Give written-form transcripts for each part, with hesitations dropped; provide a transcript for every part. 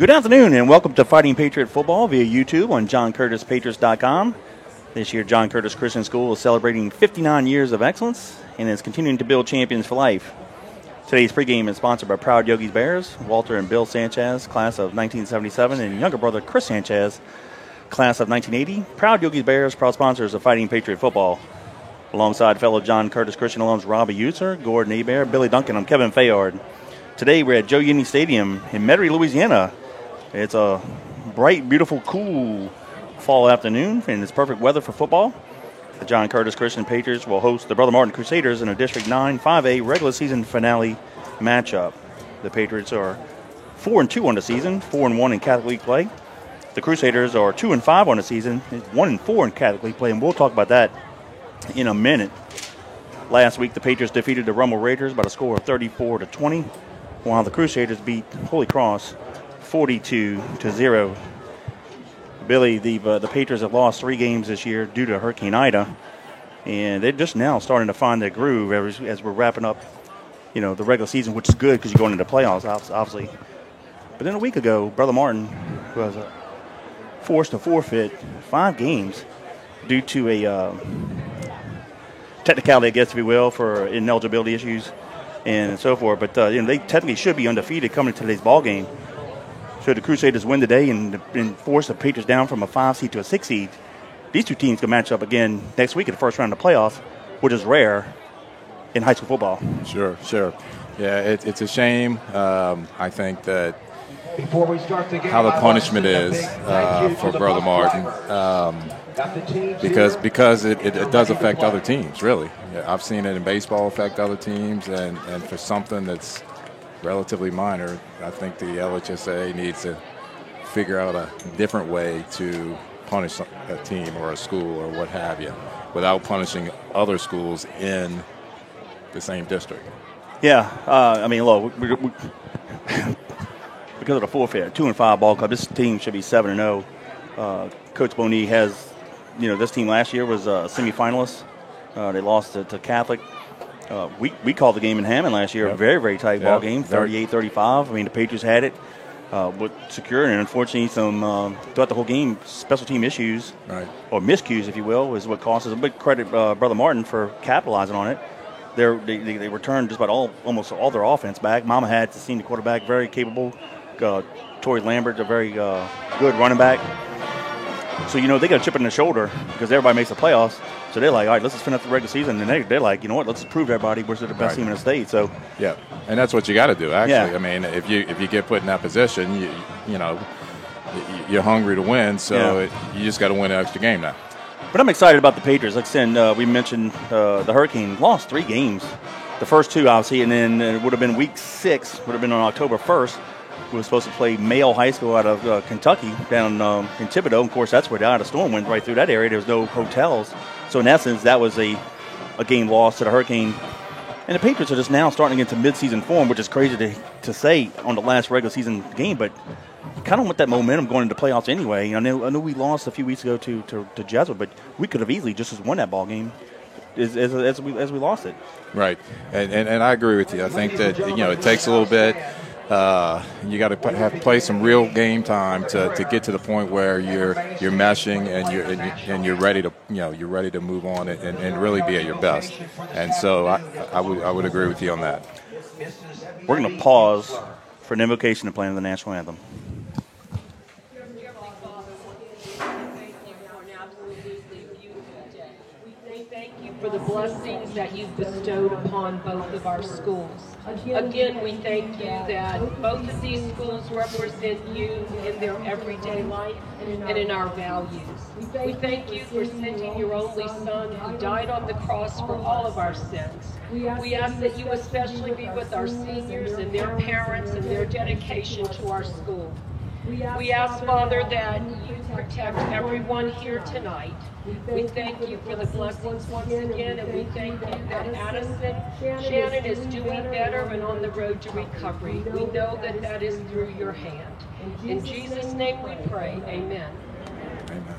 Good afternoon and welcome to Fighting Patriot Football via YouTube on JohnCurtisPatriots.com. This year, John Curtis Christian School is celebrating 59 years of excellence and is continuing to build champions for life. Today's pregame is sponsored by Proud Yogi's Bears, Walter and Bill Sanchez, class of 1977, and younger brother Chris Sanchez, class of 1980. Proud Yogi's Bears, proud sponsors of Fighting Patriot Football. Alongside fellow John Curtis Christian alums Robbie Eutzer, Gordon Hebert, Billy Duncan, I'm Kevin Fayard. Today we're at Joe Uni Stadium in Metairie, Louisiana. It's a bright, beautiful, cool fall afternoon, and it's perfect weather for football. The John Curtis Christian Patriots will host the Brother Martin Crusaders in a District 9 5A regular season finale matchup. The Patriots are 4-2 on the season, 4-1 in Catholic League play. The Crusaders are 2-5 on the season, 1-4 in Catholic League play, and we'll talk about that in a minute. Last week, the Patriots defeated the Rummel Raiders by a score of 34-20, while the Crusaders beat Holy Cross 42-0. Billy, the Patriots have lost 3 games this year due to Hurricane Ida, and they're just now starting to find their groove as we're wrapping up, the regular season, which is good because you're going into the playoffs, obviously. But then a week ago, Brother Martin was forced to forfeit 5 games due to a technicality, I guess, if you will, for ineligibility issues and so forth. But they technically should be undefeated coming to today's ball game. Should the Crusaders win today and force the Patriots down from a 5 seed to a 6 seed, these two teams can match up again next week in the first round of the playoffs, which is rare in high school football. Sure. Yeah, it's a shame. I think that before we start the game, how the punishment is for Brother Martin, because it does affect other teams, really. Yeah, I've seen it in baseball affect other teams, and for something that's relatively minor, I think the LHSA needs to figure out a different way to punish a team or a school or what have you without punishing other schools in the same district. Yeah, look, we because of the forfeit, 2-5 ball club, this team should be 7-0. Coach Boney has, this team last year was a semifinalist. They lost to Catholic. We called the game in Hammond last year, a very, very tight ball game, 38-35. The Patriots had it with secure, and unfortunately, some throughout the whole game, special team issues, right, or miscues, if you will, is what cost us. A big credit Brother Martin for capitalizing on it. They returned just about almost all their offense back. Mama had the senior quarterback, very capable. Torrey Lambert, a very good running back. So, they got a chip in their shoulder because everybody makes the playoffs. So they're like, all right, let's just finish the regular season. And they're like, let's just prove to everybody we're the best team in the state. So yeah, and that's what you got to do, actually. Yeah. If you get put in that position, you're hungry to win. So you just got to win an extra game now. But I'm excited about the Patriots. Like I said, we mentioned the Hurricane lost 3 games. The first 2, obviously, and then it would have been week 6, would have been on October 1st. We were supposed to play Mayo High School out of Kentucky down in Thibodaux. Of course, that's where the Ida Storm went right through that area. There was no hotels. So, in essence, that was a game lost to the Hurricane. And the Patriots are just now starting into midseason form, which is crazy to say on the last regular season game, but kind of want that momentum going into playoffs anyway. I know we lost a few weeks ago to Jesuit, but we could have easily just won that ball game as we lost it. Right, and I agree with you. I think that it takes a little bit. You got to have play some real game time to get to the point where you're meshing and you're ready to move on and really be at your best. And so I would agree with you on that. We're going to pause for an invocation and playing the national anthem. For the blessings that you've bestowed upon both of our schools. Again, we thank you that both of these schools represent you in their everyday life and in our values. We thank you for sending your only Son who died on the cross for all of our sins. We ask that you especially be with our seniors and their parents and their dedication to our school. We ask, Father, that you protect everyone here tonight. We thank you for the blessings once again, and we thank you that Addison Shannon is doing better and on the road to recovery. We know that that is through your hand. In Jesus' name we pray. Amen. Amen.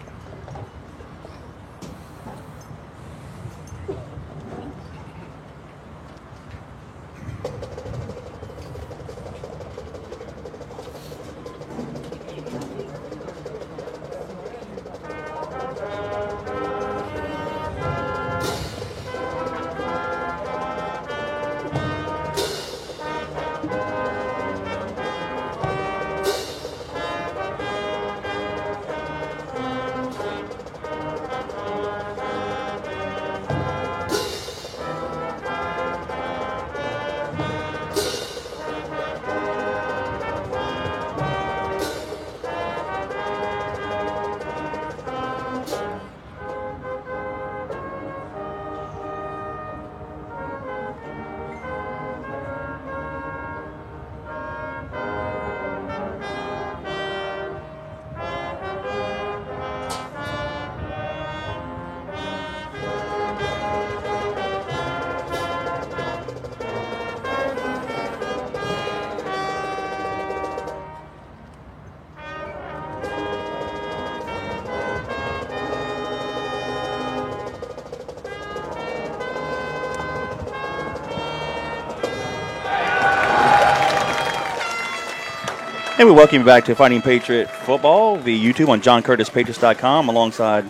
And we welcome you back to Fighting Patriot Football via YouTube on JohnCurtisPatriots.com alongside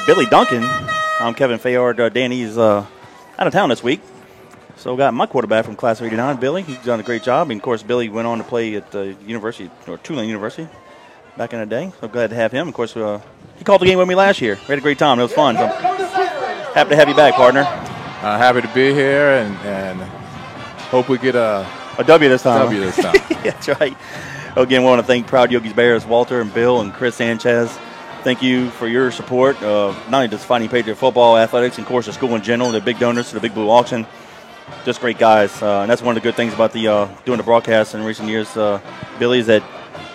Billy Duncan. I'm Kevin Fayard. Danny's out of town this week. So got my quarterback from Class of 89, Billy. He's done a great job. And, of course, Billy went on to play at University, or Tulane University back in the day. So glad to have him. Of course, he called the game with me last year. We had a great time. It was fun. So happy to have you back, partner. Happy to be here and hope we get a W this time. W this time. That's right. Again, we want to thank Proud Yogi's Bears, Walter and Bill and Chris Sanchez. Thank you for your support of not only just Fighting Patriot Football, athletics, and, of course, the school in general. They're big donors to the Big Blue Auction. Just great guys. And that's one of the good things about the doing the broadcast in recent years, Billy, is that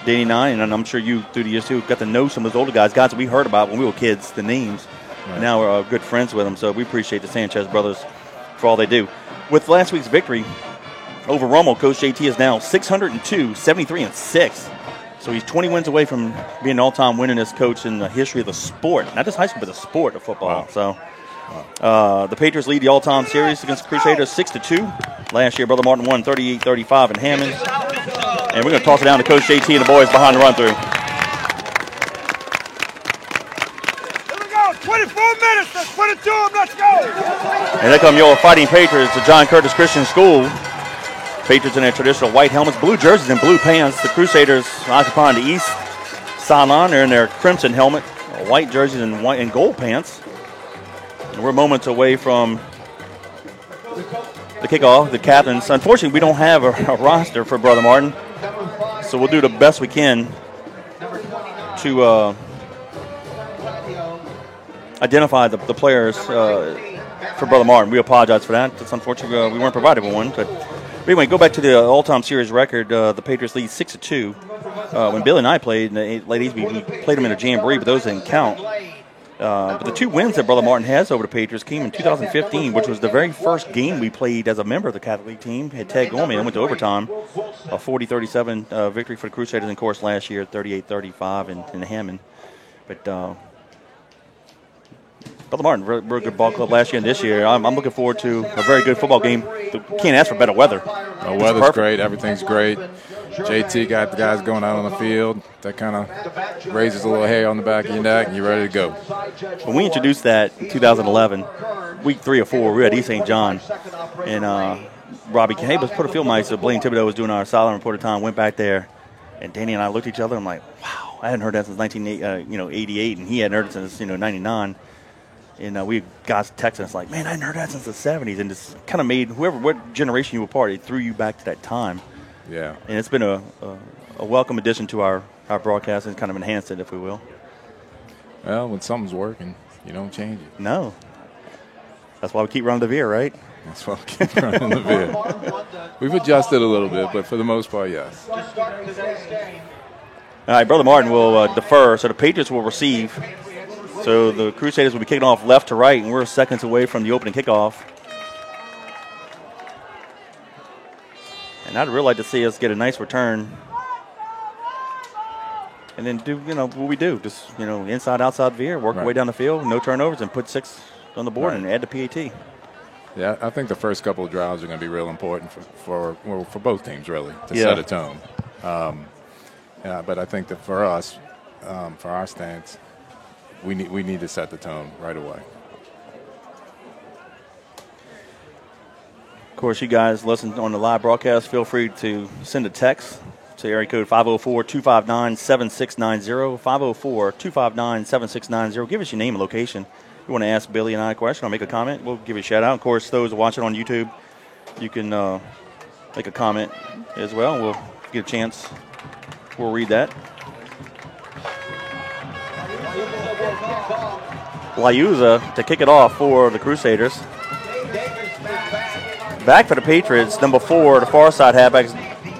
Danny and I, and I'm sure you through the years too, got to know some of those older guys that we heard about when we were kids, the names. Right. Now we're good friends with them, so we appreciate the Sanchez brothers for all they do. With last week's victory over Rummel, Coach JT is now 602, 73-6. So he's 20 wins away from being an all-time winningest coach in the history of the sport. Not just high school, but the sport of football. Wow. So the Patriots lead the all-time series against the Crusaders 6-2. Last year, Brother Martin won 38-35 in Hammond. And we're going to toss it down to Coach JT and the boys behind the run-through. Here we go, 24 minutes, let's put it to them, let's go! And there come your Fighting Patriots to John Curtis Christian School. Patriots in their traditional white helmets, blue jerseys, and blue pants. The Crusaders occupying the east sideline. They're in their crimson helmet, white jerseys, and white and gold pants. And we're moments away from the kickoff. The captains. Unfortunately, we don't have a roster for Brother Martin, so we'll do the best we can to identify the players for Brother Martin. We apologize for that. It's unfortunate we weren't provided with one, but. Anyway, go back to the all-time series record. The Patriots lead 6-2. When Billy and I played, ladies, we played them in a jamboree, but those didn't count. But the two wins that Brother Martin has over the Patriots came in 2015, which was the very first game we played as a member of the Catholic League team. Had Ted Gorman and went to overtime. A 40-37 victory for the Crusaders, and, of course, last year 38-35 in Hammond. But Brother Martin, real good ball club last year and this year. I'm looking forward to a very good football game. Can't ask for better weather. The weather's great. Everything's great. JT got the guys going out on the field. That kind of raises a little hair on the back of your neck, and you're ready to go. When we introduced that in 2011, week 3 or 4, we were at East St. John. And Robbie came, hey, let's put a field mic. So Blaine Thibodeau was doing our silent report of time, went back there. And Danny and I looked at each other. I'm like, wow, I hadn't heard that since 1988, and he hadn't heard it since 99. And we got texting us like, man, I hadn't heard that since the 70s. And it's kind of made what generation you were part of, it threw you back to that time. Yeah. And it's been a welcome addition to our broadcast and kind of enhanced it, if we will. Well, when something's working, you don't change it. No. That's why we keep running the veer, right? That's why we keep running the veer. We've adjusted a little bit, but for the most part, yes. All right, Brother Martin will defer, so the Patriots will receive. So the Crusaders will be kicking off left to right, and we're seconds away from the opening kickoff. And I'd really like to see us get a nice return. And then do, what we do. Just, inside, outside veer, work our way down the field, no turnovers, and put 6 on the board and add the PAT. Yeah, I think the first couple of drives are going to be real important for both teams, really, to set a tone. But I think that for us, for our stance, we need to set the tone right away. Of course, you guys listen on the live broadcast. Feel free to send a text to area code 504-259-7690, 504-259-7690. Give us your name and location. If you want to ask Billy and I a question or make a comment, we'll give you a shout-out. Of course, those watching on YouTube, you can make a comment as well. We'll get a chance. We'll read that. Liuza to kick it off for the Crusaders. Back for the Patriots, number 4, the far side halfback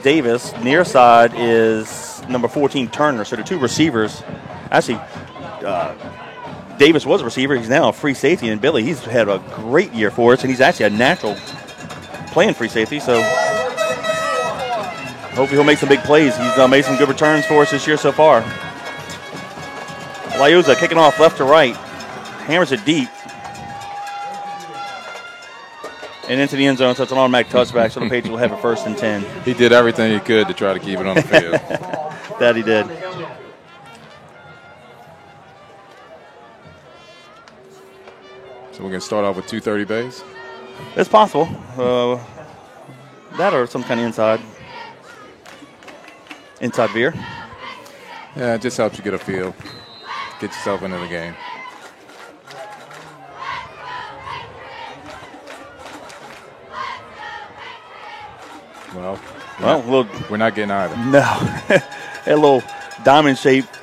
Davis. Near side is number 14, Turner. So the two receivers, actually, Davis was a receiver. He's now a free safety. And Billy, he's had a great year for us, and he's actually a natural playing free safety. So hopefully he'll make some big plays. He's made some good returns for us this year so far. Liuza kicking off left to right. Hammers it deep. And into the end zone, so it's an automatic touchback, so the Patriots will have it 1st and 10. He did everything he could to try to keep it on the field. That he did. So we're going to start off with 230 base. It's possible. That or some kind of inside veer. Yeah, it just helps you get a feel. Get yourself into the game. Well, we're not getting either. No. A little diamond-shaped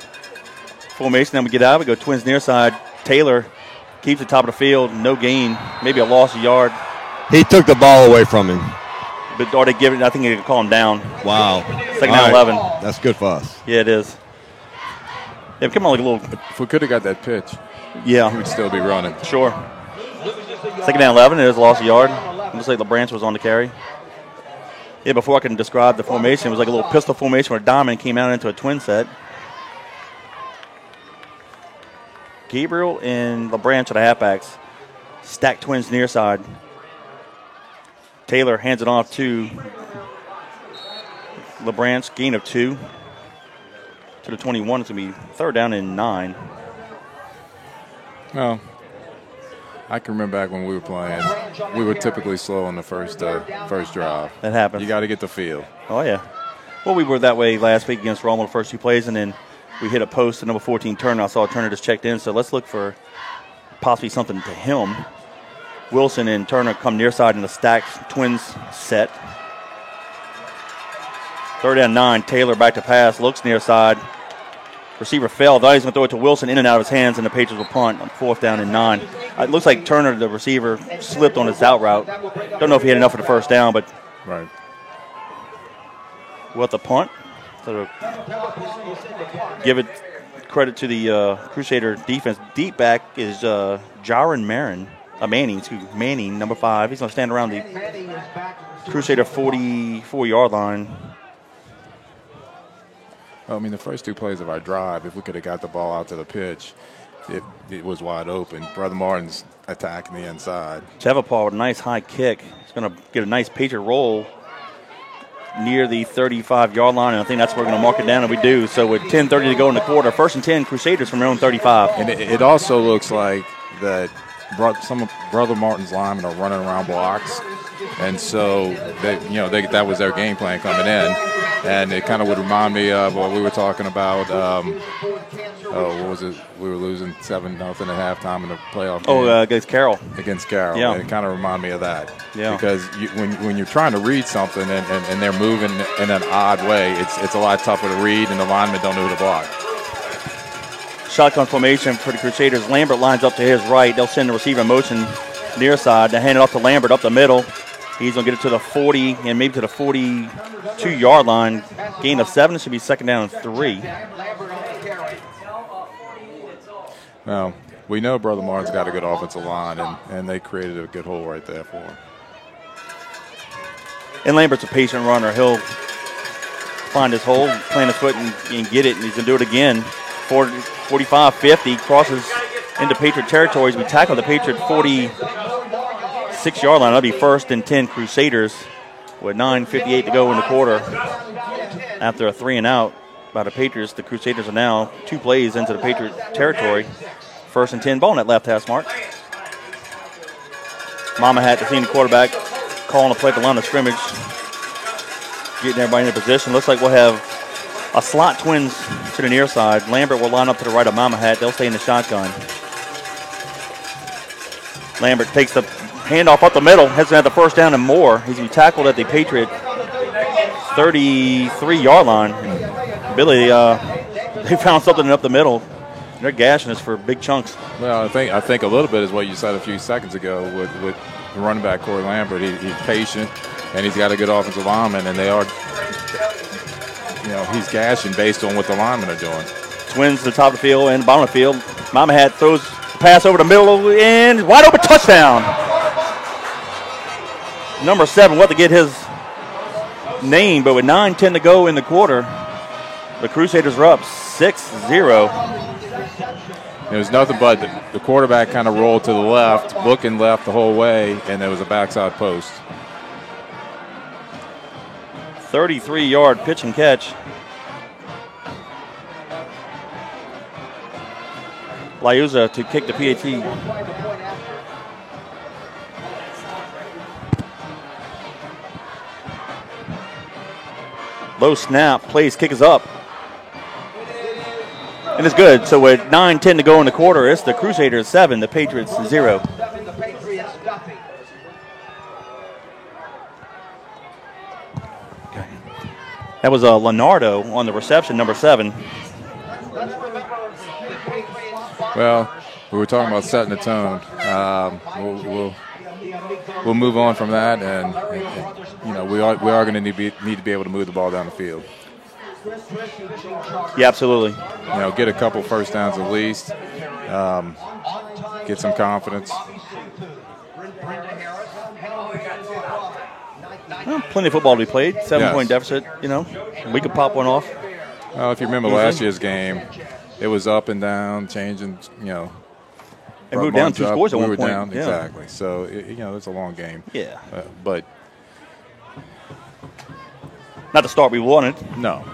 formation. Then we get out. We go Twins near side. Taylor keeps the top of the field. No gain. Maybe a loss of yard. He took the ball away from him. But or they give it. I think they can call him down. Wow. Second down 11. That's good for us. Yeah, it is. Yeah, come on, like a little. If we could have got that pitch, yeah, he would still be running. Sure. Second down 11. There's a loss of yard. Looks like LeBranch was on the carry. Yeah, before I can describe the formation, it was like a little pistol formation where Diamond came out into a twin set. Gabriel and LeBranch are the halfbacks. Stacked Twins near side. Taylor hands it off to LeBranch, gain of 2 to the 21. It's going to be third down and 9. Well, I can remember back when we were playing, we were typically slow on the first drive. That happens. You got to get the feel. Oh, yeah. Well, we were that way last week against Rommel the first 2 plays, and then we hit a post to number 14, Turner. I saw Turner just checked in, so let's look for possibly something to him. Wilson and Turner come near side in the stacked Twins set. Third down 9. Taylor back to pass. Looks near side. Receiver fell. Thought he was going to throw it to Wilson, in and out of his hands, and the Patriots will punt on 4th down and 9. It looks like Turner, the receiver, slipped on his out route. Don't know if he had enough for the first down, but right. We'll have to punt. So give it credit to the Crusader defense. Deep back is Jaron Manning, number 5. He's going to stand around the Crusader 44-yard line. Well, I mean, the first 2 plays of our drive, if we could have got the ball out to the pitch, it was wide open. Brother Martin's attacking the inside. Chevapaw with a nice high kick. He's going to get a nice Patriot roll near the 35-yard line, and I think that's where we're going to mark it down, and we do. So with 10:30 to go in the quarter, 1st and 10, Crusaders from their own 35. And it also looks like that some of Brother Martin's linemen are running around blocks, and so that was their game plan coming in. And it kind of would remind me of what we were talking about. What was it? We were losing 7-0 at halftime in the playoff game. Against Carroll. Against Carroll. Yeah. And it kind of reminded me of that. Yeah. Because when you're trying to read something and they're moving in an odd way, it's a lot tougher to read, and the linemen don't know who to block. Shotgun formation for the Crusaders. Lambert lines up to his right. They'll send the receiver in motion near side. They hand it off to Lambert up the middle. He's going to get it to the 40 and maybe to the 42-yard line. Gain of 7. It should be second down and 3. Now, we know Brother Martin's got a good offensive line, and they created a good hole right there for him. And Lambert's a patient runner. He'll find his hole, plant his foot, and get it, and he's going to do it again. 45, 50, crosses into Patriot territory. We tackle the Patriot 46-yard line. That'll be 1st and 10 Crusaders with 9:58 to go in the quarter. After a 3-and-out by the Patriots, the Crusaders are now 2 plays into the Patriot territory. 1st and 10, ball in that left hash mark. Mama Hat, the senior quarterback, calling a play at the line of scrimmage, getting everybody in position. Looks like we'll have a slot Twins to the near side. Lambert will line up to the right of Mama Hat. They'll stay in the shotgun. Lambert takes the handoff up the middle, heads to the first down and more. He's going to be tackled at the Patriot 33-yard line. Billy, they found something up the middle. They're gashing us for big chunks. Well, I think a little bit is what you said a few seconds ago with the running back Corey Lambert. He's patient, and he's got a good offensive lineman, and they are, he's gashing based on what the linemen are doing. Twins to the top of the field and the bottom of the field. Mama Hat throws the pass over the middle and wide open touchdown. Number 7, what to get his name, but with 9:10 to go in the quarter, the Crusaders are up 6-0. It was nothing but the quarterback kind of rolled to the left, looking left the whole way, and there was a backside post. 33-yard pitch and catch. Liuza to kick the PAT. Low snap, plays, kick is up. And it's good. So with 9:10 to go in the quarter, it's the Crusaders 7, the Patriots 0. Okay. That was Leonardo on the reception, number 7. Well, we were talking about setting the tone. We'll move on from that, and you know we are going to need to be able to move the ball down the field. Yeah, absolutely. You know, get a couple first downs at least. Get some confidence. Well, plenty of football to be played. 7-point deficit. You know, we could pop one off. Well, if you remember last year's game, it was up and down, changing. You know. And we were down 2 scores at one point. We were down, yeah. exactly. So, you know, it's a long game. Yeah. But not the start we wanted. No.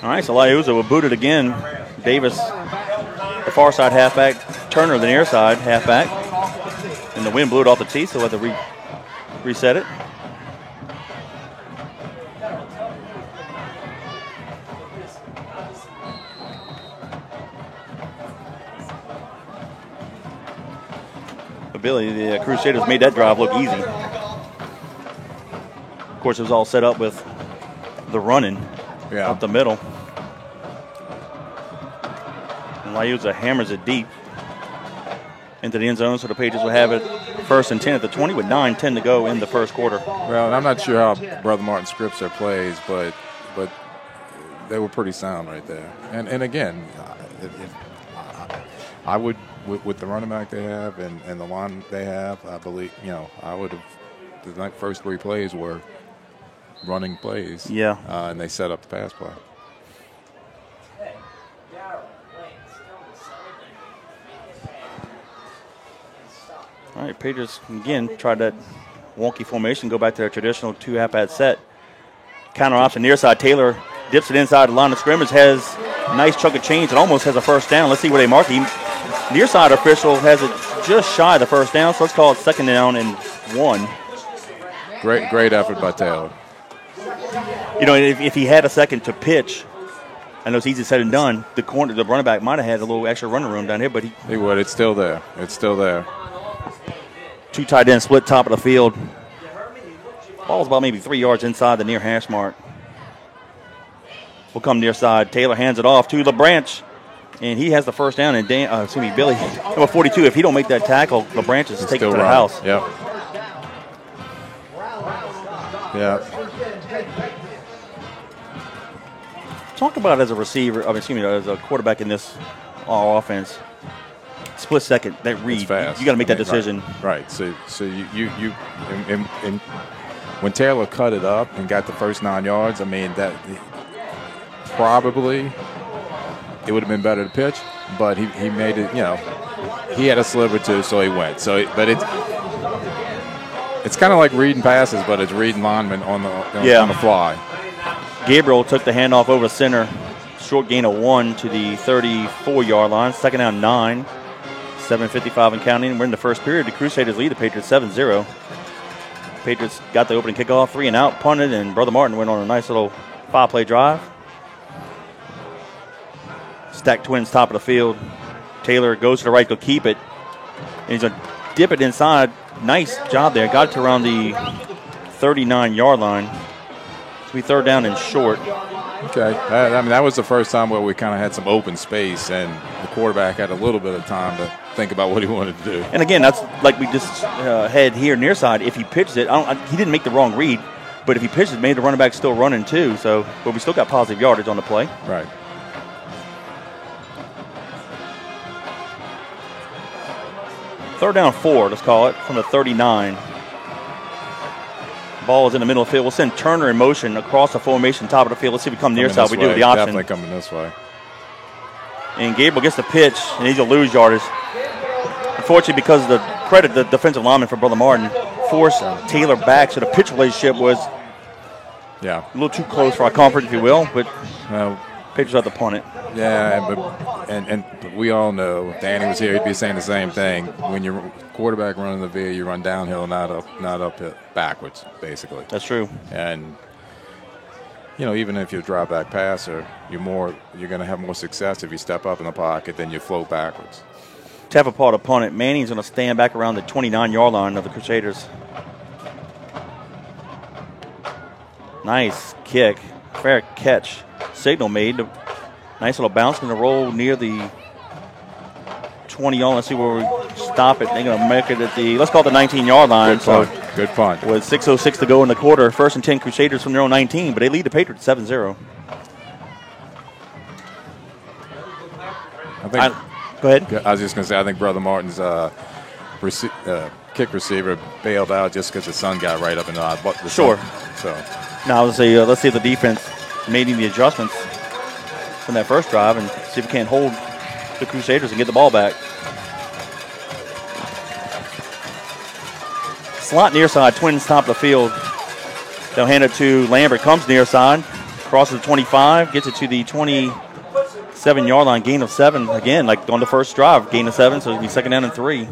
All right, so Liuza will boot it again. Davis, the far side halfback. Turner, the near side halfback. And the wind blew it off the tee, so we'll have to reset it. Billy, the Crusaders made that drive look easy. Of course, it was all set up with the running up the middle. And Liuza hammers it deep into the end zone, so the Patriots will have it 1st and 10 at the 20 with 9:10 to go in the first quarter. Well, and I'm not sure how Brother Martin scripts their plays, but they were pretty sound right there. And again, I would. With the running back they have and the line they have, I believe, you know, I would have, the first 3 plays were running plays. Yeah. And they set up the pass play. All right, Patriots, again, tried that wonky formation, go back to their traditional 2 half-pad set. Counter option near side, Taylor dips it inside the line of scrimmage, has a nice chunk of change and almost has a first down. Let's see where they mark him. Near side official has it just shy of the first down, so let's call it 2nd down and 1. Great effort by Taylor. You know, if he had a second to pitch, I know it's easy said and done. The running back might have had a little extra running room down here, but he would. It's still there. 2 tight ends split top of the field. Ball's about maybe 3 yards inside the near hash mark. Will come near side. Taylor hands it off to LeBranch. And he has the first down, and Billy, number 42, if he don't make that tackle, LeBranch is taken to the house. Yep. Talk about it as a receiver, as a quarterback in this offense. Split second, that read. It's fast. You got to make that decision. Right. So you when Taylor cut it up and got the first 9 yards, I mean, that probably it would have been better to pitch, but he made it, you know, he had a sliver too, so he went. But it's kind of like reading passes, but it's reading linemen on the fly. Gabriel took the handoff over center, short gain of 1 to the 34-yard line, 2nd down 9, 7:55 and counting. We're in the first period. The Crusaders lead the Patriots 7-0. Patriots got the opening kickoff, 3 and out, punted, and Brother Martin went on a nice little 5-play drive. Stack Twins top of the field. Taylor goes to the right, go keep it. And he's going to dip it inside. Nice job there. Got it to around the 39-yard line. So we 3rd down and short. Okay. That was the first time where we kind of had some open space, and the quarterback had a little bit of time to think about what he wanted to do. And again, that's like we just had here near side. If he pitches it, he didn't make the wrong read, but if he pitches it, made the running back still running too. So, but we still got positive yardage on the play. Right. Third down 4, let's call it, from the 39. Ball is in the middle of the field. We'll send Turner in motion across the formation, top of the field. Let's see if we come near side. We do the option. Definitely coming this way. And Gabriel gets the pitch, and he's going to lose yardage. Unfortunately, because of the credit, the defensive lineman for Brother Martin forced Taylor back, so the pitch relationship was Yeah. A little too close for our comfort, if you will, but Patriots have to punt it. Yeah, and we all know, Danny was here, he'd be saying the same thing. When your quarterback running the V, you run downhill, not uphill, backwards, basically. That's true. And, even if you're a drop back passer, you're going to have more success if you step up in the pocket than you float backwards. Tampa Paul to punt it. Manning's going to stand back around the 29-yard line of the Crusaders. Nice kick. Fair catch. Signal made. Nice little bounce. Going to roll near the 20-yard. Let's see where we stop it. They're going to make it at the, let's call it the 19-yard line. Good punt. With 6:06 to go in the quarter. 1st and 10 Crusaders from their own 19, but they lead the Patriots 7-0. Go ahead. I was just going to say, I think Brother Martin's kick receiver bailed out just because the sun got right up in the Sure. So now let's see if the defense made any adjustments from that first drive and see if we can't hold the Crusaders and get the ball back. Slot near side, Twins top of the field. They'll hand it to Lambert. Comes near side, crosses the 25, gets it to the 27-yard line, gain of 7. Again, like on the first drive, gain of 7, so it'll be 2nd down and 3.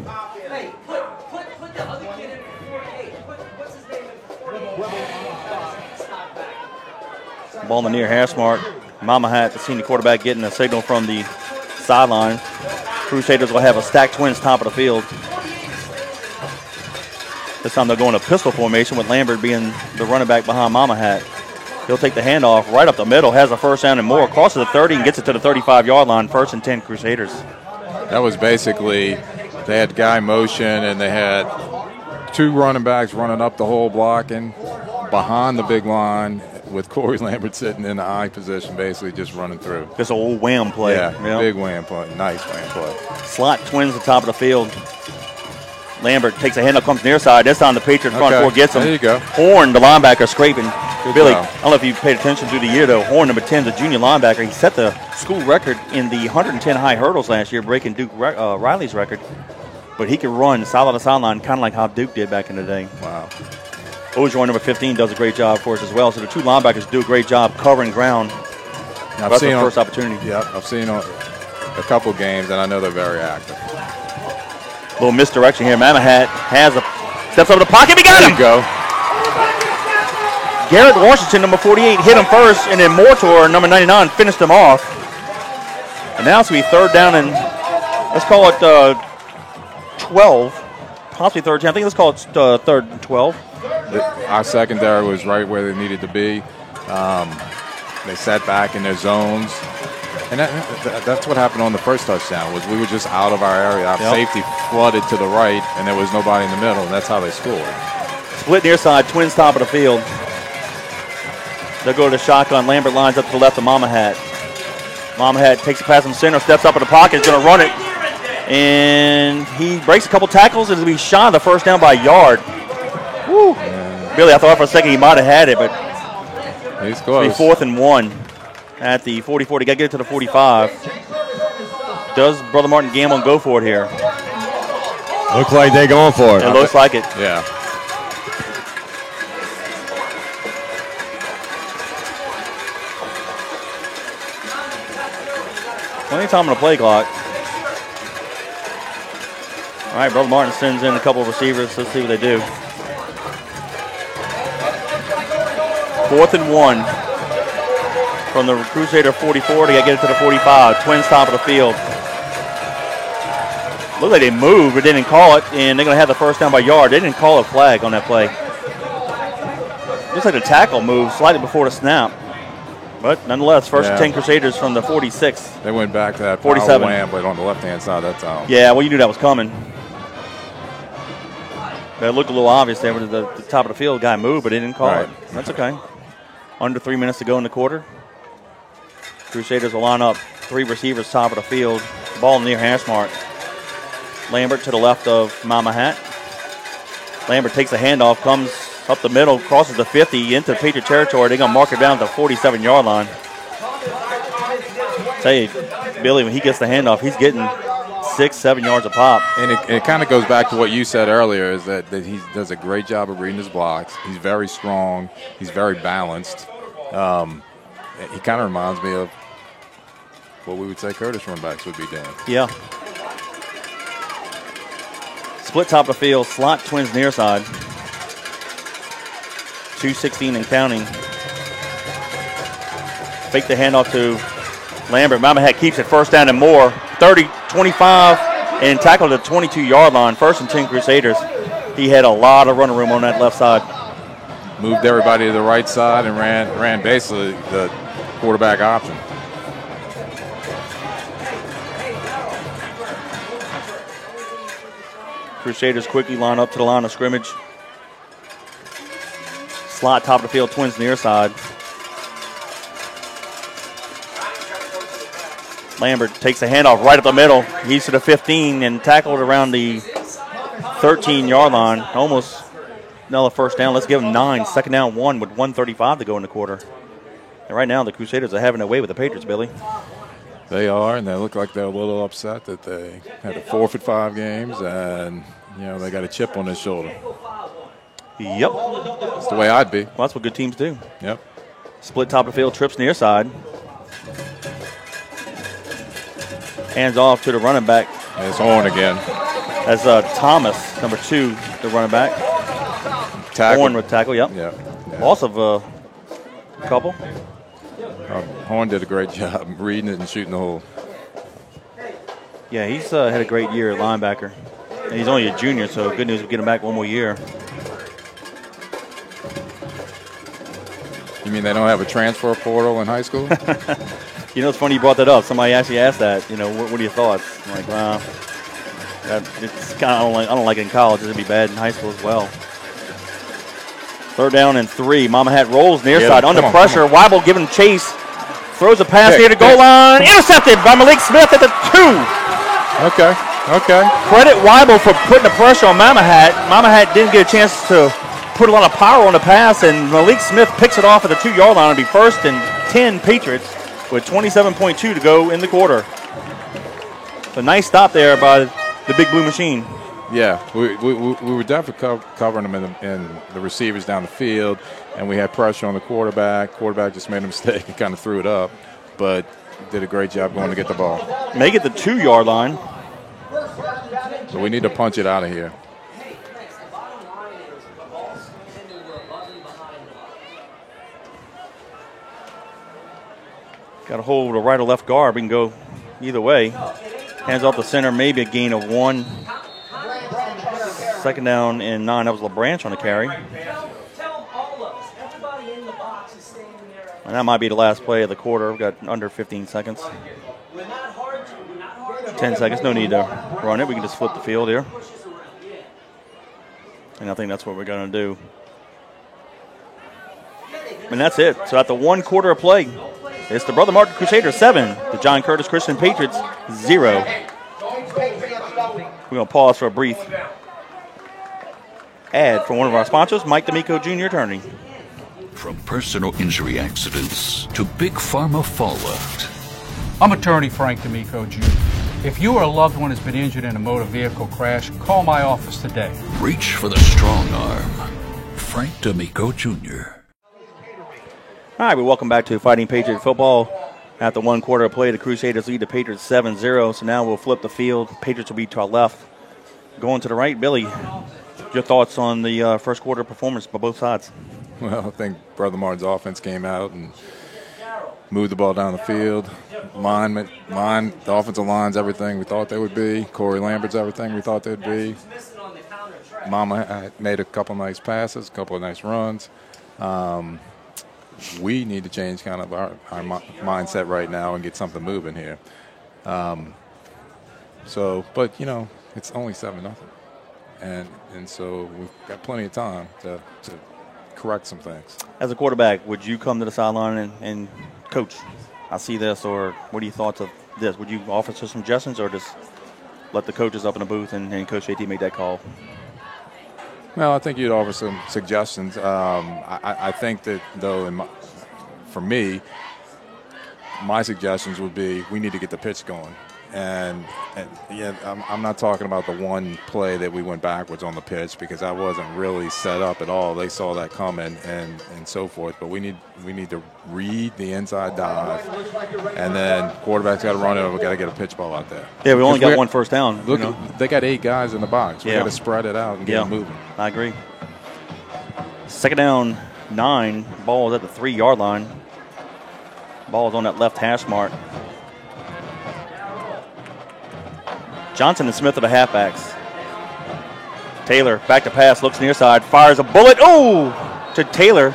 Ball in the near hash mark. Mama Hat, the senior quarterback, getting a signal from the sideline. Crusaders will have a stacked Twins top of the field. This time they'll go in a pistol formation with Lambert being the running back behind Mama Hat. He'll take the handoff right up the middle, has a 1st down and more, crosses the 30 and gets it to the 35-yard line, 1st and 10 Crusaders. That was basically, they had guy motion and they had 2 running backs running up the whole block and behind the big line with Corey Lambert sitting in the I position, basically just running through. Just an old wham play. Yeah, big wham play. Nice wham play. Slot Twins at the top of the field. Lambert takes a handoff, comes near side. This time the Patriots front four gets him. There you go. Horn, the linebacker, scraping. Good Billy, job. I don't know if you paid attention through the year, though. Horn, number 10, is a junior linebacker. He set the school record in the 110 high hurdles last year, breaking Duke Riley's record. But he can run side to sideline, kind of like how Duke did back in the day. Wow. Ojoy, number 15, does a great job for us as well. So the 2 linebackers do a great job covering ground. I've seen the first opportunity. Yeah, I've seen a couple games, and I know they're very active. Little misdirection here. Mama Hat steps over the pocket. We got him. There you go. Garrett Washington, number 48, hit him first, and then Mortor, number 99, finished him off. And now it's going to be 3rd down and, let's call it 12. Possibly 3rd down. I think let's call it 3rd and 12. Our secondary was right where they needed to be. They sat back in their zones. And that's what happened on the first touchdown, was we were just out of our area. Our safety flooded to the right, and there was nobody in the middle, and that's how they scored. Split near side, Twins top of the field. They'll go to the shotgun. Lambert lines up to the left of Mama Hat. Mama Hat takes a pass from center, steps up in the pocket, is going to run it. And he breaks a couple tackles, and it'll be shot the 1st down by a yard. Woo. Yeah. Billy, I thought for a second he might have had it, but he's close. It'll be 4th and 1 at the 44. They got to get it to the 45. Does Brother Martin gamble and go for it here? Looks like they're going for it. It looks like it. Yeah. Plenty of time on the play clock. All right, Brother Martin sends in a couple of receivers. Let's see what they do. 4th and 1 from the Crusader 44. They got to get it to the 45. Twins top of the field. Looks like they moved but didn't call it, and they're going to have the 1st down by yard. They didn't call a flag on that play. Looks like the tackle moved slightly before the snap. But nonetheless, 1st and 10 Crusaders from the 46. They went back to that 47. wham, but on the left-hand side that time. Yeah, well, you knew that was coming. It looked a little obvious there with the top of the field. Guy moved, but he didn't call it. That's okay. Under 3 minutes to go in the quarter. Crusaders will line up 3 receivers top of the field. Ball near hash mark. Lambert to the left of Mama Hat. Lambert takes the handoff, comes up the middle, crosses the 50 into Patriot territory. They're going to mark it down to the 47-yard line. Tell you, Billy, when he gets the handoff, he's getting 6, 7 yards a pop. And it kind of goes back to what you said earlier, is that he does a great job of reading his blocks. He's very strong. He's very balanced. He kind of reminds me of what we would say Curtis running backs would be doing. Yeah. Split top of the field, slot twins near side. 2:16 and counting. Fake the handoff to Lambert. Mama Hat keeps it first down and more. 30, 25, and tackled at the 22-yard line. 1st and 10 Crusaders. He had a lot of running room on that left side. Moved everybody to the right side and ran basically the quarterback option. Crusaders quickly line up to the line of scrimmage. Slot top of the field, twins near side. Lambert takes a handoff right up the middle. He's to the 15 and tackled around the 13-yard line. Almost another first down. Let's give him 9. Second down, 1 with 1:35 to go in the quarter. And right now the Crusaders are having their way with the Patriots, Billy. They are, and they look like they're a little upset that they had to forfeit 5 games, and they got a chip on their shoulder. Yep. That's the way I'd be. Well, that's what good teams do. Yep. Split top of the field, trips near side. Hands off to the running back. And it's on again. As Thomas, number 2, the running back. Tackle. Horn with tackle, yep. Yeah. Loss of a couple. Horn did a great job reading it and shooting the hole. Yeah, he's had a great year at linebacker. And he's only a junior, so good news, we'll get him back one more year. You mean they don't have a transfer portal in high school? It's funny you brought that up. Somebody actually asked that. What are your thoughts? I'm like, wow. It's kind of I don't like it in college. It'd be bad in high school as well. 3rd down and 3. Mama Hat rolls near side under pressure. Weibel giving chase. Throws a pass near the goal line. Intercepted by Malik Smith at the 2. Okay. Credit Weibel for putting the pressure on Mama Hat. Mama Hat didn't get a chance to put a lot of power on the pass, and Malik Smith picks it off at the 2-yard line. It'll be 1st and 10 Patriots with 27.2 to go in the quarter. A nice stop there by the Big Blue Machine. Yeah, we were definitely covering them in the receivers down the field, and we had pressure on the quarterback. Quarterback just made a mistake and kind of threw it up, but did a great job going to get the ball. Make it the 2-yard line. So we need to punch it out of here. Got a hold of the right or left guard. We can go either way. Hands off the center, maybe a gain of 1. 2nd down and 9. That was LeBranch on the carry. And that might be the last play of the quarter. We've got under 15 seconds. 10 seconds. No need to run it. We can just flip the field here. And I think that's what we're going to do. And that's it. So at the 1 quarter of play, it's the Brother Martin Crusaders 7, the John Curtis Christian Patriots 0. We're going to pause for a brief ad from one of our sponsors, Mike D'Amico Jr. Attorney. From personal injury accidents to big pharma fallout. I'm attorney Frank D'Amico Jr. If you or a loved one has been injured in a motor vehicle crash, call my office today. Reach for the strong arm. Frank D'Amico Jr. All right, we welcome back to Fighting Patriot Football. At the 1 quarter of play, the Crusaders lead the Patriots 7-0. So now we'll flip the field. Patriots will be to our left. Going to the right, Billy, your thoughts on the first quarter performance by both sides? Well, I think Brother Martin's offense came out and moved the ball down the field. Mine, the offensive line's everything we thought they would be. Corey Lambert's everything we thought they'd be. Mama made a couple nice passes, a couple of nice runs. We need to change kind of our mindset right now and get something moving here. But it's only 7-0, and so we've got plenty of time to correct some things. As a quarterback, would you come to the sideline and coach, I see this, or what are your thoughts of this? Would you offer some suggestions, or just let the coaches up in the booth and Coach JT make that call? Well, I think you'd offer some suggestions. I think that, though, for me, my suggestions would be we need to get the pitch going. And yeah, I'm not talking about the one play that we went backwards on the pitch, because I wasn't really set up at all. They saw that coming and so forth. But we need to read the inside dive, and then quarterback's got to run it. We got to get a pitch ball out there. Yeah, we only got one first down. Look, they got 8 guys in the box. We Yeah. got to spread it out and get them moving. I agree. Second down, 9. Ball is at the 3-yard line. Ball is on that left hash mark. Johnson and Smith are the halfbacks. Taylor back to pass, looks near side, fires a bullet. Oh, to Taylor.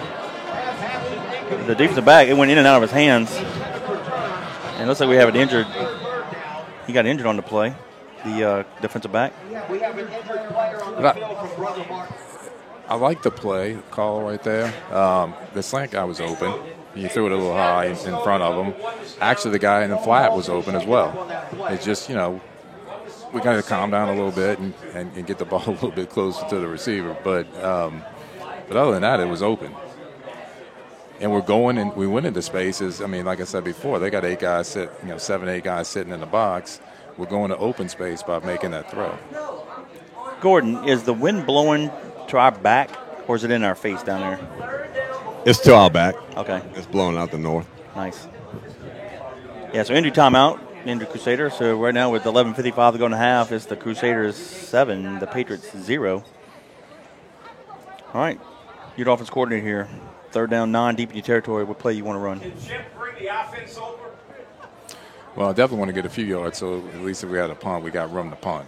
The defensive back, it went in and out of his hands. And it looks like we have an injured. He got injured on the play, the defensive back. We have an injured player on the field from Brother Mark. I like the play call right there. The slant guy was open. He threw it a little high in front of him. Actually, the guy in the flat was open as well. It's just, we got to calm down a little bit and get the ball a little bit closer to the receiver. But other than that, it was open. And we went into spaces. I mean, like I said before, they got 8 guys 7, 8 guys sitting in the box. We're going to open space by making that throw. Gordon, is the wind blowing to our back, or is it in our face down there? It's to our back. Okay. It's blowing out the north. Nice. Yeah, so injury timeout, injured Crusader. So right now with 11:55 to go in the half, it's the Crusaders 7, the Patriots 0. All right, your offense coordinator here. Third down, 9, deep in your territory. What play you want to run? Well, I definitely want to get a few yards, so at least if we had a punt, we got room to punt.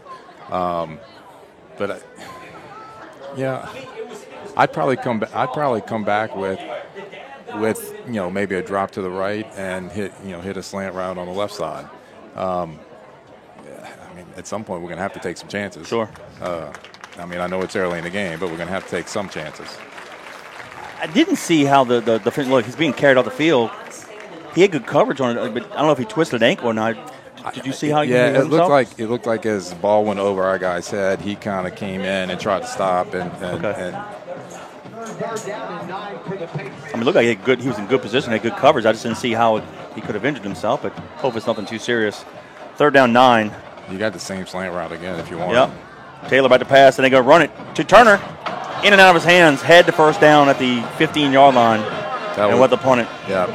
I'd probably come back with maybe a drop to the right and hit a slant route on the left side. I mean, at some point we're going to have to take some chances. Sure. I mean, I know it's early in the game, but we're going to have to take some chances. I didn't see how the defense. Look, he's being carried off the field. He had good coverage on it, but I don't know if he twisted an ankle or not. Did you see how he hurt himself? It looked like as the ball went over our guy's head, he kind of came in and tried to stop and I mean, it looked like he was in good position, had good coverage. I just didn't see how he could have injured himself, but hope it's nothing too serious. Third down, 9. You got the same slant route again if you want. Yep. Taylor about to pass, and they go run it to Turner. In and out of his hands, head to first down at the 15-yard line. And what the punt. Yeah.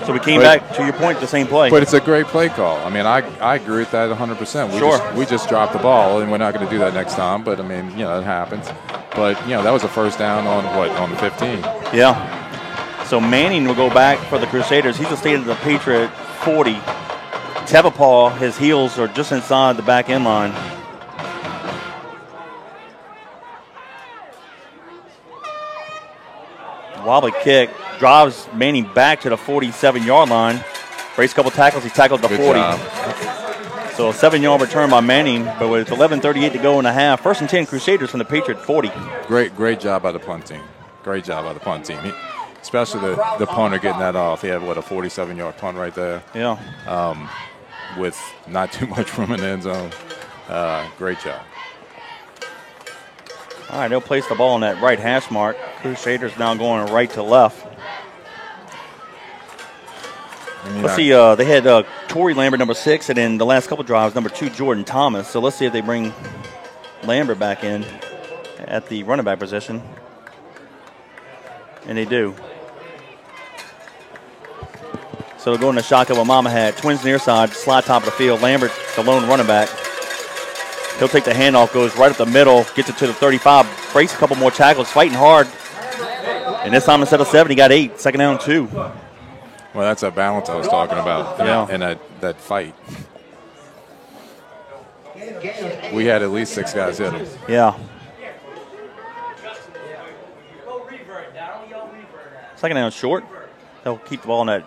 So we came back, to your point, the same play. But it's a great play call. I mean, I agree with that 100%. We just dropped the ball, and we're not going to do that next time. But, I mean, it happens. But, that was a first down on the 15. Yeah. So Manning will go back for the Crusaders. He's stayed at the Patriot 40. Tevapaw, his heels are just inside the back end line. Wobbly kick. Drives Manning back to the 47-yard line. Breaks a couple tackles. He's tackled the 40. Job. So a 7-yard return by Manning, but with 11:38 to go in the half. First and 10 Crusaders from the Patriot 40. Great job by the punt team. Great job by the punt team. Especially the punter getting that off. He had, a 47-yard punt right there. Yeah. With not too much room in the end zone. Great job. All right, they'll place the ball on that right hash mark. Crusaders now going right to left. Let's see, they had Torrey Lambert, number 6, and in the last couple drives, number 2, Jordan Thomas. So let's see if they bring Lambert back in at the running back position. And they do. So they're going to shock of a mama hat. Twins near side, slot top of the field. Lambert, the lone running back. He'll take the handoff, goes right up the middle, gets it to the 35, breaks a couple more tackles, fighting hard. And this time instead of 7, he got 8. Second down, 2. Well, that's that balance I was talking about. Yeah. And that fight. We had at least 6 guys hit him. Yeah. Second down, short. They'll keep the ball on that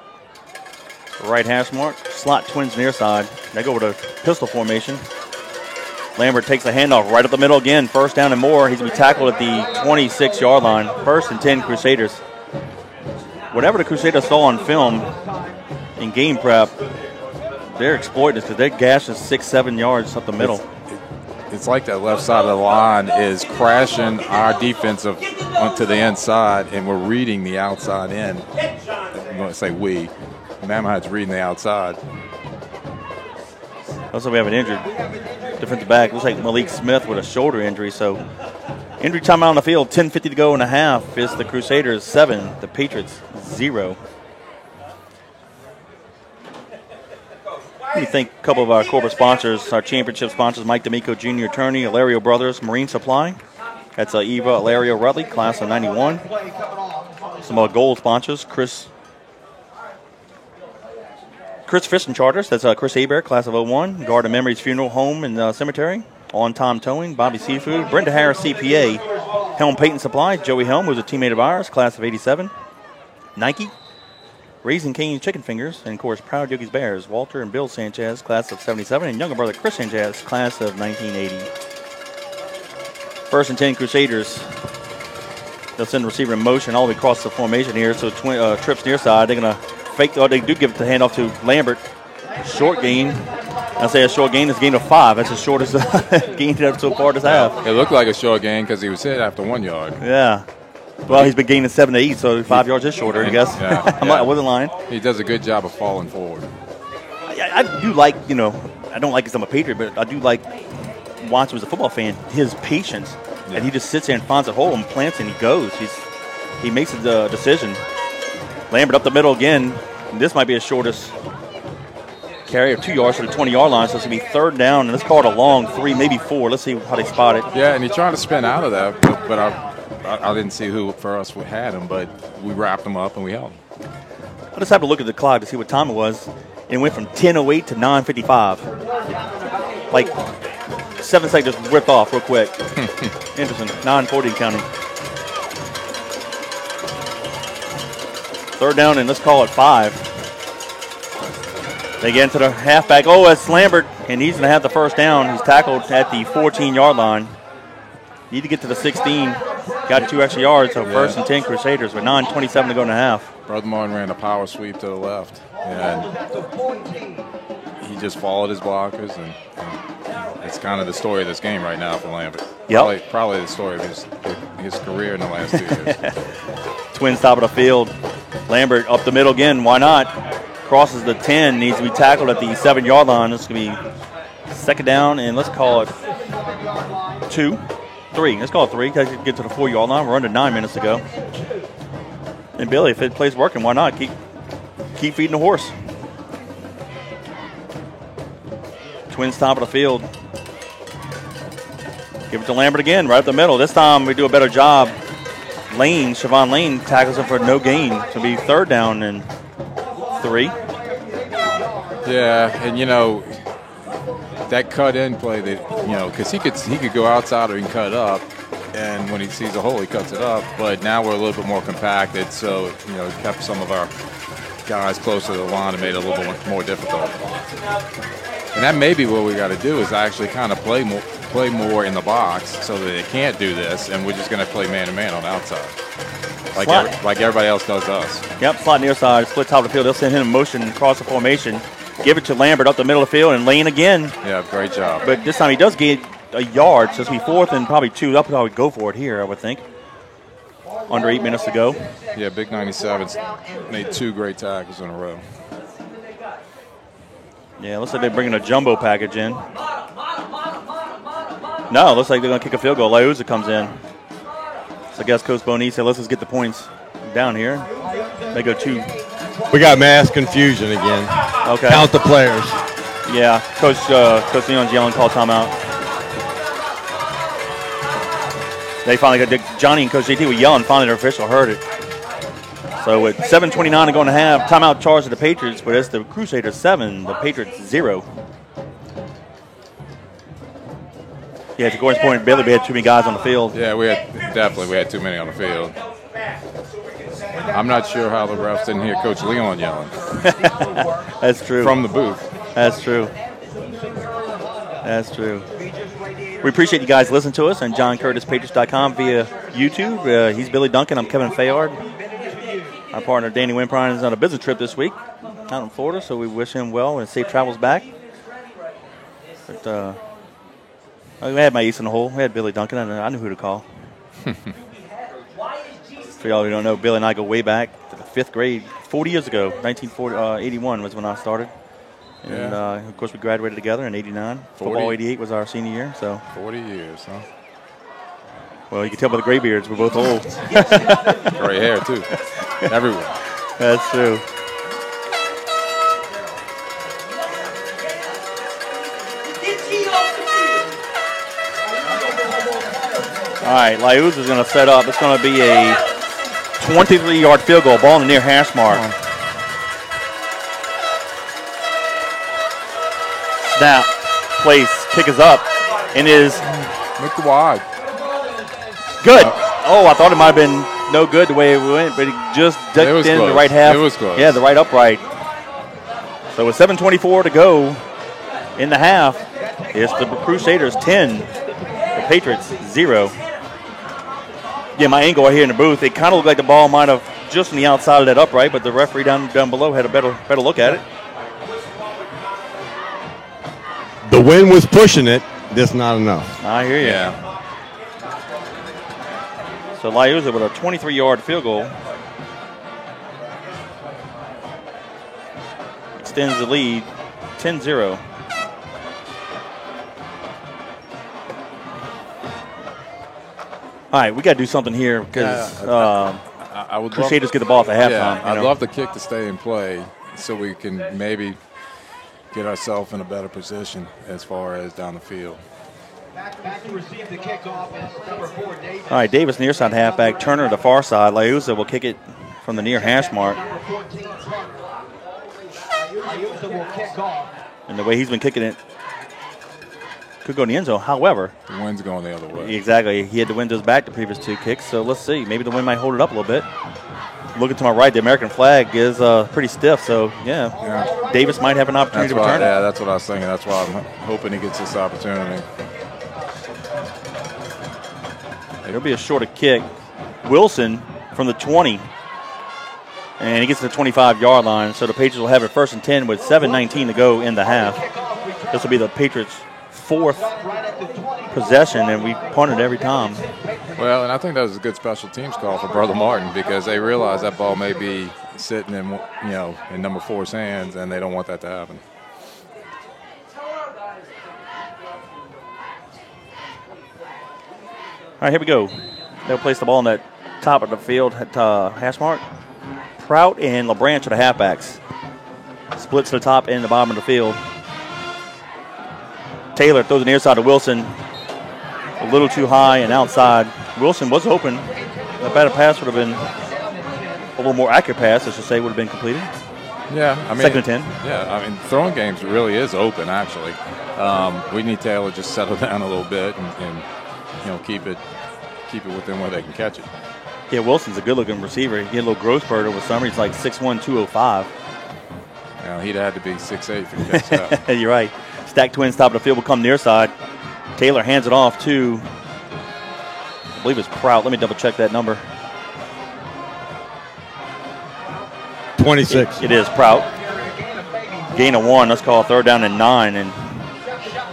right hash mark. Slot Twins near side. They go over to pistol formation. Lambert takes the handoff right up the middle again. First down and more. He's going to be tackled at the 26-yard line. First and 10 Crusaders. Whatever the Crusaders saw on film in game prep, they're exploiting this because their gash is 6-7 yards up the middle. It's like that left side of the line is crashing our defensive onto the inside, and we're reading the outside in. I'm going to say we. Mamahad's reading the outside. Also, we have an injured defensive back. Looks like Malik Smith with a shoulder injury. So, injury timeout on the field. 10:50 to go in a half. It's the Crusaders 7, the Patriots 0. We thank a couple of our corporate sponsors, our championship sponsors, Mike D'Amico Jr. Attorney, Alario Brothers, Marine Supply. That's Eva Alario Ruttley, class of 91. Some gold sponsors, Chris Fish and Charters. That's Chris Hebert, class of 01. Garden Memories Funeral Home and Cemetery. On Time Towing, Bobby Seafood. Brenda Harris, CPA. Helm Payton Supply. Joey Helm, who's a teammate of ours, class of 87. Nike. Raising Cane's Chicken Fingers. And, of course, Proud Yogi's Bears. Walter and Bill Sanchez, class of 77. And younger brother Chris Sanchez, class of 1980. 1st and 10 Crusaders. They'll send the receiver in motion all the way across the formation here. So trips near side. They're going to fake. They do give the handoff to Lambert. Short gain. I say a short gain is a gain of 5. That's the shortest gain so far this half. It looked like a short gain because he was hit after 1 yard. Yeah. Well, he's been gaining 7 to 8, so 5 yards is shorter, I guess. Yeah, I wasn't lying. He does a good job of falling forward. I do like, I don't like because I'm a Patriot, but I do like watching as a football fan, his patience. Yeah. And he just sits there and finds a hole and plants and he goes. He makes the decision. Lambert up the middle again. And this might be his shortest carry of 2 yards to the 20-yard line, so it's going to be 3rd down, and let's call it a long 3, maybe 4. Let's see how they spot it. Yeah, and he tried to spin out of that, but I didn't see who for us had him, but we wrapped him up and we held him. I just have to look at the clock to see what time it was. And it went from 10:08 to 9:55. Like 7 seconds just ripped off real quick. Interesting. 9:40 counting. 3rd down, and let's call it 5. They get into the halfback. Oh, it's Lambert, and he's going to have the 1st down. He's tackled at the 14-yard line. Need to get to the 16. Got 2 extra yards, so 1st and 10 Crusaders with 9:27 to go in a half. Brother Martin ran a power sweep to the left, and he just followed his blockers, and it's kind of the story of this game right now for Lambert. Yep. Probably the story of his career in the last 2 years. Twins top of the field. Lambert up the middle again. Why not? Crosses the 10. Needs to be tackled at the 7-yard line. This is going to be 2nd down, and let's call it 3. Let's call it 3. Guys get to the 4-yard line. We're under 9 minutes to go. And Billy, if it plays working, why not? Keep feeding the horse. Twins top of the field. Give it to Lambert again, right up the middle. This time we do a better job. Siobhan Lane tackles him for no gain. So it'll be 3rd down and 3. Yeah, and that cut in play that because he could go outside or he can cut up, and when he sees a hole he cuts it up. But now we're a little bit more compacted, so it kept some of our guys closer to the line and made it a little bit more difficult. And that may be what we got to do is actually kind of play more in the box so that they can't do this, and we're just going to play man-to-man on the outside. Like everybody else does to us. Yep, slot near side, split top of the field. They'll send him in motion across the formation. Give it to Lambert up the middle of the field, and Lane again. Yeah, great job. But this time he does get a yard, so it's going to be 4th and probably 2. I'll probably go for it here, I would think. Under 8 minutes to go. Yeah, Big 97's made 2 great tackles in a row. Yeah, looks like they're bringing a jumbo package in. No, looks like they're going to kick a field goal. Lauza comes in. So I guess Coach Boney said, let's just get the points down here. They go 2. We got mass confusion again. Okay. Count the players. Yeah, Coach Leon's yelling, call timeout. They finally got Johnny and Coach JT were yelling. Finally, their official heard it. So with 7:29 to go in the half, timeout charge to the Patriots, but it's the Crusaders 7, the Patriots 0. Yeah, to Gordon's point, Billy, we had too many guys on the field. Yeah, we had too many on the field. I'm not sure how the refs didn't hear Coach Leon yelling. That's true. From the booth. That's true. That's true. We appreciate you guys listening to us on JohnCurtisPatriots.com via YouTube. He's Billy Duncan. I'm Kevin Fayard. Our partner, Danny Wimprine, is on a business trip this week out in Florida, so we wish him well and safe travels back. But we had my ace in the hole. We had Billy Duncan, and I knew who to call. For y'all who don't know, Billy and I go way back to the 5th grade. 40 years ago, 1981 was when I started. And, of course, we graduated together in 89. Football 88 was our senior year. So 40 years, huh? Well, you can tell by the gray beards. We're both old. Gray hair, too. Everywhere. That's true. All right, Laiuz is going to set up. It's going to be a 23-yard field goal, ball in the near hash mark. Snap, place, kick is up, and is Make the wide. good. Oh, I thought it might have been no good the way it went, but it just ducked in the right half. It was close. Yeah, the right upright. So with 7:24 to go in the half, it's the Crusaders 10, the Patriots 0. Yeah, my angle right here in the booth, it kind of looked like the ball might have just on the outside of that upright, but the referee down below had a better look at it. The wind was pushing it. That's not enough. I hear you. Yeah. So Laiuza with a 23-yard field goal extends the lead 10-0. All right, we got to do something here because I would Crusaders get the ball at the halftime. Yeah, I'd love the kick to stay in play so we can maybe get ourselves in a better position as far as down the field. Back to receive the kickoff is number 4, Davis. All right, Davis near side halfback, Turner to the far side. Laiuza will kick it from the near hash mark. Number 14, Turner. Ayuso will kick off. And the way he's been kicking it could go in the end zone. However, The wind's going the other way. exactly, he had the wind to his back the previous two kicks. So let's see. Maybe the wind might hold it up a little bit. Looking to my right, the American flag is pretty stiff. So, yeah, Davis might have an opportunity to return it. Yeah, that's what I was thinking. That's why I'm hoping he gets this opportunity. It'll be a shorter kick. Wilson from the 20. And he gets to the 25-yard line. So the Patriots will have it 1st and 10 with 7:19 to go in the half. This will be the Patriots' 4th possession, and we punted every time. Well, and I think that was a good special teams call for Brother Martin because they realize that ball may be sitting in, in number 4's hands, and they don't want that to happen. All right, here we go. They'll place the ball on that top of the field at hash mark. Prout and LeBranch are the halfbacks. Splits to the top and the bottom of the field. Taylor throws it near side to Wilson. A little too high and outside. Wilson was open. A better pass would have been a little more accurate pass, I should say, would have been completed. Yeah, I mean, 2nd and 10. Yeah, I mean, throwing games really is open, actually. We need Taylor just settle down a little bit and keep it within where they can catch it. Yeah, Wilson's a good-looking receiver. He had a little growth spurt over summer. He's like 6'1", 205. He'd had to be 6'8" for the catch that. You're right. Stack twins, top of the field will come near side. Taylor hands it off to, I believe it's Prout. Let me double-check that number. 26. It is Prout. Gain of 1. Let's call it 3rd down and 9. And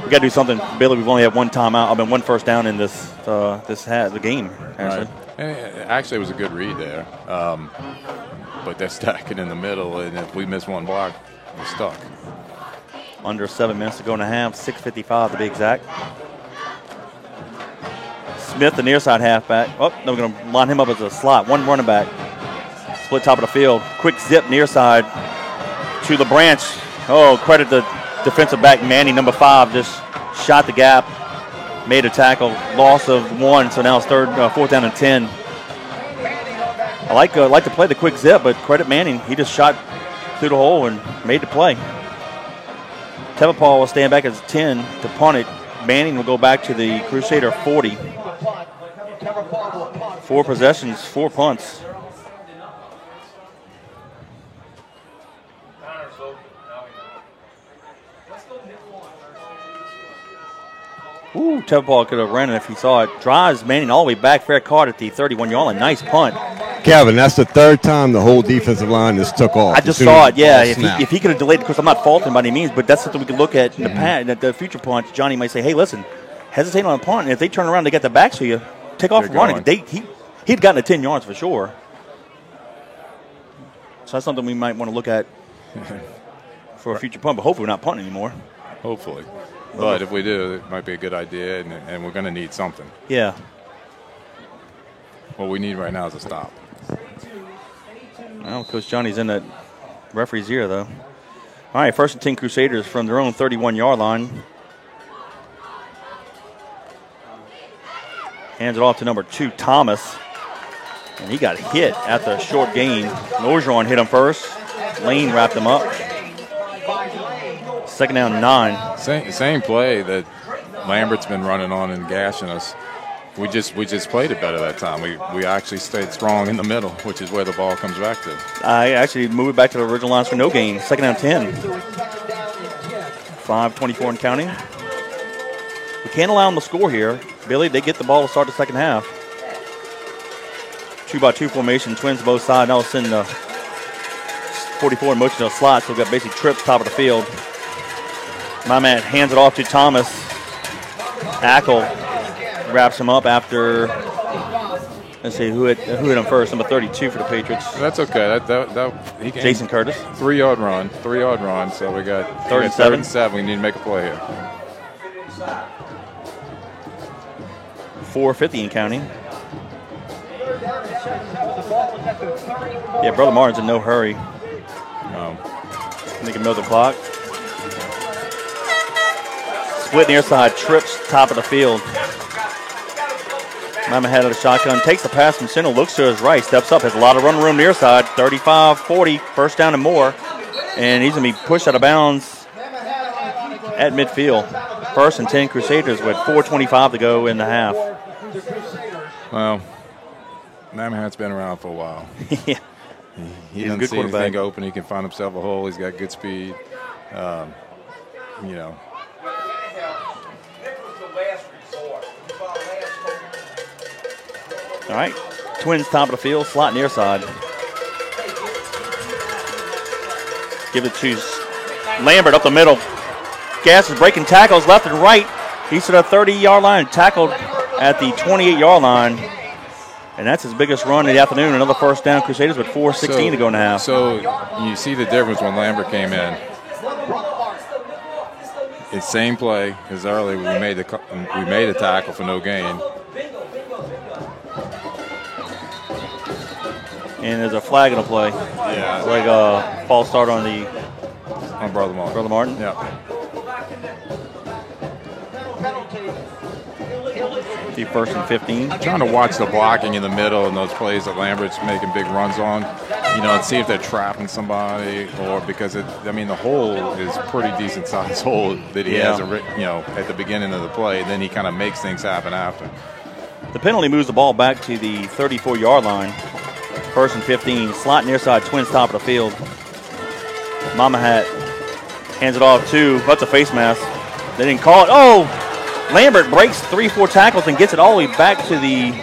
we got to do something. Billy, we've only had one timeout. I've been 1 first down in the game, actually. Right. And actually, it was a good read there. But they're stacking in the middle, and if we miss one block, we're stuck. Under 7 minutes to go in the half. 6:55 to be exact. Smith, the near side halfback. Oh, no, we're going to line him up as a slot. One running back. Split top of the field. Quick zip near side to LeBranch. Oh, credit the defensive back Manning, number 5, just shot the gap, made a tackle, loss of 1. So now it's 4th down and 10. I like to play the quick zip, but credit Manning. He just shot through the hole and made the play. Teva Paul will stand back as 10 to punt it. Manning will go back to the Crusader 40. 4 possessions, 4 punts. Ooh, Teva Paul could have ran it if he saw it. Drives Manning all the way back, fair caught at the 31-yard line. Nice punt. Kevin, that's the 3rd time the whole defensive line just took off. I just saw it, yeah. If he could have delayed it, of course, I'm not faulting by any means, but that's something we could look at in the past. The future punch, Johnny might say, hey, listen, hesitate on a punt, and if they turn around, they get the backs to you, take off running. He'd gotten to 10 yards for sure. So that's something we might want to look at for a future punt, but hopefully we're not punting anymore. Hopefully. But if we do, it might be a good idea, and we're going to need something. Yeah. What we need right now is a stop. Well, Coach Johnny's in that referee's ear, though. All right, 1st and 10 Crusaders from their own 31-yard line. Hands it off to number 2, Thomas. And he got hit at the short gain. Orgeron hit him first. Lane wrapped him up. 2nd down, 9. Same play that Lambert's been running on and gashing us. We just played it better that time. We actually stayed strong in the middle, which is where the ball comes back to. I actually moved it back to the original lines for no gain. 2nd down, 10. 5:24 and counting. We can't allow them to score here. Billy, they get the ball to start the second half. 2-by-2 formation, Twins both sides. Now send the 44 in motion to a slot, so we've got basically trips top of the field. My man hands it off to Thomas. Ackle wraps him up after, let's see, who hit him first? Number 32 for the Patriots. That's okay. He Jason Curtis. 3-yard run. So we got 37. We need to make a play here. 4:50 and counting. Yeah, Brother Martin's in no hurry. No. They can milk the clock. Split near side, trips top of the field. Mama head of the shotgun, takes the pass from center, looks to his right, steps up, has a lot of run room near side, 35, 40, 1st down and more. And he's going to be pushed out of bounds at midfield. 1st and 10 Crusaders with 4:25 to go in the half. Well, Mamahat's been around for a while. Yeah. He doesn't see anything open. He can find himself a hole. He's got good speed. All right, Twins top of the field, slot near side. Give it to Lambert up the middle. Gass is breaking tackles left and right. He's to the 30-yard line, tackled at the 28-yard line. And that's his biggest run of the afternoon. Another 1st down, Crusaders with 4:16 to go in the half. So you see the difference when Lambert came in. It's same play as earlier. We made a tackle for no gain. And there's a flag in the play. Yeah. It's like a false start on Brother Martin. Brother Martin. Yeah. The 1st and 15. Trying to watch the blocking in the middle and those plays that Lambert's making big runs on, and see if they're trapping somebody or because the hole is pretty decent sized hole that he has, at the beginning of the play. And then he kind of makes things happen after. The penalty moves the ball back to the 34-yard line. 1st and 15. Slot near side, Twins top of the field. Mama Hat hands it off to, that's a face mask. They didn't call it. Oh! Lambert breaks 3-4 tackles and gets it all the way back to the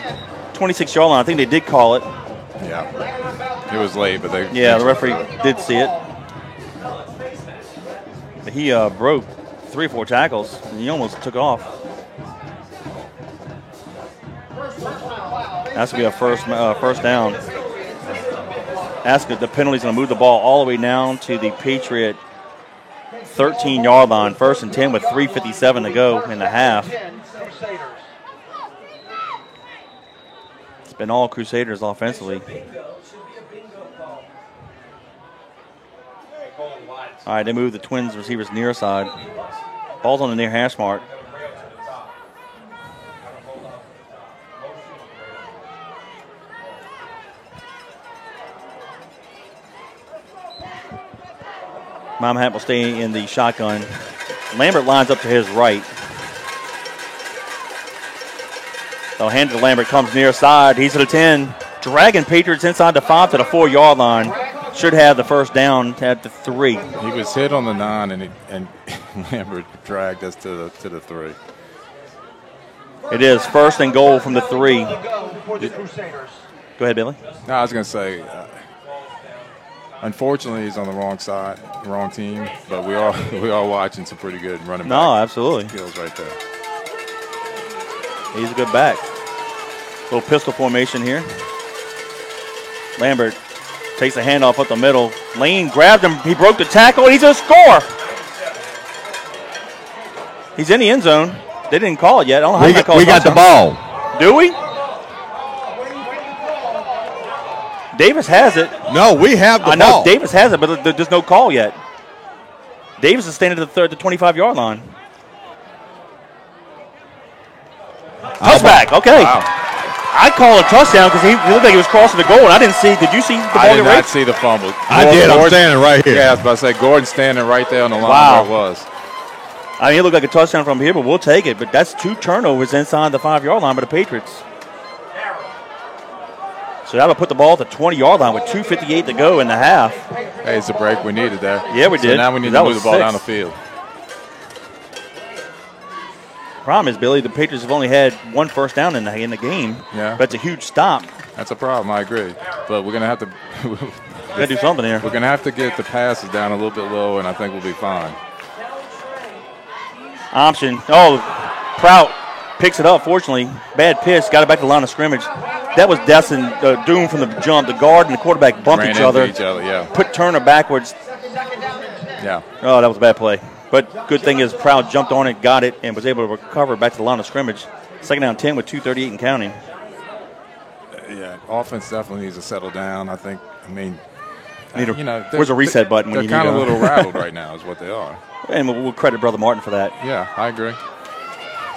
26-yard line. I think they did call it. Yeah. It was late, but the referee did see it. But he broke 3-4 tackles, and he almost took off. That's going to be a first down. The penalty's going to move the ball all the way down to the Patriot 13-yard line. 1st and 10 with 3:57 to go in the half. It's been all Crusaders offensively. All right, they move the Twins receivers near side. Ball's on the near hash mark. Mama Hat will stay in the shotgun. Lambert lines up to his right. So hand to Lambert, comes near side. He's to the 10. Dragging Patriots inside the 5 to the 4-yard line. Should have the 1st down at the 3. He was hit on the 9, and Lambert dragged us to the 3. It is 1st and goal from the 3. Go ahead, Billy. No, I was going to say, unfortunately, he's on the wrong side, wrong team. But we are watching some pretty good running back. No, absolutely. Skills right there. He's a good back. Little pistol formation here. Lambert Takes the handoff up the middle. Lane grabbed him. He broke the tackle, and he's going to score. He's in the end zone. They didn't call it yet. I don't know how We got the ball. Do we? Davis has it. No, we have the I know ball. Davis has it, but there's no call yet. Davis is standing at the 25-yard line. Touchback. Okay. Wow. I call a touchdown because he looked like he was crossing the goal, and I didn't see. Did you see the ball I did get not raked? see the fumble. I did. I'm standing right here. Yeah, I was about to say, Gordon standing right there on the line Wow. where it was. I mean, it looked like a touchdown from here, but we'll take it. But that's 2 turnovers inside the 5-yard line by the Patriots. So that'll put the ball at the 20-yard line with 2:58 to go in the half. Hey, it's a break we needed there. Yeah, we So did. now we need That to move was the ball 6. down the field. Problem is, Billy, the Patriots have only had 1 first down in the game. Yeah. That's a huge stop. That's a problem. I agree. But we're gonna have to. Got to do something here. We're gonna have to get the passes down a little bit low, and I think we'll be fine. Option. Oh, Prout picks it up, fortunately. Bad pitch. Got it back to the line of scrimmage. That was destined, doomed from the jump. The guard and the quarterback bumped Ran each into other. each other, yeah. Put Turner backwards. Yeah. Oh, that was a bad play. But good thing is Prout jumped on it, got it, and was able to recover back to the line of scrimmage. 2nd down 10 with 2:38 and counting. Yeah. Offense definitely needs to settle down. I think. I mean. Where's a reset button when they're you kind of need a little rattled right now, is what they are. And we'll credit Brother Martin for that. Yeah, I agree.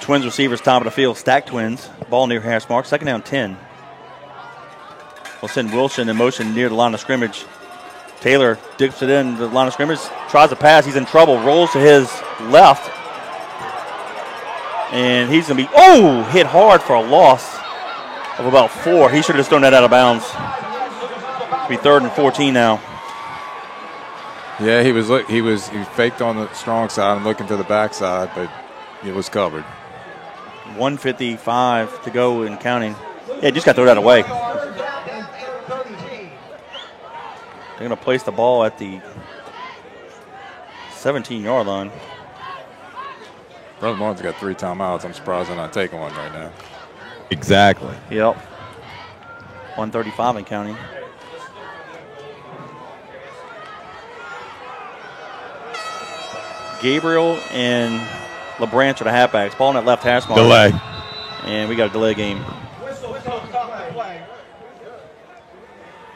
Twins receivers, top of the field, stack Twins. Ball near hash mark. 2nd down 10. We'll send Wilson in motion near the line of scrimmage. Taylor dips it in the line of scrimmage, tries to pass. He's in trouble. Rolls to his left. And he's going to be, hit hard for a loss of about 4. He should have just thrown that out of bounds. It'll be 3rd and 14 now. Yeah, he faked on the strong side and looking to the backside, but it was covered. 1:55 to go and counting. Yeah, just got to throw that away. They're going to place the ball at the 17-yard line. Brother Martin's got 3 timeouts. I'm surprised they're not taking one right now. Exactly. Yep. 1:35 and counting. Gabriel and LeBranch are the halfbacks. Ball in that left hash mark. Delay. And we got a delay game.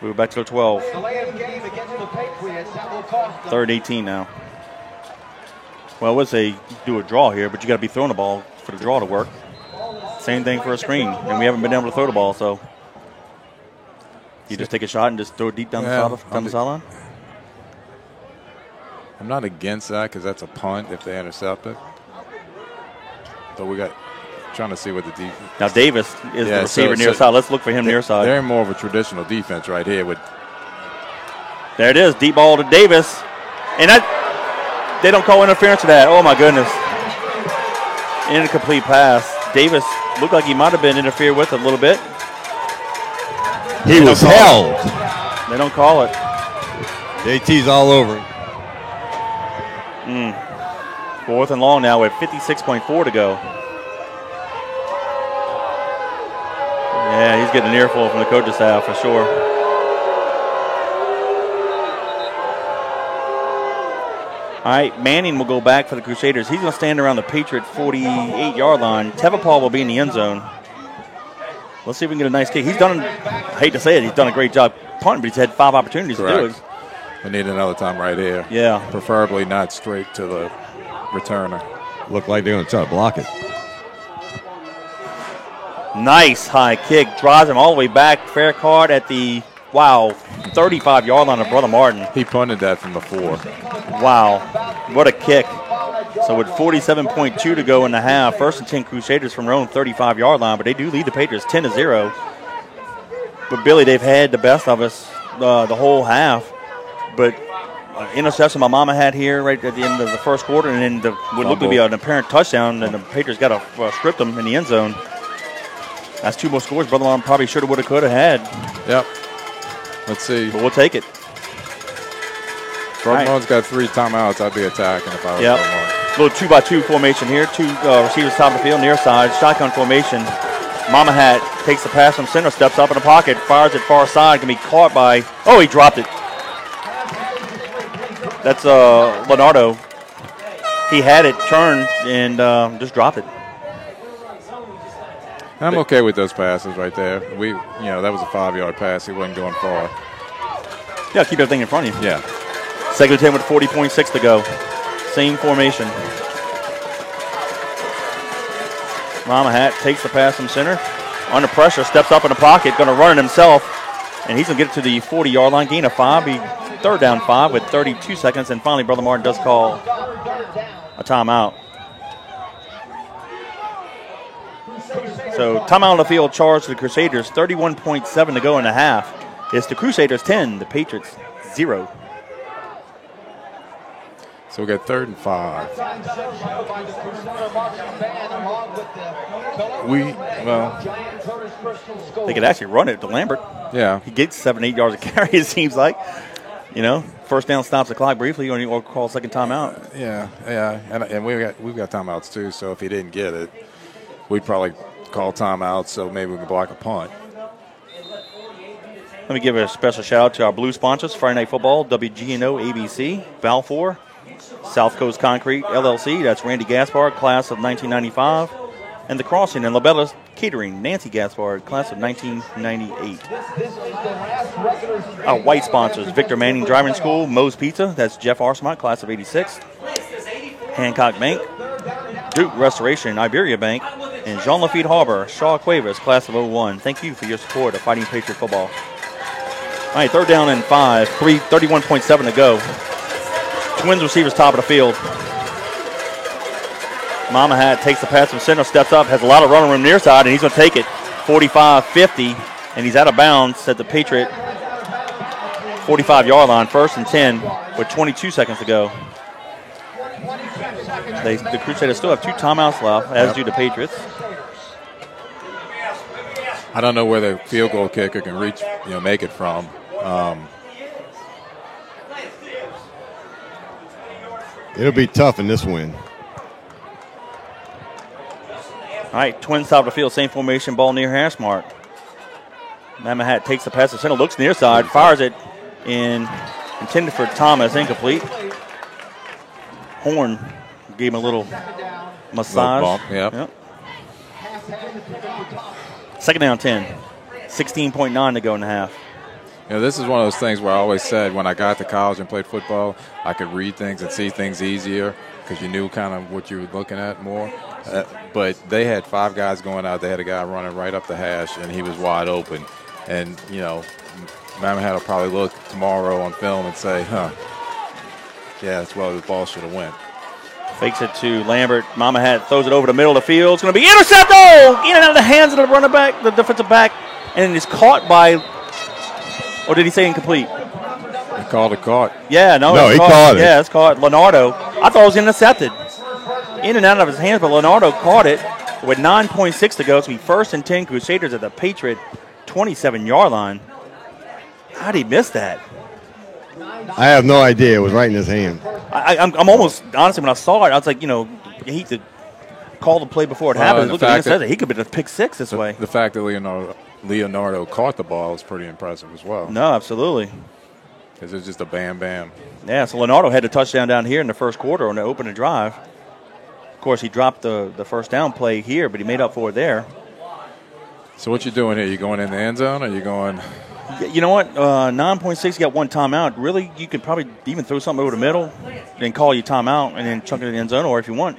Move back to the 12. Delay of game against the Patriots. That will cost them. 3rd 18 now. Well, I would say do a draw here, but you got to be throwing the ball for the draw to work. Same thing for a screen, and we haven't been able to throw the ball, so you just take a shot and just throw it deep down the sideline. I'm not against that because that's a punt if they intercept it. But we got trying to see what the defense. Now Davis is the receiver near side. Let's look for him near side. They're in more of a traditional defense right here. There it is, deep ball to Davis, and they don't call interference to that. Oh my goodness! Incomplete pass. Davis looked like he might have been interfered with a little bit. He was held. They don't call it. JT's all over him. 4th and long now with 56.4 to go. Yeah, he's getting an earful from the coach's staff for sure. All right, Manning will go back for the Crusaders. He's going to stand around the Patriot 48-yard line. Tevapal will be in the end zone. Let's see if we can get a nice kick. He's done, I hate to say it, he's done a great job punting, but he's had 5 opportunities to do it. We need another time right here. Yeah. Preferably not straight to the returner. Look like they're going to try to block it. Nice high kick. Drives him all the way back. Fair card at the, 35-yard line of Brother Martin. He punted that from the 4. Wow. What a kick. So with 47.2 to go in the half, 1st and 10 Crusaders from their own 35-yard line, but they do lead the Patriots 10-0. But, Billy, they've had the best of us the whole half. But interception my mama had here right at the end of the first quarter, and then would look to be an apparent touchdown, and the Patriots got to script them in the end zone. That's 2 more scores Brother Martin probably should have, would have, could have had. Yep. Let's see. But we'll take it. Brother Martin's got 3 timeouts. I'd be attacking if I was Brother Martin. Little 2-by-2 formation here. 2 receivers top of the field, near side, shotgun formation. Mama Hat takes the pass from center, steps up in the pocket, fires it far side, can be caught by, he dropped it. That's Leonardo. He had it turned and just dropped it. I'm okay with those passes right there. That was a 5-yard pass. He wasn't going far. Yeah, keep everything in front of you. Yeah. Second and 10 with 40.6 to go. Same formation. Mama Hat takes the pass from center. Under pressure, steps up in the pocket, going to run it himself. And he's going to get it to the 40-yard line, gain of 5. Third down 5 with 32 seconds. And finally, Brother Martin does call a timeout. So timeout on the field charged to the Crusaders. 31.7 to go in the half. It's the Crusaders 10, the Patriots 0. So we got 3rd and 5. They could actually run it to Lambert. Yeah. He gets 7-8 yards of carry, it seems like. First down stops the clock briefly, or call second timeout. Yeah. And we've got timeouts too, so if he didn't get it, we'd probably call timeout so maybe we can block a punt. Let me give a special shout out to our blue sponsors, Friday Night Football, WGNO ABC, Balfour, South Coast Concrete, LLC, that's Randy Gaspard, class of 1995, and The Crossing and Labella Catering, Nancy Gaspard, class of 1998. Our white sponsors, Victor Manning Driving School, Moe's Pizza, that's Jeff Arsemont, class of 86, Hancock Bank, Duke Restoration, Iberia Bank, and Jean Lafitte Harbor, Shaw Cuevas, class of 01. Thank you for your support of Fighting Patriot Football. All right, 3rd down and 5, 31.7 to go. Twins receivers top of the field. Mama Hat takes the pass from center, steps up, has a lot of running room near side, and he's going to take it 45-50, and he's out of bounds at the Patriot 45-yard line, 1st and 10 with 22 seconds to go. The Crusaders still have 2 timeouts left, as do the Patriots. I don't know where the field goal kicker can reach, make it from. It'll be tough in this win. All right, Twins top of the field, same formation, ball near hash mark. Mama Hat takes the pass to center, looks near side, fires it intended for Thomas, incomplete. Horn gave him a little massage. Bump, yep. 2nd down 10, 16.9 to go in the half. This is one of those things where I always said when I got to college and played football, I could read things and see things easier because you knew kind of what you were looking at more. But they had 5 guys going out. They had a guy running right up the hash, and he was wide open. And, Mama Hat will probably look tomorrow on film and say, yeah, that's well, the ball should have went. Fakes it to Lambert. Mama Hat throws it over the middle of the field. It's going to be intercepted. Oh! In and out of the hands of the running back, the defensive back, and it's caught by, or did he say incomplete? He called it caught. Yeah, no, he caught it. Yeah, it's caught. Leonardo. I thought it was intercepted. In and out of his hands, but Leonardo caught it with 9.6 to go. It's going to be 1st and 10 Crusaders at the Patriot 27-yard line. How did he miss that? I have no idea. It was right in his hand. I'm almost, honestly, when I saw it, I was like, you hate to call the play before it happens. Look at it. He could have been a pick 6 this way. The fact that Leonardo caught the ball is pretty impressive as well. No, absolutely. Because it's just a bam. Yeah, so Leonardo had a touchdown down here in the first quarter on the opening drive. Of course, he dropped the first down play here, but he made up for it there. So what you doing here? You going in the end zone or you going? You know what? 9.6, you got 1 timeout. Really, you could probably even throw something over the middle and call you timeout and then chunk it in the end zone, or if you want.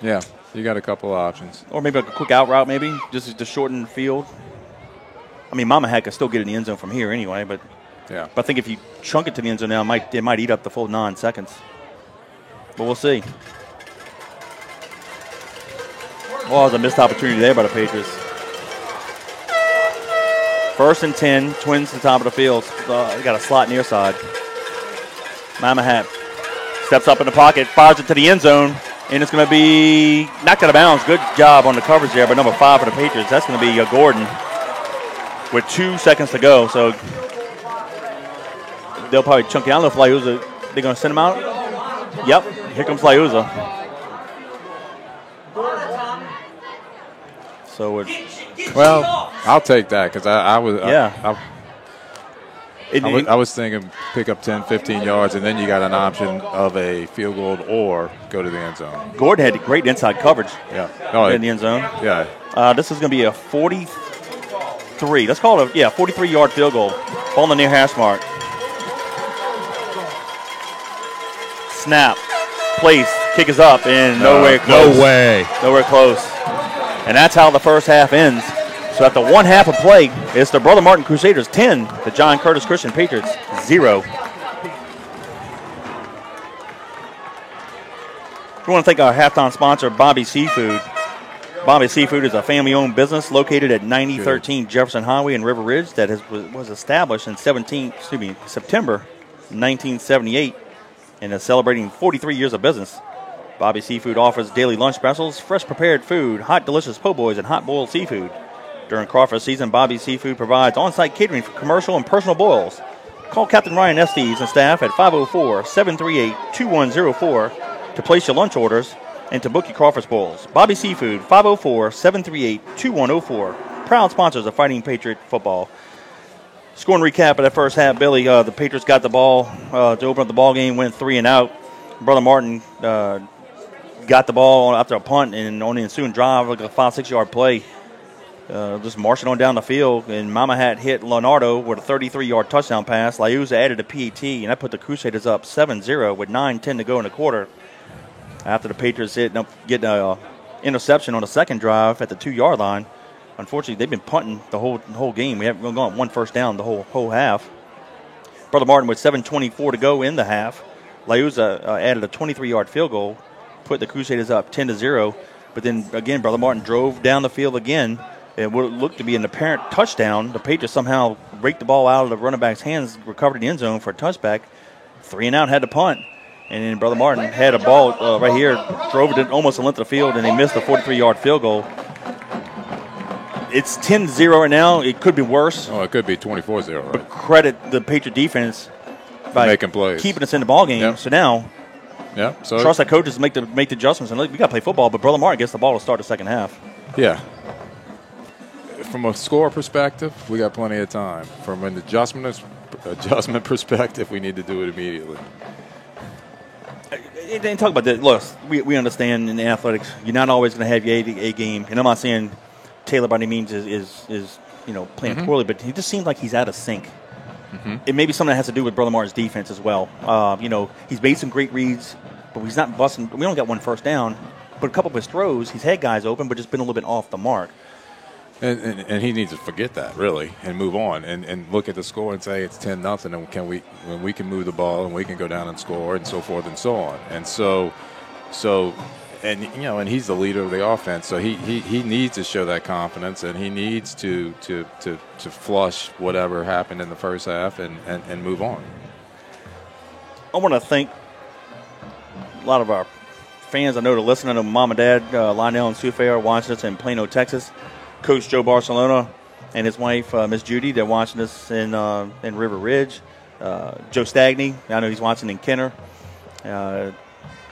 Yeah, you got a couple of options. Or maybe like a quick out route, maybe, just to shorten the field. I mean, Mama Hat can still get in the end zone from here anyway, but yeah. But I think if you chunk it to the end zone now, it might eat up the full 9 seconds. But we'll see. Well, it was a missed opportunity there by the Patriots. 1st and 10, Twins to the top of the field. They got a slot near side. Mama Hat steps up in the pocket, fires it to the end zone, and it's going to be knocked out of bounds. Good job on the coverage there by number 5 for the Patriots. That's going to be Gordon with 2 seconds to go. So they'll probably chunk it out. I don't know if Liuza, they're going to send him out. Yep, here comes Liuza. So Well, I'll take that because I was I was thinking pick up 10, 15 yards, and then you got an option of a field goal or go to the end zone. Gordon had great inside coverage in the end zone. Yeah. This is going to be a 43. Let's call it a 43-yard field goal. Ball on the near hash mark. Snap. Place. Kick is up and nowhere close. No way. Nowhere close. And that's how the first half ends. So after one half of play, it's the Brother Martin Crusaders 10, the John Curtis Christian Patriots 0. We want to thank our halftime sponsor, Bobby Seafood. Bobby Seafood is a family-owned business located at 9013 Jefferson Highway in River Ridge that was established in September 1978 and is celebrating 43 years of business. Bobby Seafood offers daily lunch specials, fresh prepared food, hot delicious po' boys, and hot boiled seafood. During crawfish season, Bobby Seafood provides on-site catering for commercial and personal boils. Call Captain Ryan Estes and staff at 504-738-2104 to place your lunch orders and to book your crawfish boils. Bobby Seafood, 504-738-2104. Proud sponsors of Fighting Patriot football. Scoring recap of that first half, Billy. The Patriots got the ball to open up the ball game, went 3 and out. Brother Martin got the ball after a punt and on the ensuing drive, like a 5-6 yard play. Just marching on down the field, and Mama Hat hit Leonardo with a 33-yard touchdown pass. Liuza added a PAT, and that put the Crusaders up 7-0 with 9:10 to go in the quarter. After the Patriots getting an interception on the second drive at the 2-yard line. Unfortunately, they've been punting the whole game. We haven't gone 1 first down the whole half. Brother Martin with 7:24 to go in the half. Liuza added a 23-yard field goal, put the Crusaders up 10-0. But then again, Brother Martin drove down the field again. It would look to be an apparent touchdown. The Patriots somehow raked the ball out of the running back's hands, recovered in the end zone for a touchback. 3 and out, had to punt. And then Brother Martin had a ball right here, drove it almost the length of the field, and they missed a 43-yard field goal. It's 10-0 right now. It could be worse. Oh, it could be 24-0, right? But credit the Patriot defense by making plays, keeping us in the ball game. Yep. So now, so trust our coaches to make the adjustments. And we got to play football, but Brother Martin gets the ball to start the second half. Yeah. From a score perspective, we got plenty of time. From an adjustment perspective, we need to do it immediately. And talk about that. Look, we understand in athletics, you're not always going to have your A game. And I'm not saying Taylor by any means is playing poorly, but he just seems like he's out of sync. It may be something that has to do with Brother Martin's defense as well. He's made some great reads, but he's not busting. We only got 1 first down, but a couple of his throws, he's had guys open, but just been a little bit off the mark. And he needs to forget that, really, and move on and look at the score and say it's 10-0, and when we can move the ball and we can go down and score and so forth and so on. And and he's the leader of the offense, so he needs to show that confidence, and he needs to flush whatever happened in the first half and move on. I want to thank a lot of our fans. I know they're listening to Mom and Dad, Lionel and Sue Fair, watching us in Plano, Texas. Coach Joe Barcelona and his wife, Miss Judy, they're watching us in River Ridge. Joe Stagney, I know he's watching in Kenner. Of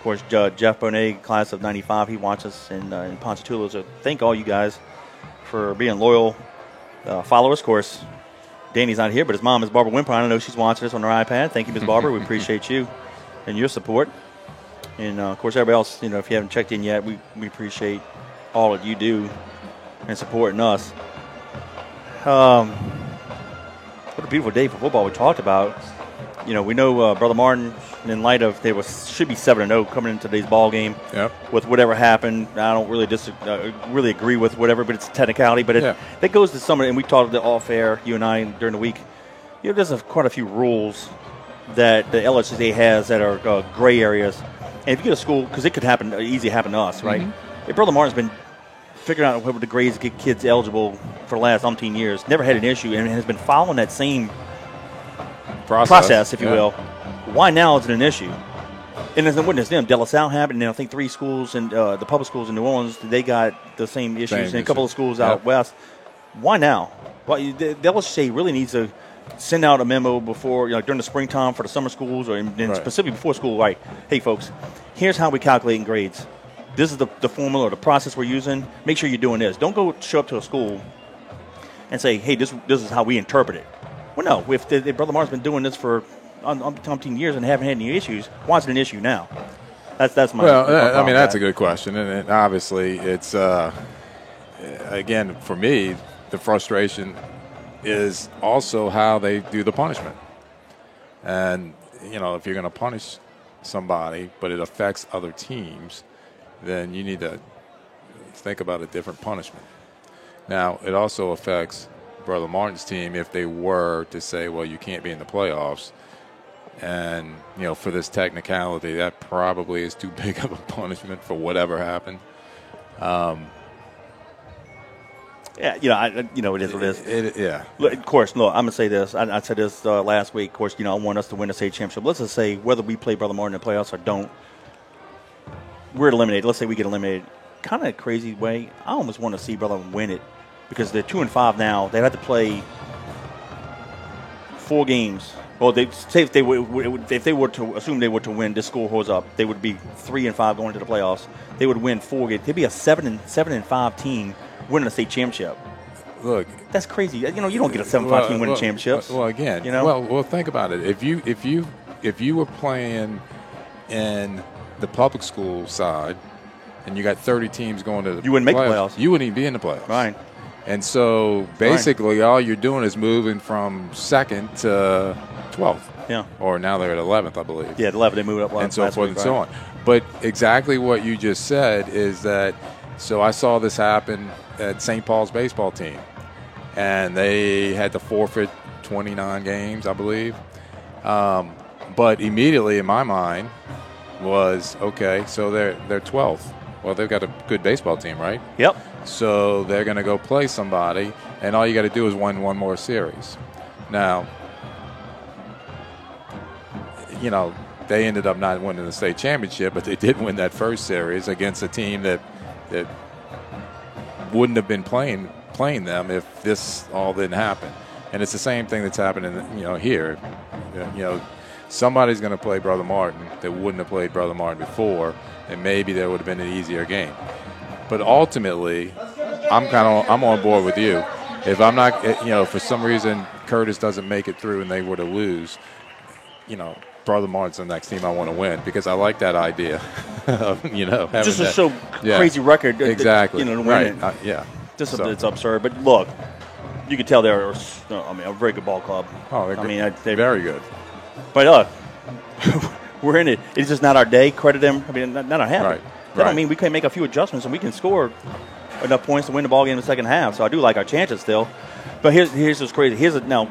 course, Jeff Bonet, class of 95, he watches us in Ponchatoula. So thank all you guys for being loyal followers. Of course, Danny's not here, but his mom is Barbara Wimpine. I know she's watching us on her iPad. Thank you, Miss Barbara. We appreciate you and your support. And, of course, everybody else, if you haven't checked in yet, we appreciate all that you do and supporting us. What a beautiful day for football. We talked about, we know Brother Martin, in light of should be 7-0 coming into today's ball game. Yep. With whatever happened. I don't really really agree with whatever, but it's a technicality. But that goes to some of it, and we talked off air, you and I, during the week. There's quite a few rules that the LHSA has that are gray areas. And if you get a school, because it could easily happen to us, right? If Brother Martin's been figuring out what the grades get kids eligible for the last umpteen years, never had an issue, and has been following that same process if you will. Why now is it an issue? And as witness them, De La Salle happened, and I think 3 schools and the public schools in New Orleans, they got the same issues, and a couple of schools out west. Why now? Well, the LSA really needs to send out a memo before, during the springtime for the summer schools, or specifically before school. Right? Hey, folks, here's how we calculate grades. this is the formula or the process we're using. Make sure you're doing this. Don't go show up to a school and say, hey, this is how we interpret it. Well, no. If Brother Martin's been doing this for umpteen years and haven't had any issues, why is it an issue now? That's my. Well, I mean, that's a good question, and obviously, it's again for me, the frustration is also how they do the punishment. And you know, if you're going to punish somebody, but it affects other teams, then you need to think about a different punishment. Now, it also affects Brother Martin's team if they were to say, well, you can't be in the playoffs. And, you know, for this technicality, that probably is too big of a punishment for whatever happened. Yeah, you know, it is what it is. Yeah. Look, of course, look, I'm going to say this. I said this last week. Of course, you know, I want us to win the state championship. Let's just say whether we play Brother Martin in the playoffs or don't, we're eliminated. Let's say we get eliminated. Kind of a crazy way. I almost want to see Brother win it because they're 2-5 now. They'd have to play 4 games. Well, they say if they were to assume they were to win, this score holds up, they would be 3-5 going to the playoffs. They would win 4 games. They'd be a 7-5 team winning a state championship. Look, that's crazy. You know, you don't get a 7-5 team winning championships. Well, again, you know. Well, think about it. If you were playing in the public school side, and you got 30 teams going to the you wouldn't make the playoffs. You wouldn't even be in the playoffs. Right. And so basically, all you're doing is moving from 2nd to 12th. Yeah. Or now they're at 11th, I believe. Yeah, 11th. They moved up and so forth and so on. But exactly what you just said is that. So I saw this happen at St. Paul's baseball team, and they had to forfeit 29 games, I believe. But immediately in my mind was, okay, so they're 12th. Well, they've got a good baseball team, right? Yep. So they're going to go play somebody, and all you got to do is win one more series. Now, you know, they ended up not winning the state championship, but they did win that first series against a team that wouldn't have been playing them if this all didn't happen. And it's the same thing that's happening, you know, here. You know, somebody's going to play Brother Martin that wouldn't have played Brother Martin before, and maybe there would have been an easier game. But ultimately, I'm on board with you. If I'm not, you know, for some reason Curtis doesn't make it through and they were to lose, you know, Brother Martin's the next team I want to win because I like that idea of, you know, having just to show crazy record. Exactly. You know, to win right. it. It's absurd. But look, you can tell they're, a very good ball club. Oh, they're very good. But we're in it. It's just not our day. Credit them. I mean, not our half. Right. That don't mean we can't make a few adjustments and we can score enough points to win the ball game in the second half. So I do like our chances still. But here's what's crazy. Now,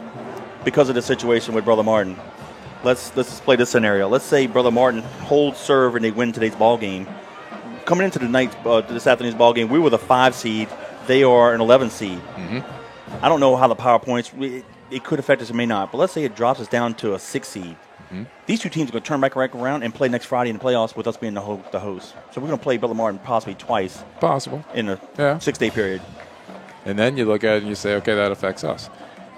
because of the situation with Brother Martin, let's just play this scenario. Let's say Brother Martin holds serve and they win today's ball game. Coming into this afternoon's ball game, we were the 5 seed. They are an 11 seed. Mm-hmm. I don't know how the PowerPoints it could affect us. It may not. But let's say it drops us down to a 6 seed. Mm-hmm. These 2 teams are going to turn back around and play next Friday in the playoffs with us being the host. So we're going to play Brother Martin possibly twice. Possible. In a 6-day period. And then you look at it and you say, okay, that affects us.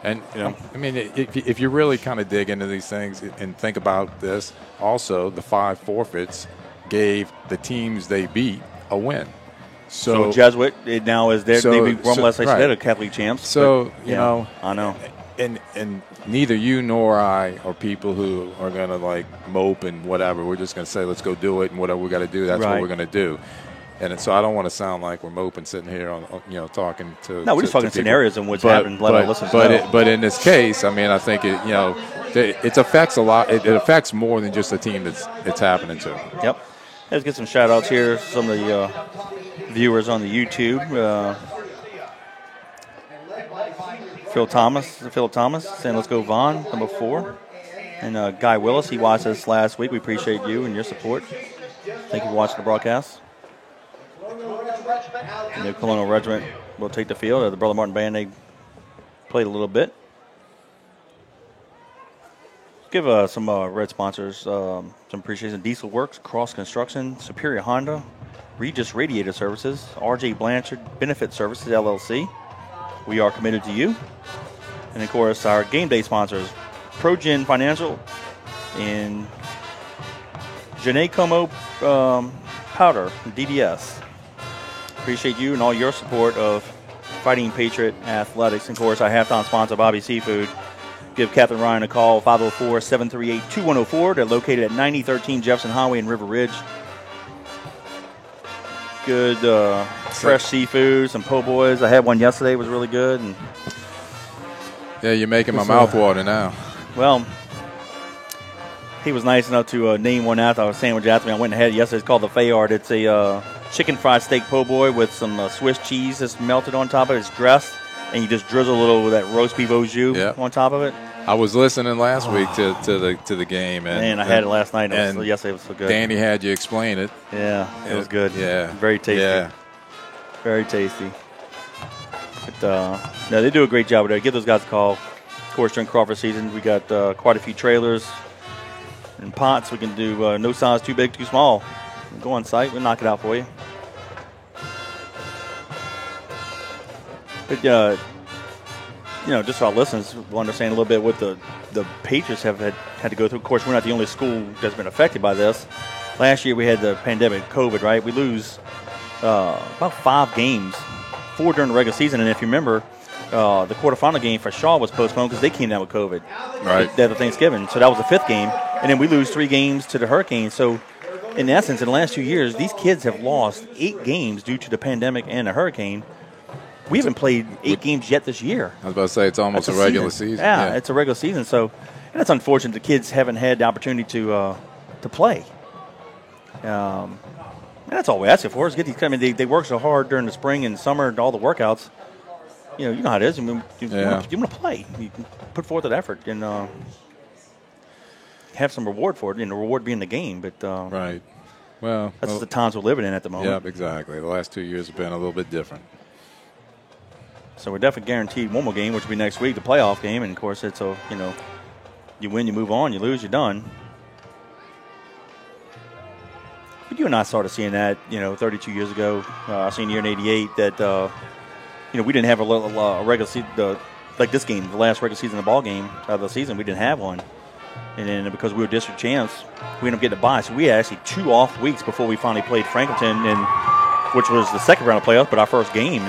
And, you know, I mean, if you really kind of dig into these things and think about this, also the 5 forfeits gave the teams they beat a win. So Jesuit now is there. They beat one less. They're the Catholic champs. So, you know. I know. And neither you nor I are people who are going to, like, mope and whatever. We're just going to say, let's go do it, and whatever we got to do, that's what we're going to do. And so I don't want to sound like we're moping sitting here on, talking to. No, we're just talking scenarios and what's happened. But in this case, I mean, I think it affects a lot. It affects more than just the team it's happening to. Yep. Let's get some shout outs here. Some of the viewers on the YouTube. Phil Thomas saying, let's go Vaughn, number 4. And Guy Willis, he watched us last week. We appreciate you and your support. Thank you for watching the broadcast. And the Colonial Regiment will take the field. The Brother Martin Band, they played a little bit. Give some red sponsors some appreciation. Diesel Works, Cross Construction, Superior Honda, Regis Radiator Services, RJ Blanchard Benefit Services, LLC. We are committed to you. And, of course, our game day sponsors, ProGen Financial and Janae Como Powder, DDS. Appreciate you and all your support of Fighting Patriot Athletics. And, of course, our halftime sponsor, Bobby Seafood. Give Catherine Ryan a call, 504-738-2104. They're located at 9013 Jefferson Highway in River Ridge. Good fresh seafood, some po' boys. I had one yesterday. It was really good. And yeah, you're making my mouth water now. Well, he was nice enough to name one after a sandwich after me. I went and had it yesterday. It's called the Fayard. It's a chicken fried steak po' boy with some Swiss cheese that's melted on top of it. It's dressed, and you just drizzle a little of that roast beef au jus on top of it. I was listening last week to the game, and I had it last night. Yesterday it was so good. Danny had you explain it. Yeah, it was good. Yeah, very tasty. Yeah, very tasty. But no, they do a great job with it. Give those guys a call. Of course, during Crawford season, we got quite a few trailers and pots. We can do no size too big, too small. Go on site, we'll knock it out for you. But just so our listeners will understand a little bit what the Patriots have had to go through. Of course, we're not the only school that's been affected by this. Last year we had the pandemic, COVID, right? We lose about 5 games, 4 during the regular season. And if you remember, the quarterfinal game for Shaw was postponed because they came down with COVID. Right. They had the Thanksgiving. So that was the 5th game. And then we lose 3 games to the Hurricanes. So, in essence, in the last 2 years, these kids have lost 8 games due to the pandemic and the hurricane. We haven't played 8 games yet this year. I was about to say it's almost a regular season. Yeah, it's a regular season. So, and it's unfortunate the kids haven't had the opportunity to play. And that's all we ask for is get these. I mean, they work so hard during the spring and summer and all the workouts. You know how it is. You want to play. You can put forth an effort and have some reward for it. And the reward being the game. But right. Well, that's the times we're living in at the moment. Yeah, exactly. The last 2 years have been a little bit different. So we're definitely guaranteed one more game, which will be next week, the playoff game. And, of course, it's you win, you move on. You lose, you're done. But you and I started seeing that, 32 years ago, senior year in 88, that, we didn't have a regular season, like this game, the last regular season, the ball game of the season, we didn't have one. And then because we were district champs, we ended up getting a bye. So we had actually 2 off weeks before we finally played Franklinton, which was the second round of playoffs, but our first game.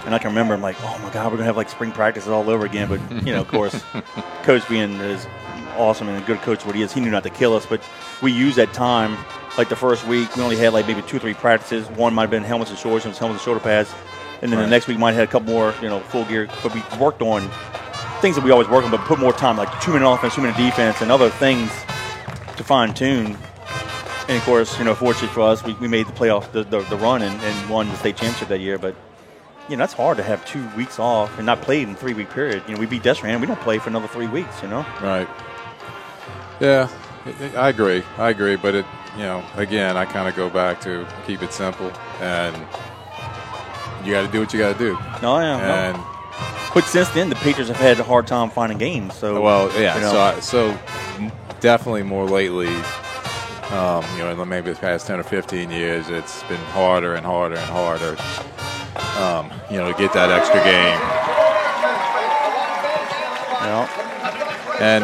And I can remember, I'm like, oh, my God, we're going to have, spring practices all over again. But, of course, Coach being as awesome and a good coach what he is, he knew not to kill us. But we used that time, like the first week, we only had, maybe 2 or 3 practices. One might have been helmets and shorts, helmets and shoulder pads. And then the next week might have had a couple more, full gear. But we worked on things that we always work on, but put more time, like 2-minute offense, 2-minute defense, and other things to fine-tune. And, of course, fortunately for us, we made the playoff, the run, and won the state championship that year. But, that's hard to have 2 weeks off and not play in a 3-week period. We beat Destrehan. We don't play for another 3 weeks, Right. Yeah, I agree. But, again, I kind of go back to keep it simple. And you got to do what you got to do. No, yeah. And but since then, the Patriots have had a hard time finding games. So, so definitely more lately, maybe the past 10 or 15 years, it's been harder and harder and harder, to get that extra game. And,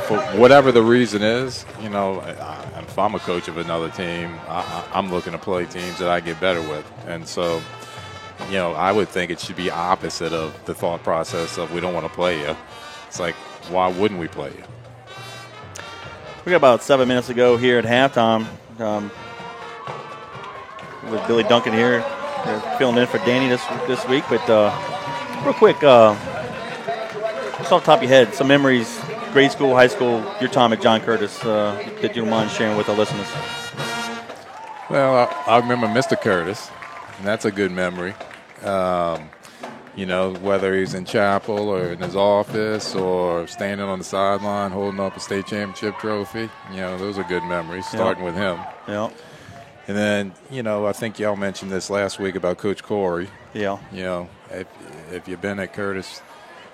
for whatever the reason is, if I'm a coach of another team, I'm looking to play teams that I get better with. And so, I would think it should be opposite of the thought process of we don't want to play you. It's like, why wouldn't we play you? We got about 7 minutes to go here at halftime. With Billy Duncan here, filling in for Danny this week. But real quick, just off the top of your head, some memories, grade school, high school, your time at John Curtis, that you don't mind sharing with our listeners. Well, I remember Mr. Curtis, and that's a good memory. Whether he's in chapel or in his office or standing on the sideline holding up a state championship trophy, those are good memories, starting with him. Yeah. And then, I think y'all mentioned this last week about Coach Corey. Yeah. If you've been at Curtis,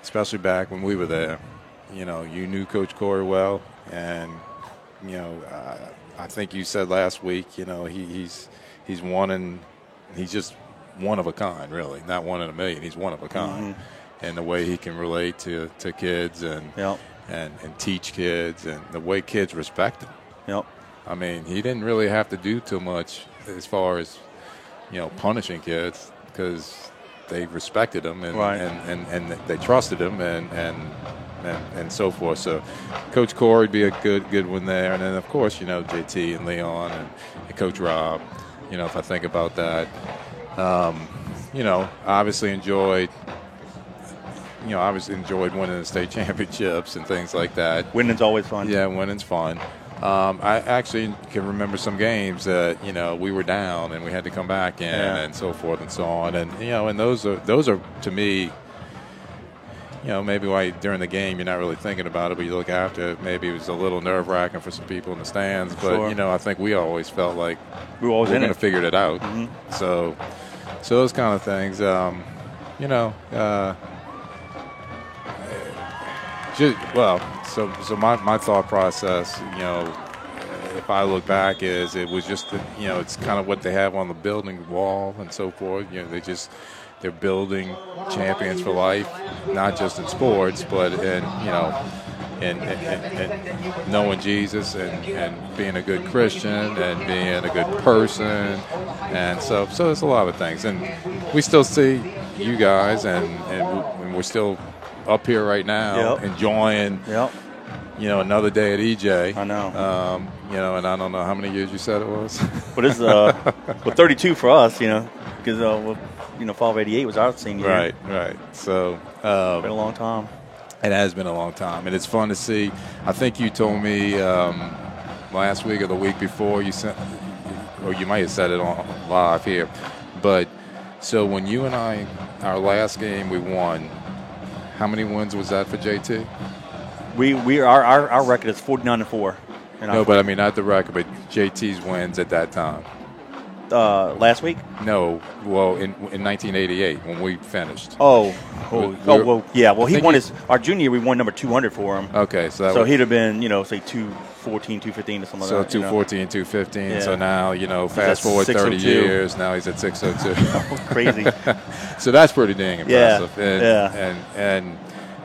especially back when we were there, you knew Coach Corey well. And, I think you said last week, he's one and he's just one of a kind, really. Not one in a million. He's one of a kind. Mm-hmm. And the way he can relate to kids and teach kids and the way kids respect him. Yep. I mean, he didn't really have to do too much as far as, punishing kids because they respected him and they trusted him and so forth. So Coach Corey would be a good one there. And then, of course, JT and Leon and Coach Rob, if I think about that. Obviously enjoyed winning the state championships and things like that. Winning's always fun. Yeah, winning's fun. I actually can remember some games that we were down and we had to come back in and so forth and so on. And and those are to me, maybe why during the game you're not really thinking about it, but you look after it. Maybe it was a little nerve-wracking for some people in the stands, but sure. I think we always felt like we were going to figure it out. Mm-hmm. So those kind of things, So my thought process, if I look back, is it was just it's kind of what they have on the building wall and so forth. They're building champions for life, not just in sports, but in knowing Jesus and being a good Christian and being a good person, and so there's a lot of things, and we still see you guys, and we're still up here right now, enjoying, another day at EJ. I know. And I don't know how many years you said it was. But it's 32 for us, because fall of '88 was our senior year. Right. So been a long time. It has been a long time, and it's fun to see. I think you told me last week or the week before you sent, or you might have said it on live here, but so when you and I, our last game we won. How many wins was that for JT? Our record is 49-4. No, but I mean not the record, but JT's wins at that time. Last week? No, well in 1988 when we finished. Well, yeah. Well, he won our junior year. We won number 200 for him. Okay, so he'd have been say 214, 215 or something like that. So 214, 215. Yeah. So now fast forward 30 years. Now he's at 602. Crazy. So that's pretty dang impressive. Yeah. And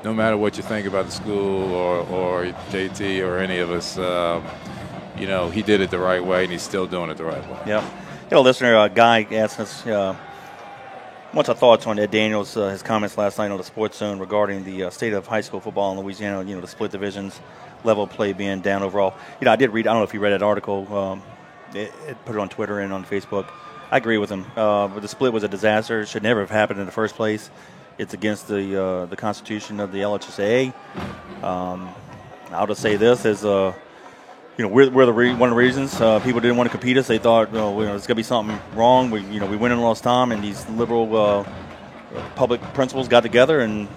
no matter what you think about the school or JT or any of us, he did it the right way and he's still doing it the right way. Yeah. Listener, Guy asked us what's our thoughts on Ed Daniels, his comments last night on the Sports Zone regarding the state of high school football in Louisiana, the split divisions, level of play being down overall. I did read, I don't know if you read that article, it put it on Twitter and on Facebook. I agree with him. The split was a disaster. It should never have happened in the first place. It's against the Constitution of the LHSAA. I'll just say this as we're one of the reasons people didn't want to compete us. They thought, there's going to be something wrong. We win and lost time, and these liberal public principals got together and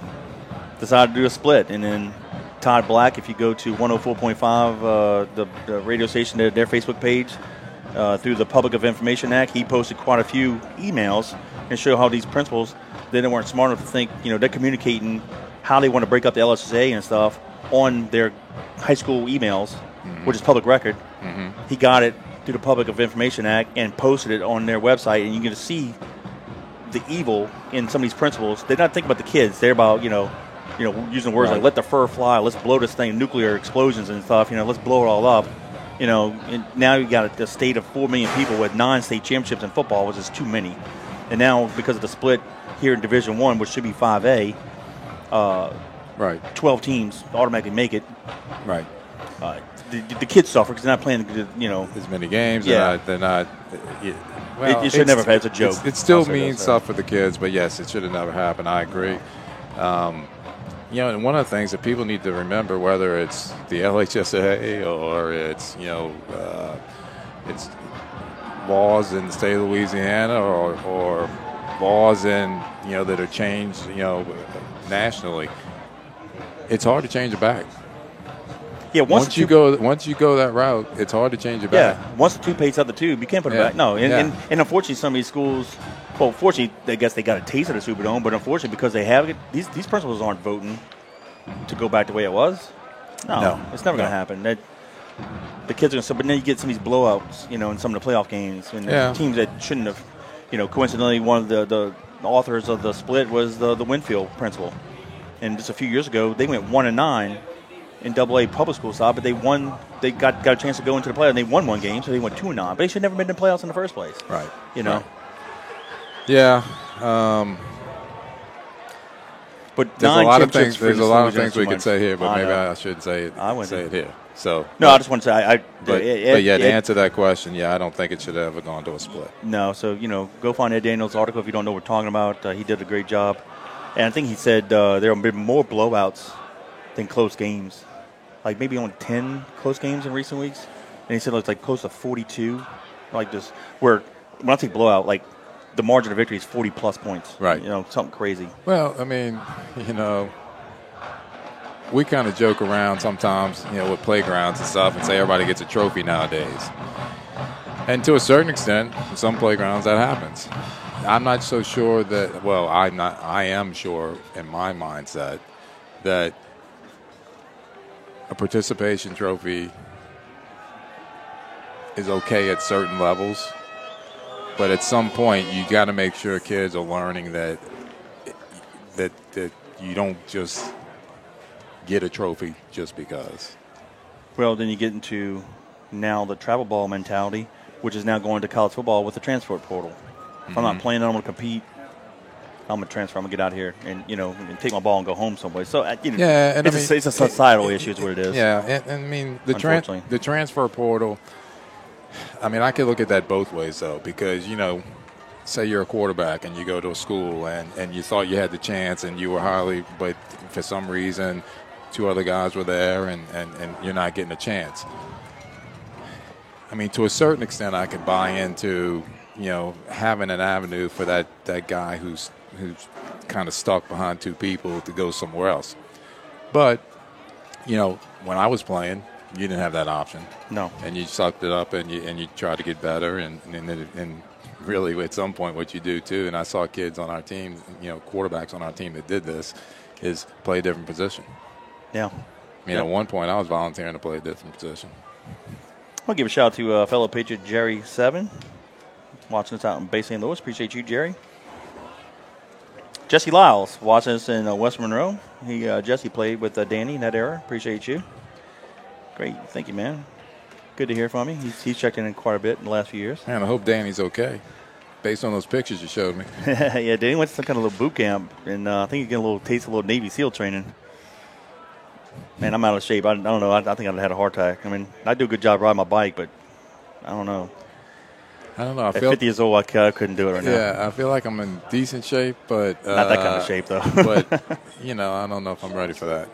decided to do a split. And then Todd Black, if you go to 104.5, the radio station, their Facebook page, through the Public of Information Act, he posted quite a few emails and show how these principals, they weren't smart enough to think, they're communicating how they want to break up the LSSA and stuff on their high school emails, which is public record. Mm-hmm. He got it through the Public of Information Act and posted it on their website, and you can see the evil in some of these principals. They're not thinking about the kids. They're about, using words like let the fur fly, let's blow this thing, nuclear explosions and stuff, let's blow it all up. And now you got a state of 4 million people with 9 state championships in football, which is too many. And now because of the split here in Division I, which should be 5A, 12 teams automatically make it. Right. The kids suffer because they're not playing, as many games. Yeah. They're not. Well, it should never have had. It's a joke. It still means stuff for the kids, but yes, it should have never happened. I agree. And one of the things that people need to remember, whether it's the LHSAA or it's it's laws in the state of Louisiana or laws in that are changed nationally, it's hard to change it back. Yeah, once you go that route, it's hard to change it back. Yeah, once the toothpaste's out the tube, you can't put it back. No, and unfortunately, some of these schools, fortunately, I guess they got a taste of the Superdome, but unfortunately, because they have it, these principals aren't voting to go back the way it was. No. It's never going to happen. The kids are going to. But then you get some of these blowouts, in some of the playoff games, and teams that shouldn't have. Coincidentally, one of the authors of the split was the Winfield principal, and just a few years ago, they went 1-9. in AA public school side, but they won. They got a chance to go into the playoffs, and they won one game, so they went 2-9. But they should never been in the playoffs in the first place. Right. You know. Right. Yeah. But there's a lot of things. There's a lot of things we could say here, but maybe know. I shouldn't say it here. So no, I just want to say but to answer that question, I don't think it should have ever gone to a split. No, so go find Ed Daniels' article if you don't know what we're talking about. He did a great job, and I think he said there have been more blowouts than close games, like maybe only 10 close games in recent weeks, and he said it's like close to 42, like just where when I say blowout, like the margin of victory is 40+ points, right? Something crazy. Well, I mean, we kind of joke around sometimes, with playgrounds and stuff and say everybody gets a trophy nowadays. And to a certain extent, in some playgrounds that happens. I'm not so sure that, I am sure in my mindset that a participation trophy is okay at certain levels. But at some point, you got to make sure kids are learning that you don't just get a trophy just because. Well, then you get into now the travel ball mentality, which is now going to college football with the transfer portal. If I'm not playing, I'm going to compete. I'm going to transfer. I'm going to get out here and and take my ball and go home someplace. So it's a societal issue, is what it is. Yeah, and I mean the transfer portal. I mean, I could look at that both ways, though, because, say you're a quarterback and you go to a school and you thought you had the chance and you were but for some reason 2 other guys were there and you're not getting a chance. I mean, to a certain extent, I could buy into, having an avenue for that guy who's kind of stuck behind 2 people to go somewhere else. But, when I was playing, you didn't have that option. No. And you sucked it up and you tried to get better and really at some point what you do too, and I saw kids on our team, quarterbacks on our team that did this, is play a different position. Yeah. At one point I was volunteering to play a different position. I'll give a shout out to fellow Patriot Jerry Seven, watching us out in Bay St. Louis. Appreciate you, Jerry. Jesse Lyles watching us in West Monroe. Jesse played with Danny in that era. Appreciate you. Great. Thank you, man. Good to hear from you. He's checked in quite a bit in the last few years. Man, I hope Danny's okay, based on those pictures you showed me. Yeah, Danny went to some kind of little boot camp, and I think he got a little taste of a little Navy SEAL training. Man, I'm out of shape. I don't know. I think I'd have had a heart attack. I mean, I do a good job riding my bike, but I don't know. At 50 years old, I couldn't do it right now. Yeah, I feel like I'm in decent shape, but not that kind of shape, though. But, I don't know if I'm ready for that.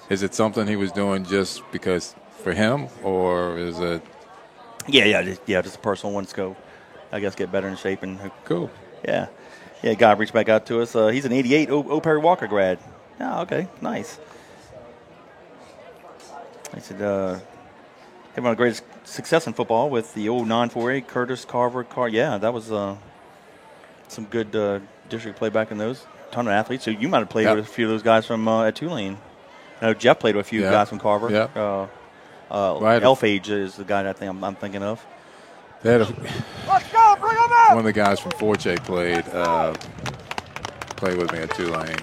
Is it something he was doing just because for him, or is it? Yeah, just a personal one to go, I guess, get better in shape. Cool. Yeah. Guy reached back out to us. He's an 88 O. Perry Walker grad. Oh, okay, nice. I said, having one of the greatest success in football with the old 9-4-8, Curtis, Carver, Yeah, that was some good district play back in those. Ton of athletes. So you might have played with a few of those guys from at Tulane. I know Jeff played with a few guys from Carver. Yeah. Elfage is the guy that I'm thinking of. They had Let's go, bring him out! One of the guys from Forche played with me at Tulane.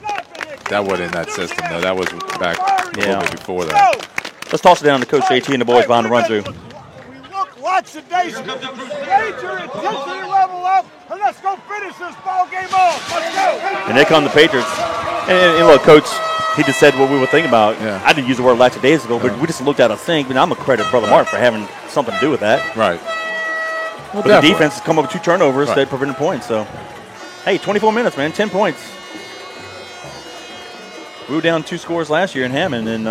That wasn't in that system, though. That was back a little bit before that. Let's toss it down to Coach JT and the boys behind the run through. We look lots of days. Raise your intensity level up, and let's go finish this ball game off. Let's go. And there come the Patriots. And look, Coach, he just said what we were thinking about. Yeah. I didn't use the word lackadaisical, but we just looked at a thing. I'm going to credit Brother Mark for having something to do with that. Right. Well, but the defense has come up with 2 turnovers that prevented points. So, hey, 24 minutes, man, 10 points. We were down 2 scores last year in Hammond, and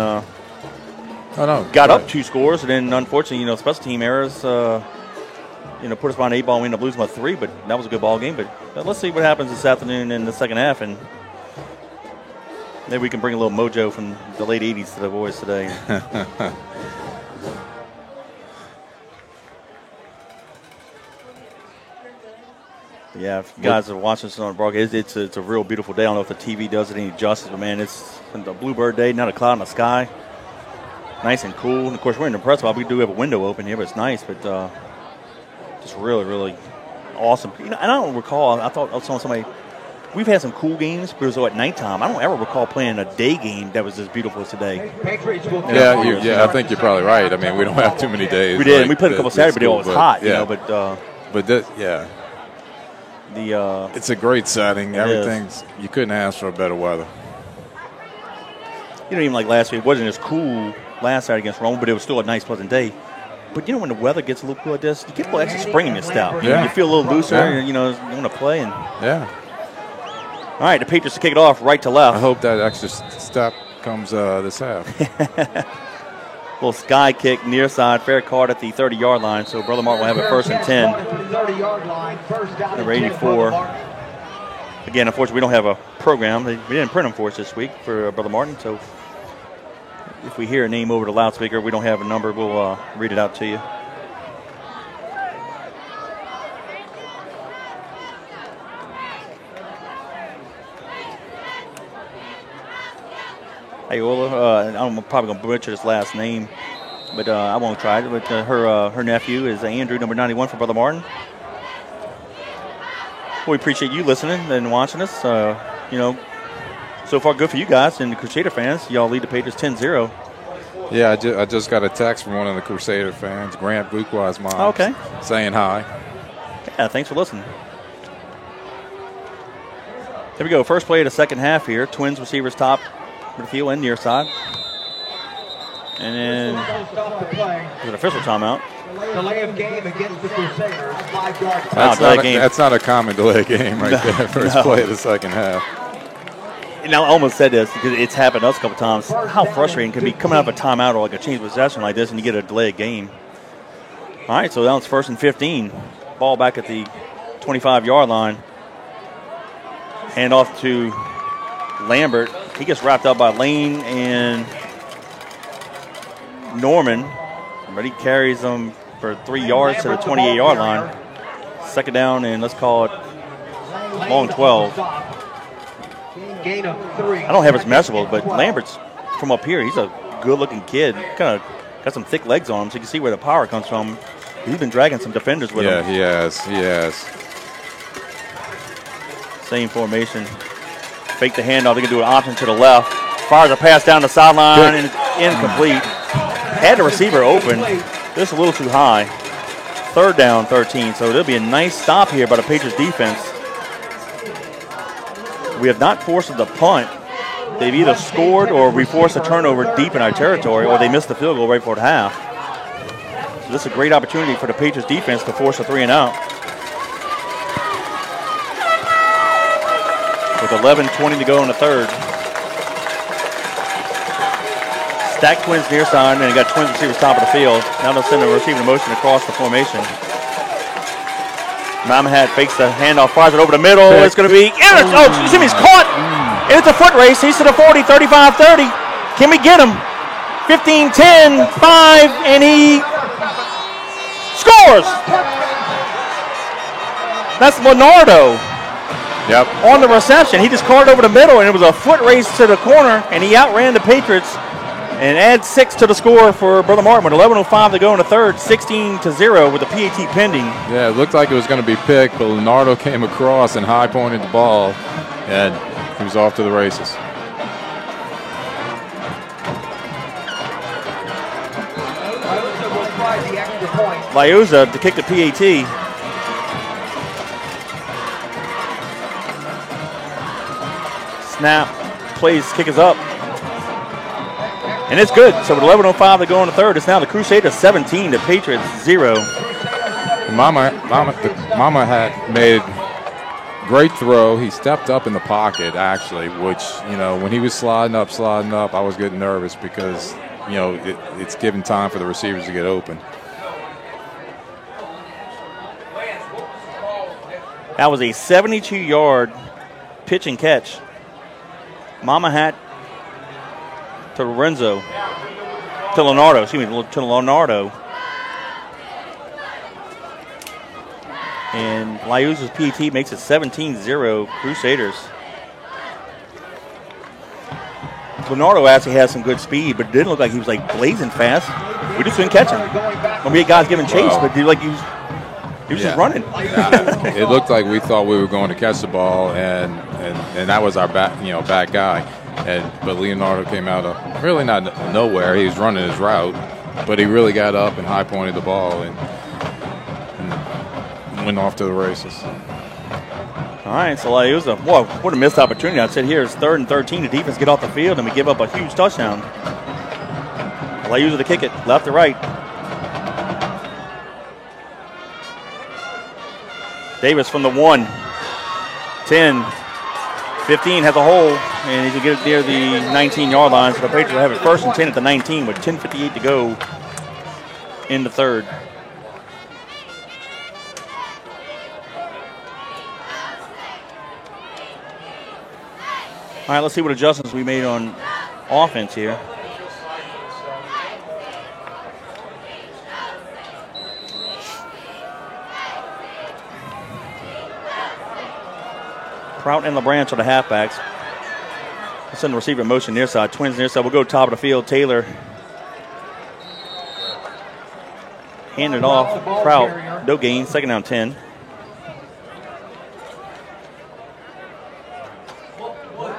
got up 2 scores, and then unfortunately, special team errors, put us behind 8 ball and we ended up losing by 3. But that was a good ball game. But let's see what happens this afternoon in the second half, and maybe we can bring a little mojo from the late 80s to the boys today. Yeah, if you guys are watching this on the broadcast, it's a real beautiful day. I don't know if the TV does it any justice, but, man, it's a bluebird day, not a cloud in the sky. Nice and cool. And, of course, we're in the press box. We do have a window open here, but it's nice. But just really, really awesome. And I don't recall, I thought I was telling somebody, we've had some cool games, but it was at nighttime. I don't ever recall playing a day game that was as beautiful as today. Yeah, I think you're probably right. I mean, we don't have too many days. We did. We played a couple Saturdays, but it was hot, yeah. It's a great setting. Everything's, you couldn't ask for better weather. You know, even like last week, it wasn't as cool last Saturday against Rome, but it was still a nice, pleasant day. But you know, when the weather gets a little cool like this, you get a little extra spring in your step. You feel a little looser. And, you know, you want to play. And all right, the Patriots kick it off right to left. I hope that extra step comes this half. Little sky kick near side, fair card at the 30-yard line. So Brother Martin will have it 1st and 10. Number 84. Again, unfortunately, we don't have a program. We didn't print them for us this week for Brother Martin. So if we hear a name over the loudspeaker, we don't have a number, we'll read it out to you. Iola, I'm probably going to butcher this last name, but I won't try it. But her nephew is Andrew, number 91 for Brother Martin. We appreciate you listening and watching us. You know, so far good for you guys and the Crusader fans. Y'all lead the Patriots 10-0. Yeah, I just got a text from one of the Crusader fans, Grant Buqua's mom, saying hi. Yeah, thanks for listening. Here we go. First play of the second half here. Twins receivers top of the field and near side. And then an official timeout. Delay of game against the Crusaders. 5-yard. That's not a common delay game right there. First play of the second half. And I almost said this because it's happened to us a couple times. How frustrating can it be coming out of a timeout or like a change of possession like this and you get a delayed game. All right, so now it's 1st and 15. Ball back at the 25-yard line. Hand off to Lambert. He gets wrapped up by Lane and Norman, but he carries them for 3 yards to the 28-yard line. Second down, and let's call it long 12. Gain of 3. I don't have his measurables, but Lambert's from up here. He's a good-looking kid. Kind of got some thick legs on him, so you can see where the power comes from. He's been dragging some defenders with him. Yeah, he has. Same formation. Fake the handoff. They can do an option to the left. Fires a pass down the sideline, and it's incomplete. Had the receiver open. Just a little too high. 3rd down, 13. So there'll be a nice stop here by the Patriots defense. We have not forced the punt. They've either scored or we forced a turnover deep in our territory, or they missed the field goal right before the half. So this is a great opportunity for the Patriots defense to force a 3-and-out. With 11:20 to go in the third. Stacked Twins near side, and they got Twins receivers top of the field. Now they'll send the receiver motion across the formation. Mamahat fakes the handoff, fires it over the middle. It's going to be, he's caught. And it's a foot race. He's to the 40, 35, 30. Can we get him? 15, 10, 5, and he scores. That's Leonardo. Yep. On the reception. He just caught it over the middle, and it was a foot race to the corner, and he outran the Patriots and adds 6 to the score for Brother Martin with 11:05 to go in the third, 16-0 with the PAT pending. Yeah, it looked like it was going to be picked, but Leonardo came across and high pointed the ball, and he was off to the races. Liuza to kick the PAT. Snap, plays, kick is up. And it's good. So with 11:05 to go in the third, it's now the Crusaders 17, the Patriots 0. Mama had made great throw. He stepped up in the pocket, actually, which, you know, when he was sliding up, I was getting nervous because, you know, it's giving time for the receivers to get open. That was a 72-yard pitch and catch. Mama Hat to Leonardo. And Liuza's PAT makes it 17-0 Crusaders. Leonardo actually has some good speed, but it didn't look like he was like blazing fast. We just couldn't catch him. We had guys giving chase, but he was just running. It looked like we thought we were going to catch the ball, and and that was our back guy. But Leonardo came out of really not nowhere. He was running his route, but he really got up and high pointed the ball and went off to the races. All right, so Liuzza, whoa, what a missed opportunity. I said here it's 3rd and 13. The defense get off the field, and we give up a huge touchdown. Liuzza to kick it, left to right. Davis from the 1, 10, 15 has a hole, and he can get it near the 19-yard line. So the Patriots will have it 1st and 10 at the 19 with 10:58 to go in the 3rd. All right, let's see what adjustments we made on offense here. Prout and LeBranch are the halfbacks. Let's send the receiver in motion near side. Twins near side. We'll go top of the field. Taylor. Hand it off. Prout. No gain. 2nd down 10.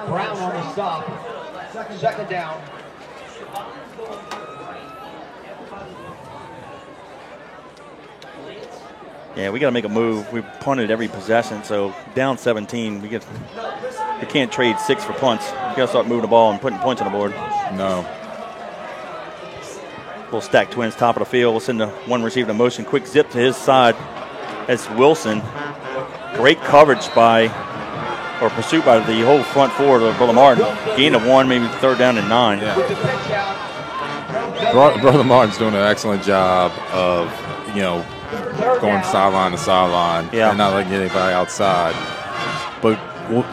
Brown on the stop. 2nd down. Yeah, we got to make a move. We punted every possession, so down 17. We can't trade 6 for punts. We got to start moving the ball and putting points on the board. No. We'll stack Twins top of the field. We'll send the one receiver in motion. Quick zip to his side. That's Wilson. Great coverage or pursuit by the whole front four of Brother Martin. Gain of 1, maybe 3rd down and 9. Yeah. Brother Martin's doing an excellent job of, going sideline to sideline and not letting anybody outside. But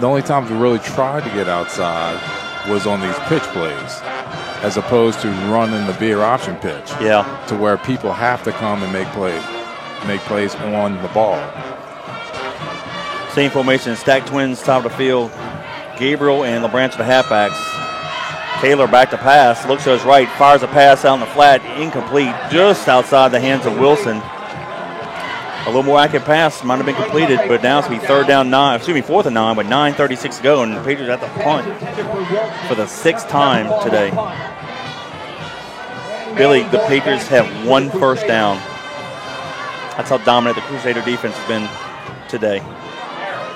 the only times we really tried to get outside was on these pitch plays, as opposed to running the veer option pitch. Yeah. To where people have to come and make plays on the ball. Same formation, stacked Twins top of the field. Gabriel and LeBranch the halfbacks. Taylor back to pass, looks to his right, fires a pass out in the flat, incomplete, just outside the hands of Wilson. A little more accurate pass might have been completed, but now it's going to be 4th and 9 with 9:36 to go, and the Patriots have to punt for the 6th time today. Billy, the Patriots have 1 first down. That's how dominant the Crusader defense has been today.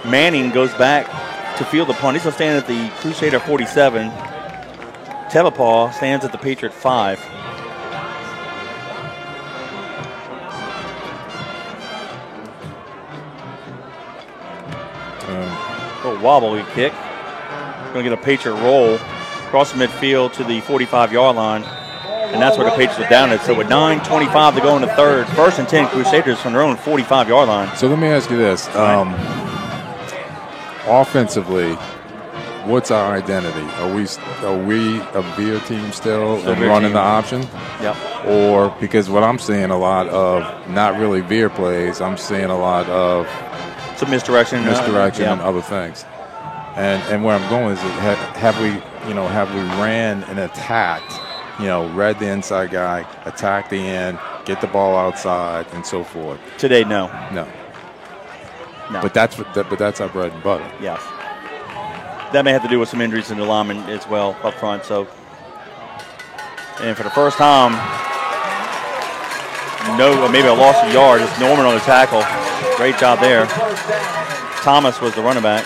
Manning goes back to field the punt. He's going to stand at the Crusader 47. Tevapaw stands at the Patriot 5. Little wobbly kick. Going to get a Patriot roll across the midfield to the 45-yard line. And that's where the Patriots are down at. So with 9:25 to go in the 3rd, 1st and 10 Crusaders from their own 45-yard line. So let me ask you this. Offensively, what's our identity? Are we a veer team still and running the option? Yep. Or because what I'm seeing a lot of, not really veer plays, I'm seeing a lot of some misdirection and other things. And where I'm going is have we ran and attacked, read the inside guy, attack the end, get the ball outside, and so forth. Today, no. But that's our bread and butter. Yes. That may have to do with some injuries in the linemen as well up front. So, and for the first time, maybe a loss of yard. It's Norman on the tackle. Great job there. Thomas was the running back.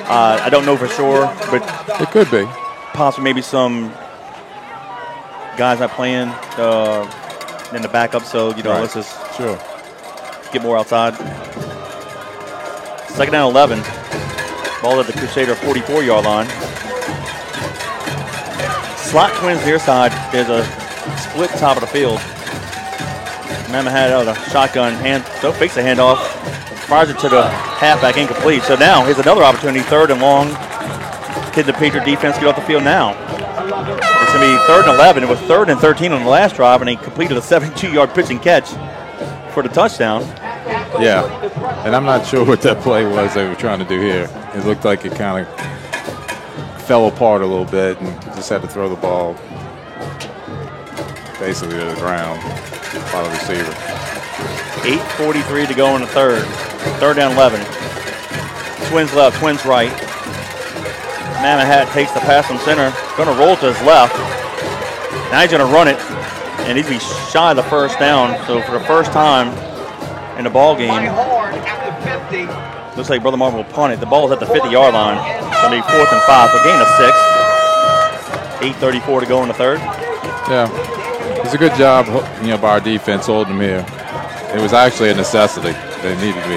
I don't know for sure, but it could be. Possibly maybe some guys not playing in the backup. So let's just get more outside. 2nd down 11. Ball at the Crusader 44-yard line. Slot Twins near side. There's a split top of the field. Mama had out a shotgun. Fakes the handoff. Fires it to the halfback, incomplete. So now here's another opportunity. 3rd and long. Can the Patriot defense get off the field now? It's going to be 3rd and 11. It was 3rd and 13 on the last drive, and he completed a 72-yard pitch and catch for the touchdown. Yeah, and I'm not sure what that play was they were trying to do here. It looked like it kind of fell apart a little bit and just had to throw the ball basically to the ground by the receiver. 8:43 to go in the 3rd. 3rd down 11. Twins left, Twins right. Mamahat takes the pass from center. Going to roll to his left. Now he's going to run it. And he'd be shy of the first down. So for the first time in the ball game, looks like Brother Martin will punt it. The ball is at the 50-yard line. It's going to be 4th and 5. So gain of 6. 8:34 to go in the third. Yeah, it's a good job, by our defense holding them here. It was actually a necessity. They needed to be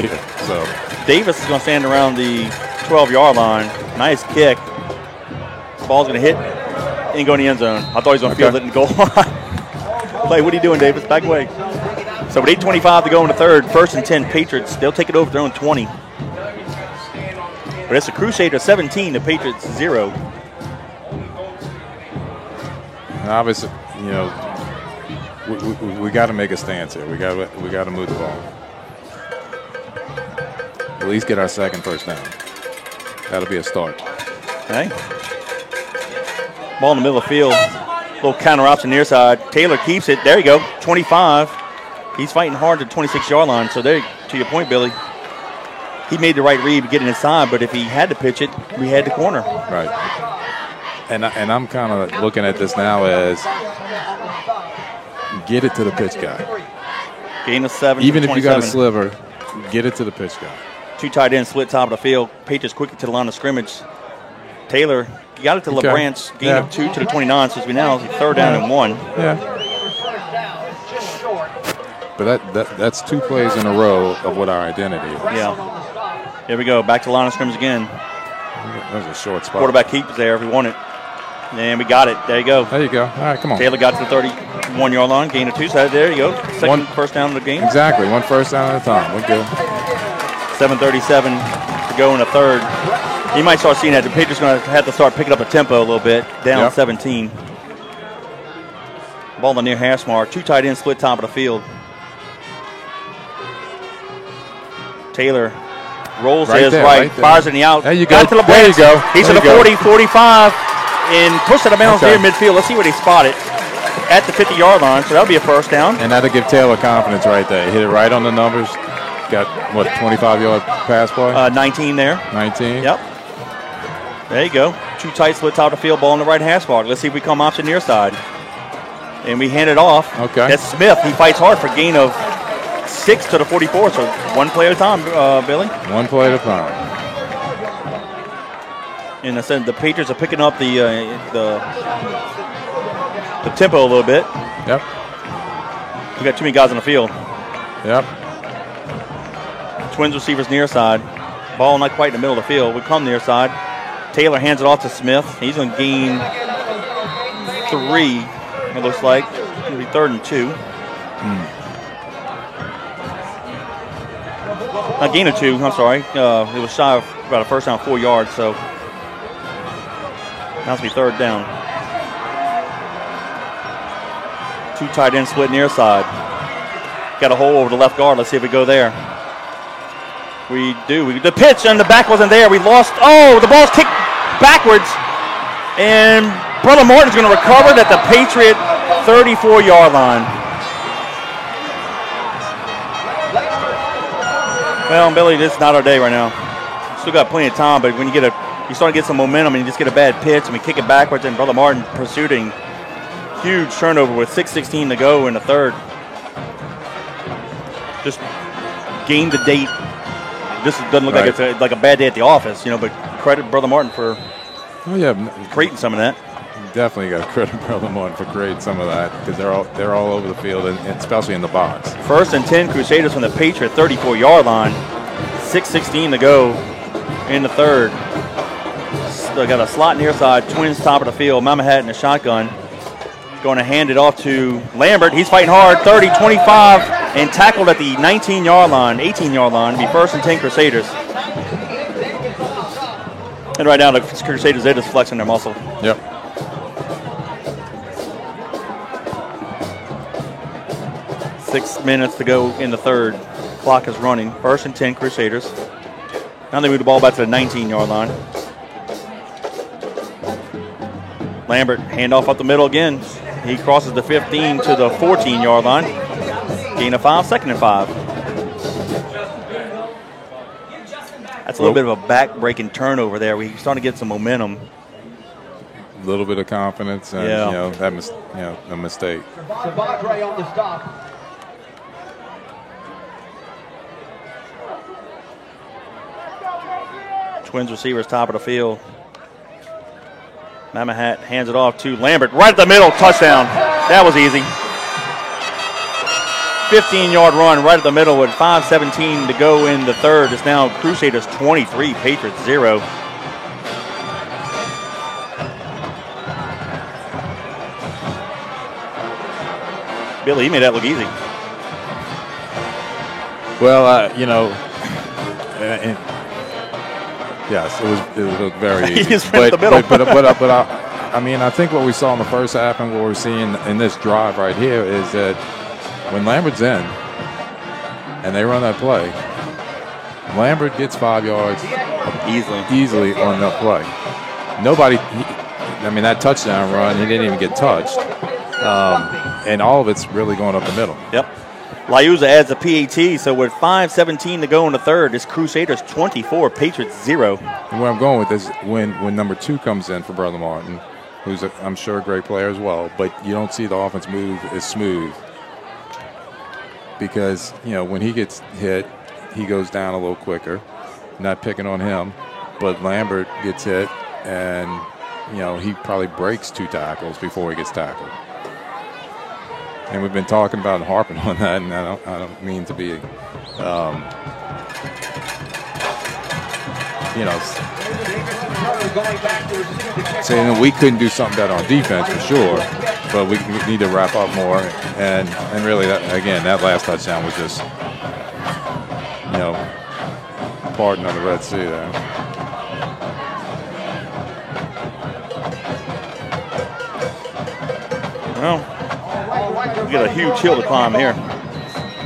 here. So Davis is going to stand around the 12-yard line. Nice kick. Ball's going to hit and go in the end zone. I thought he was going to field it and go on. Play, what are you doing, Davis? Back away. So with 8:25 to go in the third, 1st and 10 Patriots. They'll take it over their own 20. But it's the Crusaders 17, the Patriots 0. And obviously, we got to make a stance here. We got to move the ball. At least get our second first down. That'll be a start. Okay. Ball in the middle of the field. Little counter option near side. Taylor keeps it. There you go. 25. He's fighting hard to the 26-yard line. So there, to your point, Billy, he made the right read getting inside, but if he had to pitch it, we had the corner. Right. And I'm kind of looking at this now as get it to the pitch guy. Gain of 7. Even if you got a sliver, get it to the pitch guy. 2 tight ends split top of the field. Patriots quickly to the line of scrimmage. Taylor got it to LeBranch. Gain of 2 to the 29. So as we now 3rd down and 1. Yeah. But that's 2 plays in a row of what our identity is. Yeah. Here we go. Back to the line of scrimmage again. That was a short spot. Quarterback keeps there if we want it. And we got it. There you go. There you go. All right, come on. Taylor got to the 31-yard line. Gain of 2. So there you go. First down of the game. Exactly. 1 first down at a time. We're good. 7:37 to go in the third. You might start seeing that the Patriots going to have to start picking up the tempo a little bit. Down 17. Ball in the near hash mark. 2 tight ends split top of the field. Taylor rolls to his right, fires in the out. There you go. To the there you go. He's to the 40, 45, and pushed out of bounds near midfield. Let's see what he spotted at the 50-yard line. So that'll be a first down. And that'll give Taylor confidence right there. He hit it right on the numbers. Got, 25-yard pass play? 19 there. 19. Yep. There you go. 2 tight splits out of the field, ball on the right hash mark. Let's see if we come option near side. And we hand it off. Okay. That's Smith. He fights hard for gain of 6 to the 44. So 1 play at a time, Billy. 1 play at a time. And I said the Patriots are picking up the tempo a little bit. Yep. We got too many guys on the field. Yep. Twins receivers near side. Ball not quite in the middle of the field. We come near side. Taylor hands it off to Smith. He's going to gain 3, it looks like. It's going to be 3rd and 2. A gain of 2, I'm sorry. It was shy of about a first down, 4 yards, so now it's going to be 3rd down. 2 tight ends split near side. Got a hole over the left guard. Let's see if we go there. We do. The pitch and the back wasn't there. We lost. Oh, the ball's kicked backwards. And Brother Martin's going to recover it at the Patriot 34-yard line. Well, Billy, this is not our day right now. Still got plenty of time, but when you start to get some momentum and you just get a bad pitch and we kick it backwards, and Brother Martin pursuing huge turnover with 6:16 to go in the third. Just game to date. This doesn't look like it's like a bad day at the office, but credit Brother Martin for creating some of that. Definitely got to credit Brother Martin for creating some of that because they're all over the field, and especially in the box. 1st and 10 Crusaders from the Patriot 34-yard line. 6:16 to go in the third. They got a slot near side, Twins top of the field. Mamahat in the shotgun. Going to hand it off to Lambert. He's fighting hard. 30, 25, and tackled at the 19-yard line, 18-yard line. It'll be 1st and 10 Crusaders. And right now the Crusaders, they're just flexing their muscle. Yep. Six minutes to go in the third. Clock is running. 1st and 10 Crusaders. Now they move the ball back to the 19-yard line. Lambert, handoff up the middle again. He crosses the 15 to the 14-yard line. Gain of 5, 2nd and 5. That's a little bit of a back-breaking turnover there. We're starting to get some momentum. A little bit of confidence, and a mistake. Sabadre on the stop. Twins receivers top of the field. Mamahat hands it off to Lambert. Right at the middle, touchdown. That was easy. 15-yard run right at the middle with 5:17 to go in the third. It's now Crusaders 23, Patriots 0. Billy, you made that look easy. Well, yes, it was very easy. He just went the middle. But I think what we saw in the first half and what we're seeing in this drive right here is that when Lambert's in and they run that play, Lambert gets 5 yards easily on that play. That touchdown run, he didn't even get touched. And all of it's really going up the middle. Yep. Liuza adds a PAT, so with 5:17 to go in the third, it's Crusaders 24, Patriots 0. And where I'm going with this, when number 2 comes in for Brother Martin, who's I'm sure a great player as well, but you don't see the offense move as smooth because when he gets hit, he goes down a little quicker. Not picking on him, but Lambert gets hit, and he probably breaks 2 tackles before he gets tackled. And we've been talking about and harping on that, and I don't mean to be, saying we couldn't do something better on defense for sure, but we need to wrap up more. And really, that last touchdown was just, parting of the Red Sea there. Well, we got a huge hill to climb here.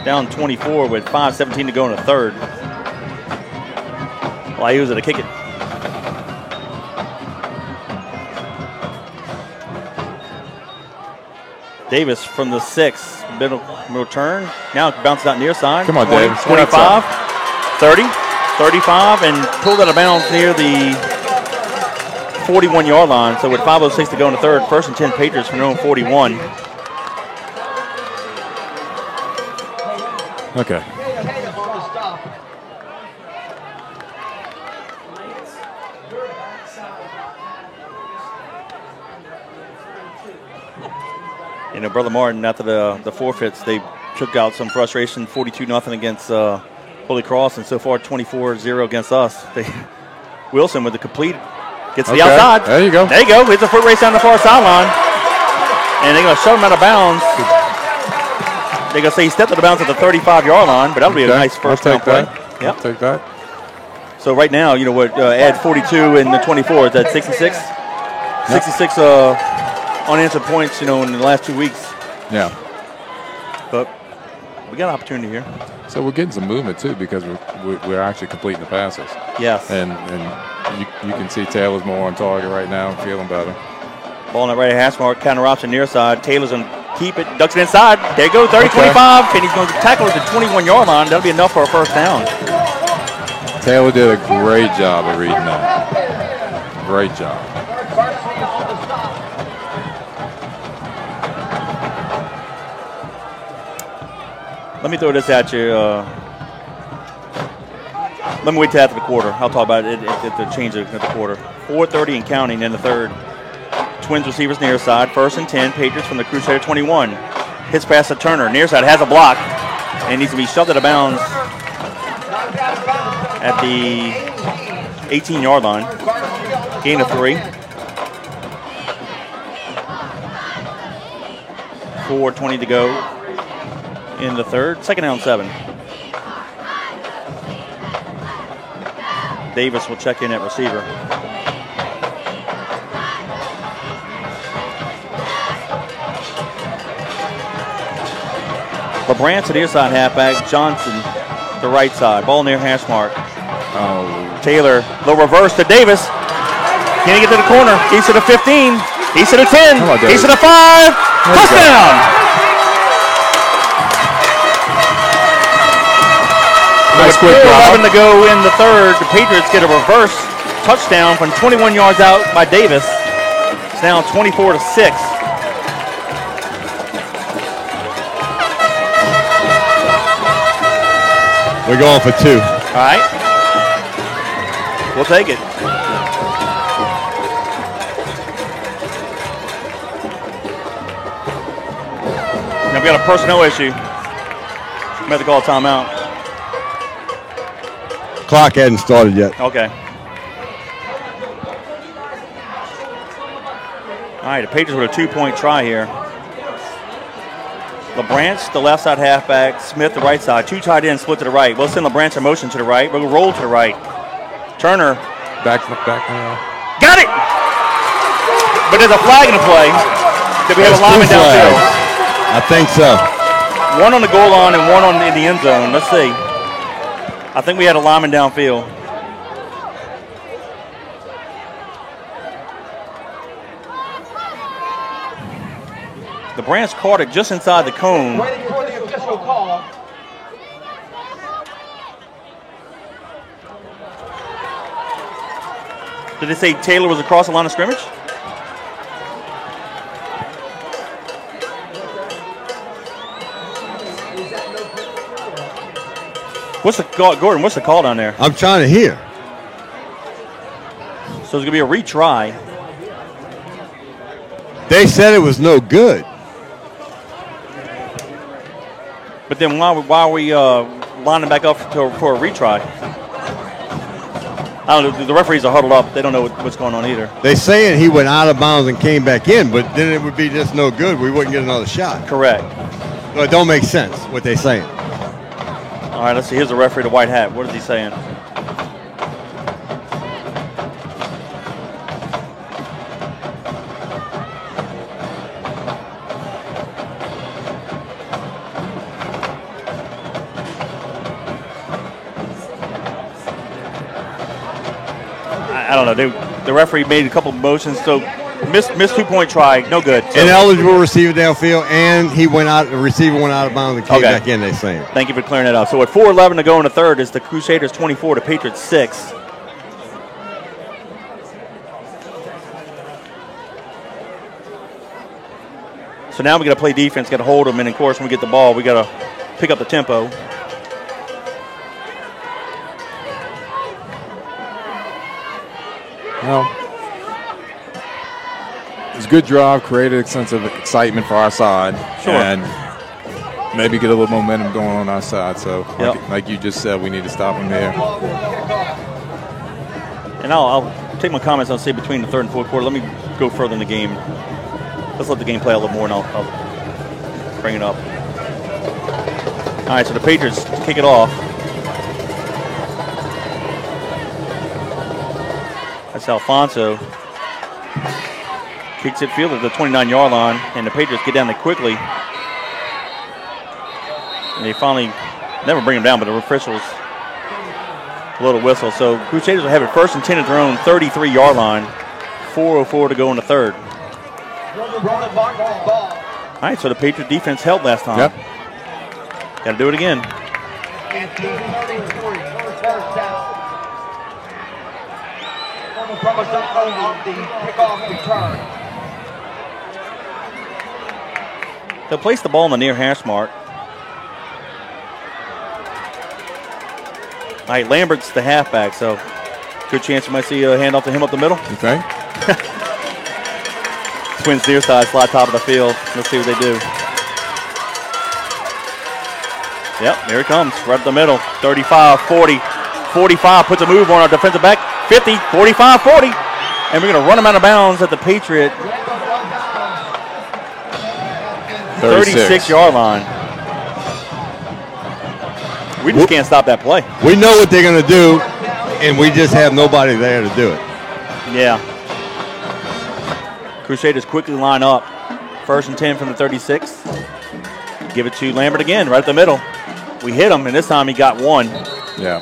Down 24 with 5:17 to go in the third. Liuza to kick it. Davis from the 6, middle turn. Now bounces out near side. Come on, 20, Davis. 25, 30, 35, and pulled out of bounds near the 41-yard line. So with 5:06 to go in the third, 1st and 10 Patriots from their own 41. Okay. Brother Martin, after the forfeits, they took out some frustration, 42-0 against Holy Cross, and so far 24-0 against us. Wilson with the complete, gets to the outside. There you go. There you go. It's a foot race down the far sideline. And they're going to shove him out of bounds. They're going to say he stepped out of bounds at the 35-yard line, but that'll be a nice first down play. Yep. I'll take that. So right now, add 42 and the 24. Is that 66? Yep. 66 unanswered points, in the last 2 weeks. Yeah. But we got an opportunity here. So we're getting some movement, too, because we're actually completing the passes. Yes. And you can see Taylor's more on target right now, feeling better. Ball on that right hash mark, counter option near side. Taylor's going to keep it, ducks it inside. There you go, 30-25, and he's going to tackle at the 21-yard line. That'll be enough for a first down. Taylor did a great job of reading that. Great job. Let me throw this at you. Let me wait till after the quarter. I'll talk about it at the change at the quarter. 4:30 and counting in the third. Twins receivers near side. 1st and 10. Patriots from the Crusader 21. Hits past to Turner. Near side has a block. And needs to be shoved out of bounds at the 18-yard line. Gain of 3. 4:20 to go in the third. 2nd down 7. Davis will check in at receiver. LeBrant to the near side halfback. Johnson the right side. Ball near hash mark. Oh. Taylor, the reverse to Davis. Can he get to the corner? He's to the 15. He's to the 10. On, he's to the 5. Touchdown! Nice quick drive. 4:11 to go in the third. The Patriots get a reverse touchdown from 21 yards out by Davis. It's now 24-6. We're going for 2. All right. We'll take it. Now we got a personnel issue. We have to call a timeout. Clock hadn't started yet. Okay. All right, the Patriots with a 2-point try here. LeBranch, the left side halfback. Smith, the right side. 2 tight ends split to the right. We'll send LeBranch in motion to the right. We'll roll to the right. Turner. Back. Got it! But there's a flag in the play. Did we have a lineman downfield? I think so. One on the goal line and one in the end zone. Let's see. I think we had a lineman downfield. The Branch caught it just inside the cone. Waiting for the official call. Did they say Taylor was across the line of scrimmage? What's the call, Gordon? What's the call down there? I'm trying to hear. So it's gonna be a retry. They said it was no good. But then why are we lining back up for a retry? I don't know. The referees are huddled up. They don't know what's going on either. They saying he went out of bounds and came back in, but then it would be just no good. We wouldn't get another shot. Correct. So it don't make sense what they're saying. All right, let's see. Here's the referee, the white hat. What is he saying? I don't know. The referee made a couple of motions, so missed 2-point try, no good. So. Ineligible receiver downfield, and he went out. The receiver went out of bounds and came back in. They saying. Thank you for clearing that up. So at 4:11 to go in the third, is the Crusaders 24 to Patriots 6. So now we got to play defense, got to hold them, and of course when we get the ball, we got to pick up the tempo. Well, it was a good drive, created a sense of excitement for our side. Sure. And maybe get a little momentum going on our side. So, like you just said, we need to stop them there. And I'll take my comments I'll say between the third and fourth quarter. Let me go further in the game. Let's let the game play a little more, and I'll bring it up. All right, so the Patriots kick it off. That's Alfonso. Kicks it field at the 29-yard line, and the Patriots get down there quickly. And they finally never bring him down, but the officials blow the whistle. So Crusaders will have it first and 10 at their own 33-yard line. 4:04 to go in the third. All right, so the Patriot defense held last time. Yep. Got to do it again. And 2:33, first down. From us up on the kickoff return. They'll place the ball in the near hash mark. All right, Lambert's the halfback, so good chance you might see a handoff to him up the middle. You think? Twins near side, slide top of the field. Let's see what they do. Yep, here it comes, right up the middle. 35, 40, 45, puts a move on our defensive back. 50, 45, 40. And we're going to run him out of bounds at the Patriot 36-yard line. We just can't stop that play. We know what they're going to do, and we just have nobody there to do it. Yeah. Crusaders quickly line up. First and 10 from the 36. Give it to Lambert again, right up the middle. We hit him, and this time he got one. Yeah.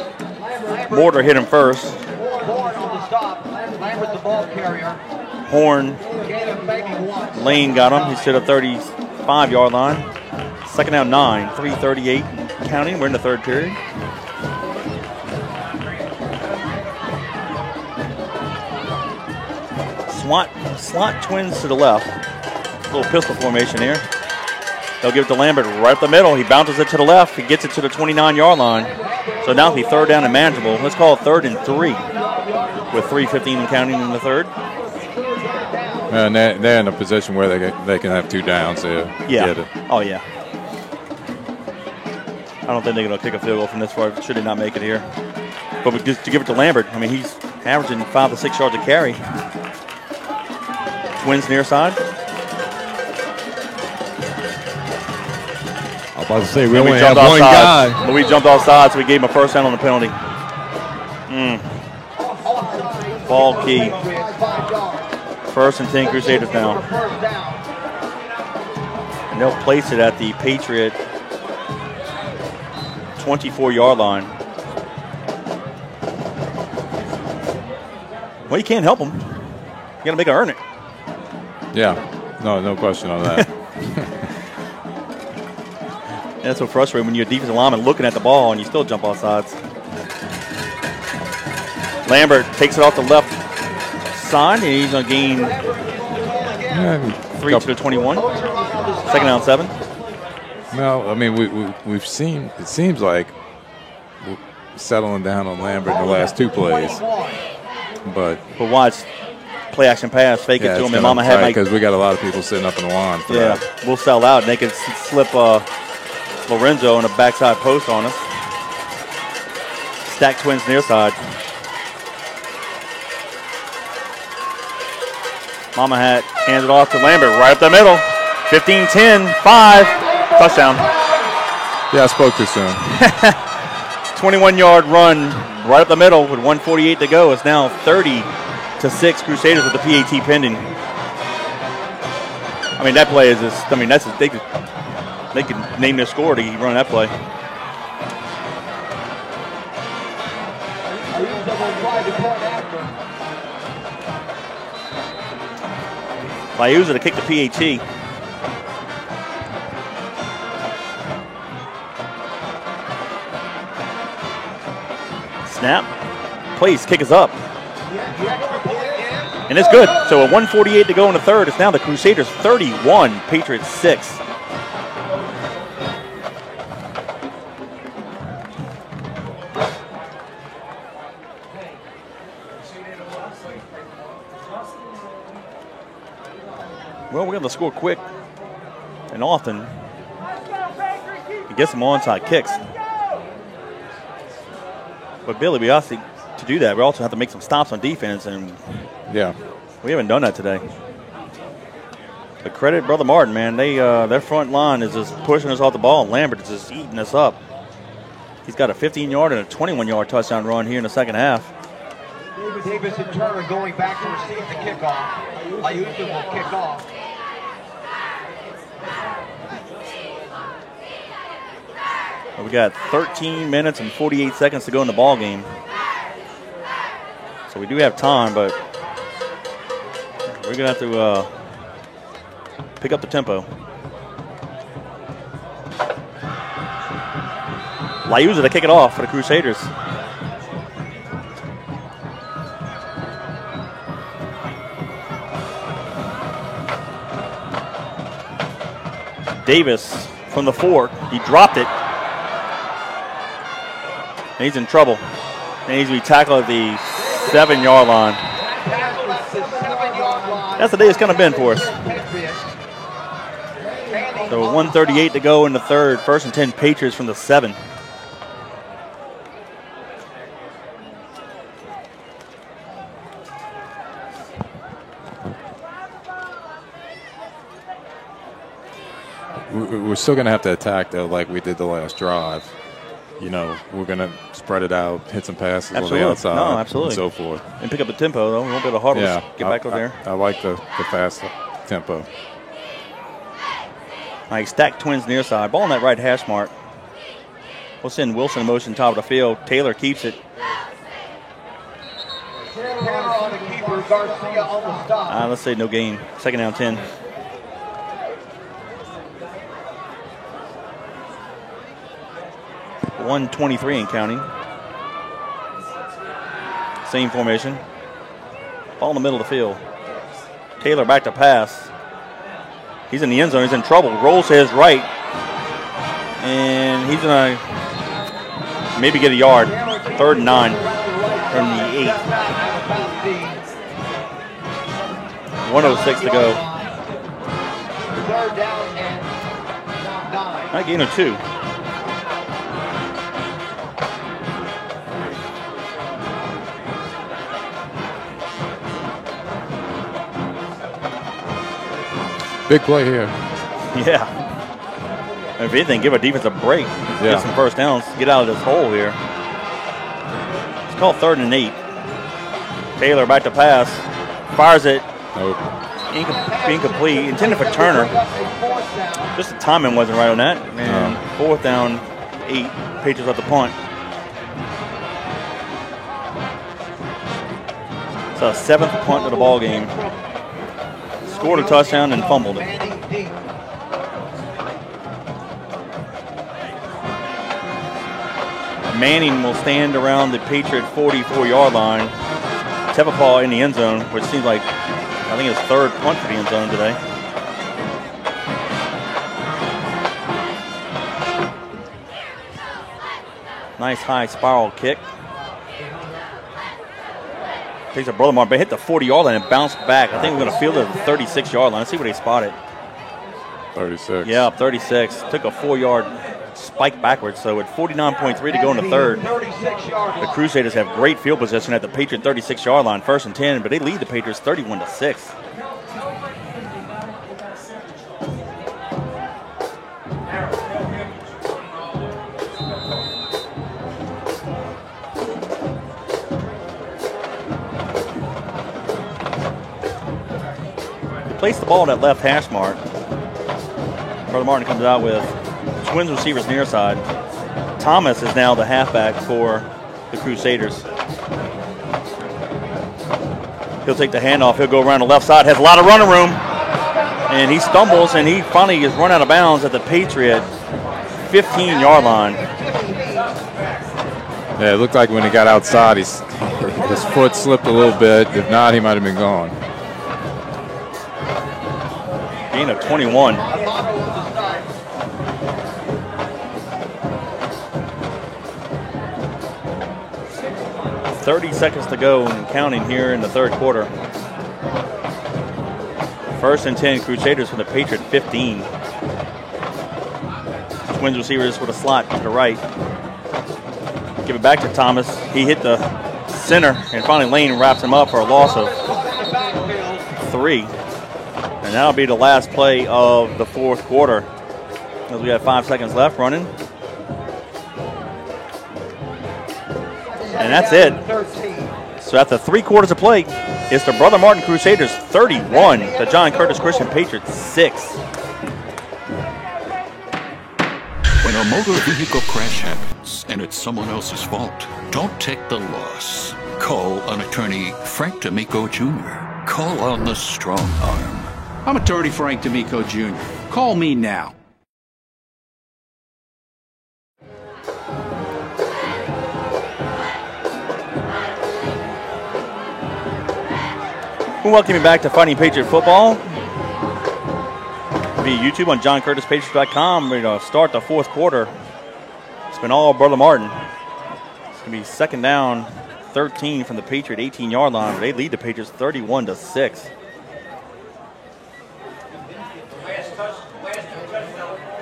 Mortar hit him first. Horn on the stop. Lambert the ball carrier. Horn. Gave him maybe one. Lane got him. He's to the 35-yard line. Second down 9. 3:38 counting. We're in the third period. slot twins to the left. Little pistol formation here. They'll give it to Lambert right up the middle. He bounces it to the left. He gets it to the 29-yard line. So now it'll be third down and manageable. Let's call it 3rd and 3 with 3:15 and counting in the third. And they're in a position where they can have 2 downs to get it. Oh, yeah. I don't think they're going to kick a field goal from this far. Should they not make it here. But just to give it to Lambert, I mean, he's averaging 5 to 6 yards a carry. Twins near side. I was about to say, we only have jumped one offside. guy. But we jumped off sides, so we gave him a first down on the penalty. Ball key. 1st and 10 Crusaders now. And they'll place it at the Patriot 24-yard line. Well, you can't help them. You got to make them earn it. Yeah, no question on that. That's so frustrating when you're a defensive lineman looking at the ball and you still jump off sides. Lambert takes it off the left side, and he's going to gain 3 to the 21. 2nd down 7. No, I mean, we've seen, it seems like we're settling down on Lambert in the last 2 plays. But watch, play action pass, fake it to him, and Mama had because we got a lot of people sitting up in the line for that. We'll sell out, and they can slip Lorenzo in a backside post on us. Stack Twins near side. Mama Hat hands it off to Lambert right up the middle. 15-10, 5, touchdown. Yeah, I spoke too soon. 21-yard run right up the middle with 1:48 to go. It's now 30-6 Crusaders with the PAT pending. I mean, that play is just, I mean, that's just, they could name their score to run that play. Liuza to kick the PAT. Snap. Please, kick is up. And it's good. So a 1:48 to go in the third. It's now the Crusaders 31, Patriots 6. Well, we're going to score quick and often to get some onside kicks. But Billy, we also, to do that, we also have to make some stops on defense, and we haven't done that today. But credit Brother Martin, man. They their front line is just pushing us off the ball, and Lambert is just eating us up. He's got a 15-yard and a 21-yard touchdown run here in the second half. Davis and Turner going back to receive the kickoff. Liuza will kick off. We got 13 minutes and 48 seconds to go in the ball game. So we do have time, but we're going to have to pick up the tempo. Liuza to kick it off for the Crusaders. Davis from the 4. He dropped it. And he's in trouble. And he's going to be tackled at the 7-yard line. That's the day it's kind of been for us. So 1:38 to go in the third. 1st and 10 Patriots from the 7. We're still going to have to attack, though, like we did the last drive. You know, we're going to spread it out, hit some passes on the outside, and so forth. And pick up the tempo, though. We won't be able to huddle. Get back over there. I like the fast tempo. All right, Stack Twins near side. Ball on that right hash mark. We'll send Wilson in motion top of the field. Taylor keeps it. Let's say no gain. 2nd down 10. .123 and counting. Same formation. Ball in the middle of the field. Taylor back to pass. He's in the end zone. He's in trouble. Rolls to his right. And he's going to maybe get a yard. 3rd and 9 from the 8. 1:06 to go. 3rd down and 9. A gain of 2. Big play here. Yeah. If anything, give a defense a break. Get some first downs. Get out of this hole here. It's called 3rd and 8. Taylor back to pass. Fires it. Nope. Incomplete. Intended for Turner. Just the timing wasn't right on that. And 4th down, 8. Patriots at the punt. It's a 7th punt of the ball game. Scored a touchdown and fumbled it. Manning will stand around the Patriot 44-yard line. Tevapaw in the end zone, which seems like, I think, his 3rd punt for the end zone today. Nice high spiral kick. Takes a Brother Martin, but hit the 40-yard line and bounced back. I think we're going to field it at the 36-yard line. Let's see what they spotted. 36. Yeah, 36. Took a 4-yard spike backwards. So at 49.3 to go in the 3rd. The Crusaders have great field position at the Patriot 36-yard line, 1st and 10, but they lead the Patriots 31-6. Place the ball at that left hash mark. Brother Martin comes out with twins receivers near side. Thomas is now the halfback for the Crusaders. He'll take the handoff. He'll go around the left side. Has a lot of running room. And he stumbles, and he finally is run out of bounds at the Patriot 15-yard line. Yeah, it looked like when he got outside, his foot slipped a little bit. If not, he might have been gone. Gain of 21. .30 seconds to go and counting here in the 3rd quarter. 1st and 10, Crusaders from the Patriot 15. Twins receivers with a slot to the right. Give it back to Thomas. He hit the center, and finally Lane wraps him up for a loss of 3. And that'll be the last play of the 4th quarter. As we have 5 seconds left running. And that's it. So after 3 quarters of play, it's the Brother Martin Crusaders 31, the John Curtis Christian Patriots 6. When a motor vehicle crash happens and it's someone else's fault, don't take the loss. Call on attorney Frank D'Amico Jr. Call on the strong arm. I'm attorney Frank D'Amico Jr. Call me now. We welcome you back to Fighting Patriot Football via YouTube on JohnCurtisPatriots.com. We're going to start the 4th quarter. It's been all Brother Martin. It's going to be 2nd down, 13 from the Patriot 18-yard line. They lead the Patriots 31-6.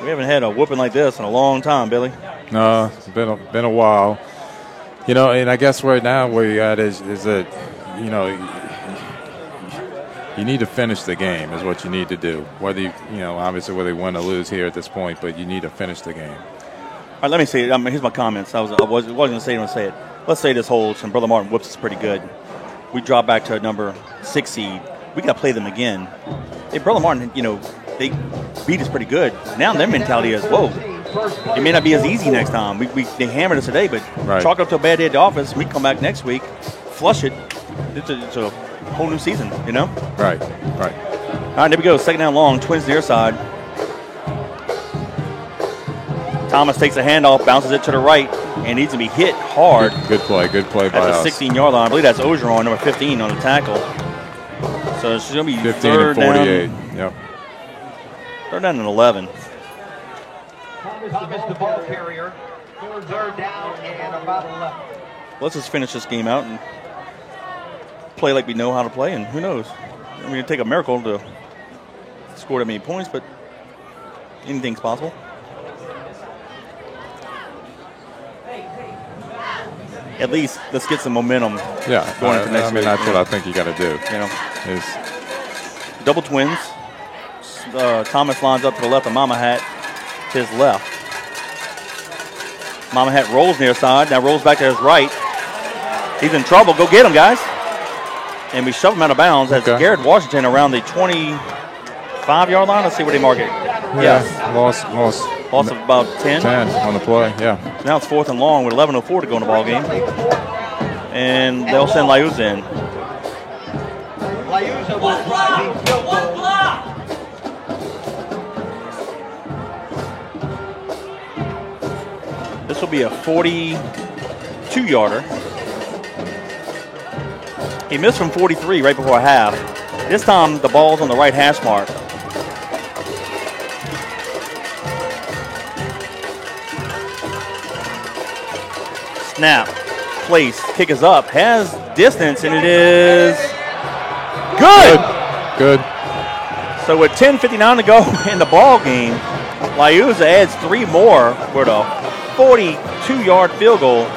We haven't had a whooping like this in a long time, Billy. No, it's been a while. You know, and I guess right now where you're at is that, you know, you need to finish the game is what you need to do. Whether obviously whether you win or lose here at this point, but you need to finish the game. All right, let me say it. Here's my comments. I wasn't going to say it. Let's say this holds and Brother Martin whoops us pretty good. We drop back to a number 6 seed. We got to play them again. Hey, Brother Martin, they beat us pretty good. Now their mentality is, whoa, it may not be as easy next time. They hammered us today, but chalk up to a bad day at the office. We come back next week, flush it. It's a whole new season, Right. All right, there we go. 2nd down long. Twins near side. Thomas takes a handoff, bounces it to the right, and needs to be hit hard. Good play by us. At the 16-yard line. I believe that's Ogeron, number 15, on the tackle. So it's going to be 15 third and 48. down. Yep. Third down and 11. Thomas, the ball carrier. Third down and about 11. Let's just finish this game out and play like we know how to play, and who knows? I mean, it'd take a miracle to score that many points, but anything's possible. At least let's get some momentum. Yeah, going into next week. that's what I think you got to do. You know, Is double twins. Thomas lines up to the left of Mama Hat to his left. Mama Hat rolls near side, now rolls back to his right. He's in trouble. Go get him, guys. And we shove him out of bounds. That's Garrett Washington around the 25-yard line. Let's see where they mark it. Yes. Lost Loss of about 10. 10 on the play, yeah. Now it's 4th and long with 11:04 to go in the ball game. And they'll send Liuza in. Liuza will try the field goal. This will be a 42-yarder. He missed from 43 right before half. This time the ball's on the right hash mark. Snap, place, kick is up, has distance, and it is good. Good. So with 10:59 to go in the ball game, Liuza adds 3 more for the 42-yard field goal.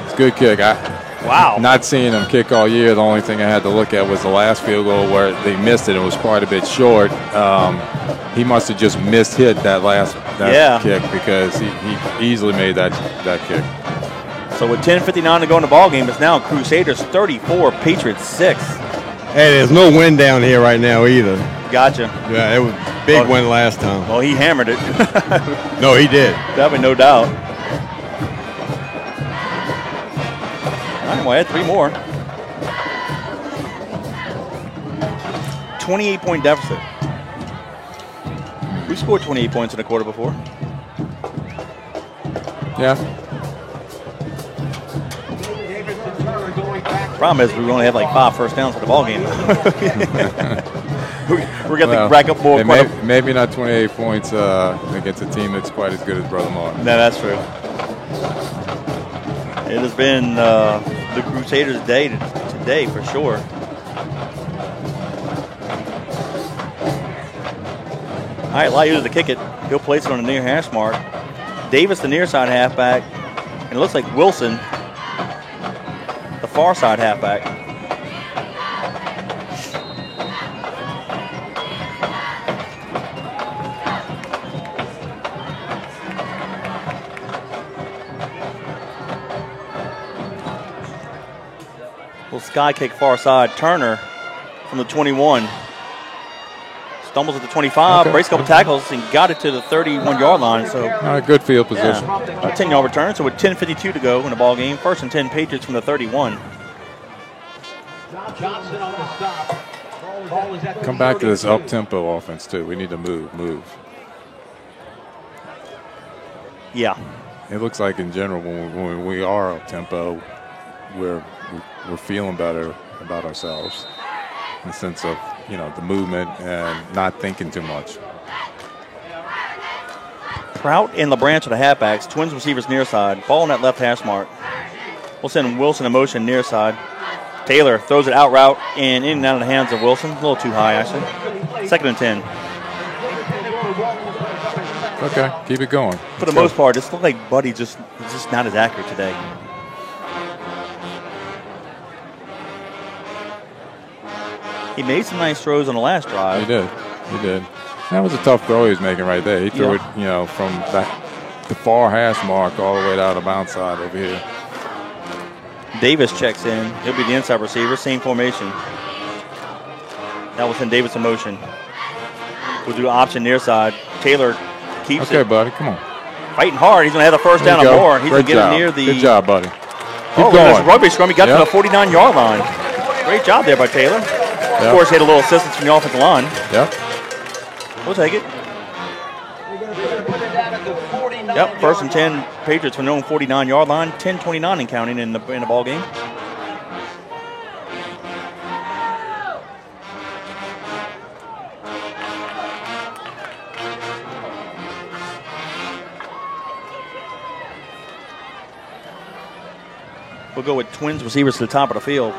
It's a good kick. Wow. Not seeing him kick all year, the only thing I had to look at was the last field goal where they missed it. It was quite a bit short. He must have just hit that last kick because he easily made that kick. So with 10:59 to go in the ball game, it's now Crusaders 34, Patriots 6. Hey, there's no wind down here right now either. Gotcha. Yeah, it was big wind last time. Well, he hammered it. No, he did. Definitely, no doubt. All right, we'll add 3 more. 28-point deficit. We scored 28 points in a quarter before. Yeah. Problem is we only have like 5 first downs for the ball game. We're going to rack up more. Maybe not 28 points against a team that's quite as good as Brother Martin. No, that's true. It has been the Crusaders' day today for sure. All right, Liuza to kick it. He'll place it on the near hash mark. Davis, the near side halfback. And it looks like Wilson, the far side halfback. Little sky kick far side. Turner from the 21. Stumbles at the 25, breaks a couple tackles, and got it to the 31-yard line. So good field position. A 10-yard return. So with 10:52 to go in the ball game, 1st and 10 Patriots from the 31. Johnson on the stop. Ball is at Come back to this up-tempo offense, too. We need to move. Yeah. It looks like, in general, when we are up-tempo, we're feeling better about ourselves in the sense of, the movement and not thinking too much. Prout and LeBranch are the halfbacks. Twins receivers near side. Ball on that left hash mark. We'll send Wilson in motion near side. Taylor throws it out route and in and out of the hands of Wilson. A little too high, actually. 2nd and 10. Okay, keep it going. For the most part, it looked like Buddy just not as accurate today. He made some nice throws on the last drive. He did. That was a tough throw he was making right there. He threw it, from the far hash mark all the way down the bounce side over here. Davis checks in. He'll be the inside receiver. Same formation. That will send Davis in motion. We'll do option near side. Taylor keeps it. Okay, buddy, come on. Fighting hard. He's going to have the first down or more. He's going to get it near the. Good job, buddy. Keep going. Rugby scrum. He got to the 49-yard line. Great job there by Taylor. Of course, he had a little assistance from the offensive line. Yep. We'll take it. Yep, 1st and 10 Patriots from their own 49-yard line. 10:29 and counting in the ball game. We'll go with Twins receivers to the top of the field.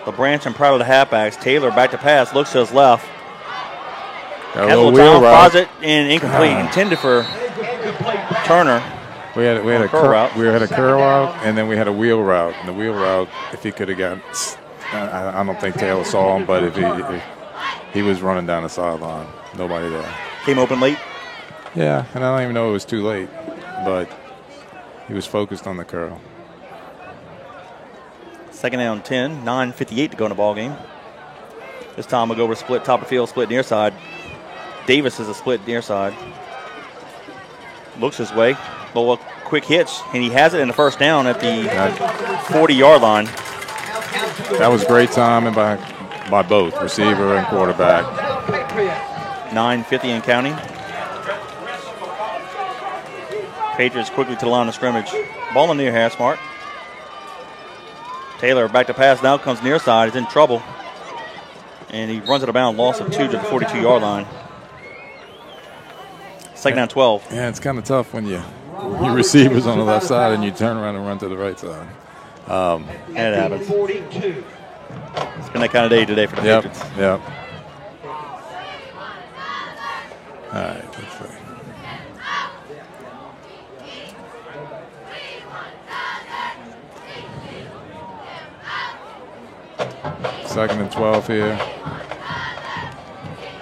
LeBranch and Pratt of the halfbacks. Taylor back to pass, looks to his left. Got Has a little wheel time, route. flies it, and incomplete. Intended for Turner. We had a curl route. We had a curl route, and then we had a wheel route. And the wheel route, if he could have gotten, I don't think Taylor saw him, but if he was running down the sideline, nobody there. Came open late. Yeah, and I don't even know it was too late, but he was focused on the curl. 2nd down 10, 9:58 to go in the ball game. This time we'll go over split top of field, split near side. Davis is a split near side. Looks his way. Little quick hitch, and he has it in the first down at the 40-yard line. That was great timing by both receiver and quarterback. 9:50 and counting. Patriots quickly to the line of scrimmage. Ball in near half, Smart. Taylor back to pass now, comes near side, is in trouble. And he runs it about, loss of 2 to the 42-yard line. 2nd down 12. Yeah, it's kind of tough when your receiver's on the left side and you turn around and run to the right side. That happens. It's been that kind of day today for the Patriots. Yep. All right, let's see. Second and 12 here.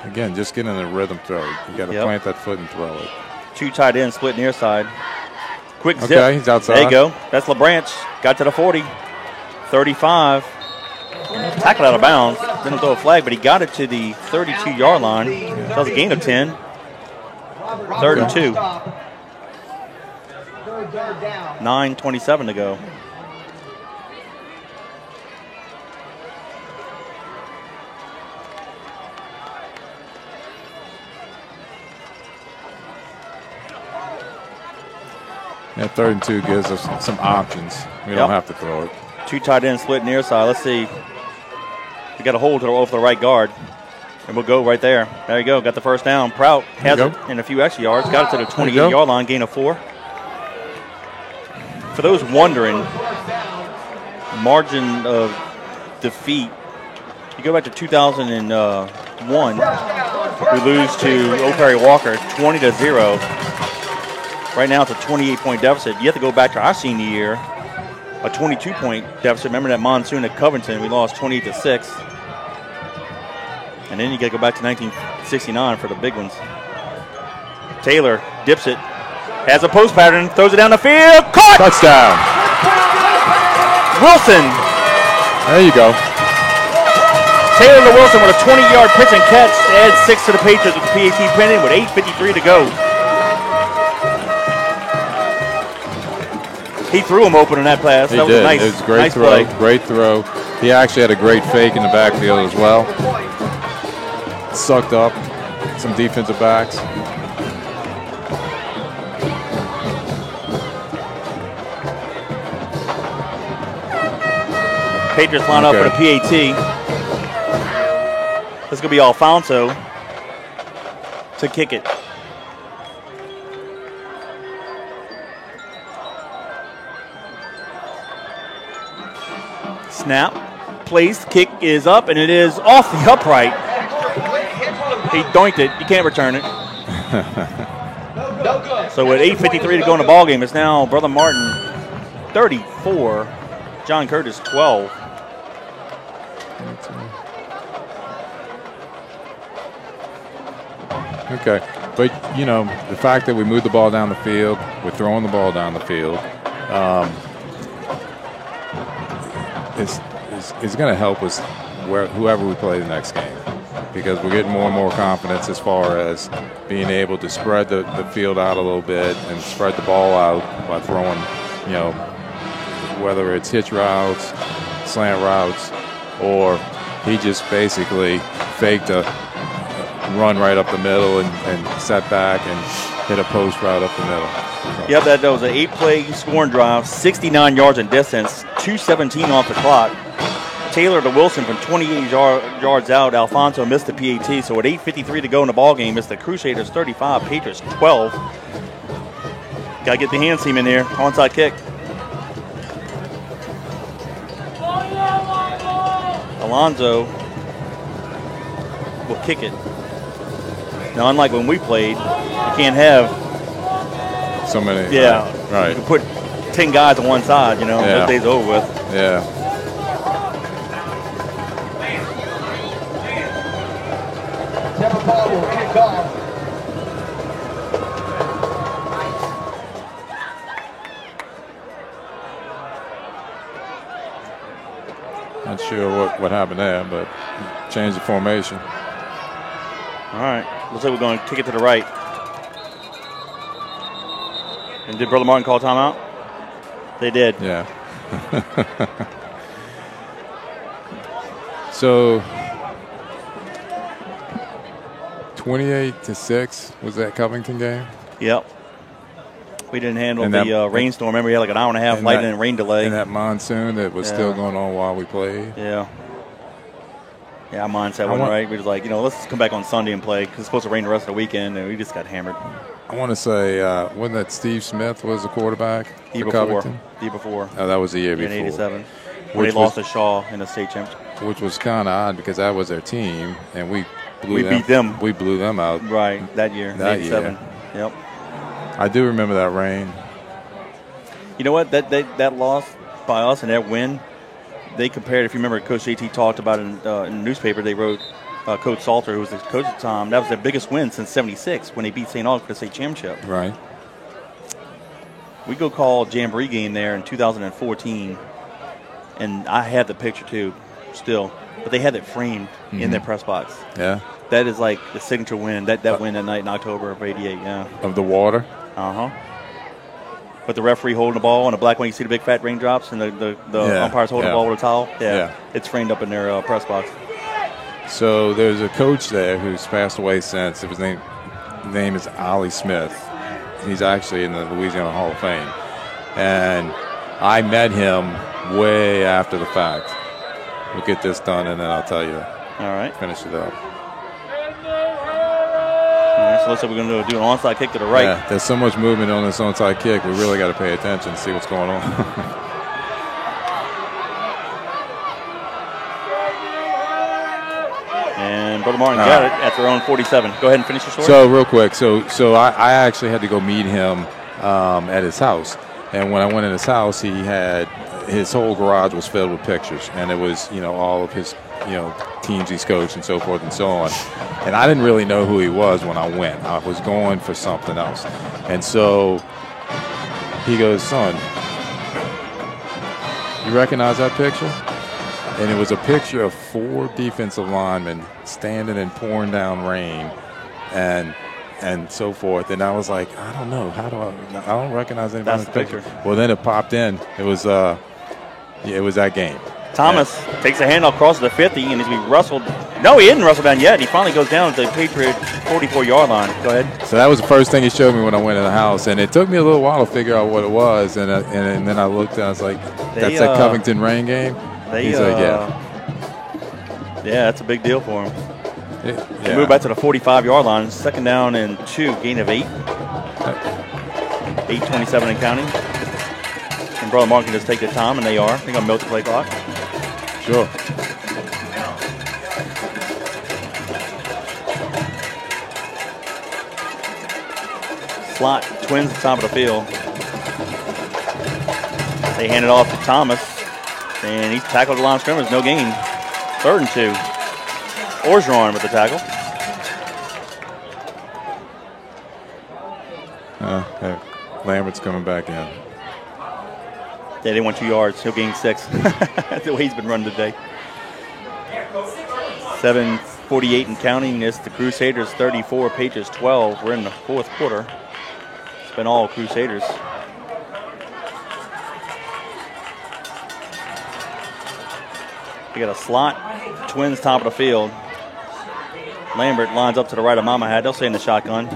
Again, just getting in a rhythm throw. You got to plant that foot and throw it. 2 tight ends, split near side. Quick zip. Okay, he's outside. There you go. That's LeBranch. Got to the 40. 35. Tackled out of bounds. Didn't throw a flag, but he got it to the 32-yard line. That was a gain of 10. 3rd and 2. 9:27 to go. Yeah, 3rd and 2 gives us some options. We don't have to throw it. 2 tight ends split near side. Let's see. We got a hold off the right guard. And we'll go right there. There you go. Got the first down. Prout has it in a few extra yards. Got it to the 28-yard line. Gain of 4. For those wondering, margin of defeat. You go back to 2001. We lose to O'Perry Walker 20-0. Right now it's a 28-point deficit. You have to go back to our senior year, a 22-point deficit. Remember that monsoon at Covington? We lost 28-6. And then you got to go back to 1969 for the big ones. Taylor dips it, has a post pattern, throws it down the field. Caught! Touchdown. Wilson. There you go. Taylor to Wilson with a 20-yard pitch and catch. Adds 6 to the Patriots with the PAT pending with 8:53 to go. He threw him open on that pass. That was nice. It was a great nice throw. Play. Great throw. He actually had a great fake in the backfield as well. Sucked up some defensive backs. Patriots line up for the PAT. This is going to be Alfonso to kick it. Snap, placed, kick is up, and it is off the upright. He doinked it. You can't return it. So with 8:53 to go in the ball game, it's now Brother Martin 34, John Curtis 12. Okay, but you know the fact that we moved the ball down the field, we're throwing the ball down the field. Is going to help us whoever we play the next game, because we're getting more and more confidence as far as being able to spread the field out a little bit and spread the ball out by throwing, you know, whether it's hitch routes, slant routes, or he just basically faked a run right up the middle and set back and hit a post route up the middle. So. Yep, that was an 8-play scoring drive, 69 yards in distance, 2:17 off the clock. Taylor to Wilson from 28 yards out. Alfonso missed the PAT, so at 8:53 to go in the ball game, it's the Crusaders 35, Patriots 12. Got to get the hand seam in there. Onside kick. Alonzo will kick it. Now, unlike when we played, you can't have so many. Yeah, right. You can put 10 guys on one side. You know, Yeah. those days are over with. Yeah. Tampa ball will kick off. Not sure what happened there, but change the formation. All right, looks like we're going to kick it to the right. And did Brother Martin call timeout? They did. Yeah. So 28-6 was that Covington game? Yep. We didn't handle And the that- rainstorm. Remember, we had like an hour and a half lightning and rain delay. And that monsoon that was still Yeah. going on while we played. Yeah. Yeah, our mindset wasn't right. We was like, let's come back on Sunday and play because it's supposed to rain the rest of the weekend, and we just got hammered. I want to say, wasn't that Steve Smith was the quarterback The year for before. Covington? The year before. Oh, that was the year In before. 87. When Which they lost was- to Shaw in the state championship. Which was kind of odd because that was their team, and we beat them. We blew them out. Right, that year. That 87. year. Yep. I do remember that rain. You know what? That loss by us and that win, they compared. If you remember, Coach JT talked about it in the newspaper. They wrote Coach Salter, who was the coach at the time. That was their biggest win since '76 when they beat St. Augustine for the state championship. Right. We go call a Jamboree game there in 2014, and I have the picture too, still. But they had it framed in their press box. Yeah. That is like the signature win. That win that night in October of '88. Yeah. Of the water. But the referee holding the ball on the black one, you see the big fat raindrops, and the Yeah, umpires holding yeah. the ball with a towel. Yeah. It's framed up in their press box. So there's a coach there who's passed away since. His name is Ollie Smith. He's actually in the Louisiana Hall of Fame. And I met him way after the fact. We'll get this done, and then I'll tell you. All right. Finish it up. All right, so looks like we're going to do an onside kick to the right. Yeah, there's so much movement on this onside kick. We really got to pay attention and see what's going on. And Brother Martin got it at their own 47. Go ahead and finish your story. So real quick, so I actually had to go meet him at his house, and when I went in his house, he had his whole garage was filled with pictures, and it was all of his teams he's coached and so forth and so on. And I didn't really know who he was when I went. I was going for something else, and so he goes, "Son, you recognize that picture?" And it was a picture of 4 defensive linemen standing in pouring down rain, and so forth. And I was like, I don't know. I don't recognize anybody. That's the picture. Well, then it popped in. It was that game. Thomas takes a handoff, crosses the 50, and he's being rustled. No, he isn't rustled down yet. He finally goes down at the Patriot 44-yard line. Go ahead. So that was the first thing he showed me when I went in the house, and it took me a little while to figure out what it was. And then I looked and I was like, "That's that Covington rain game." He's like, "Yeah, that's a big deal for him." yeah." Move back to the 45-yard line. Second down and 2, gain of 8. 8:27 and counting. And Brother Martin can just take their time, and they are. They're going to milk the play clock. Sure. Slot Twins at the top of the field. They hand it off to Thomas, and he's tackled the line of scrimmage. No gain. 3rd and 2. Orgeron with the tackle. Lambert's coming back in. Yeah, they want 2 yards. He'll gain 6. That's the way he's been running today. 7:48 and counting. It's the Crusaders 34, Patriots 12. We're in the 4th quarter. It's been all Crusaders. We got a slot. Twins top of the field. Lambert lines up to the right of Mama Hat. They'll stay in the shotgun.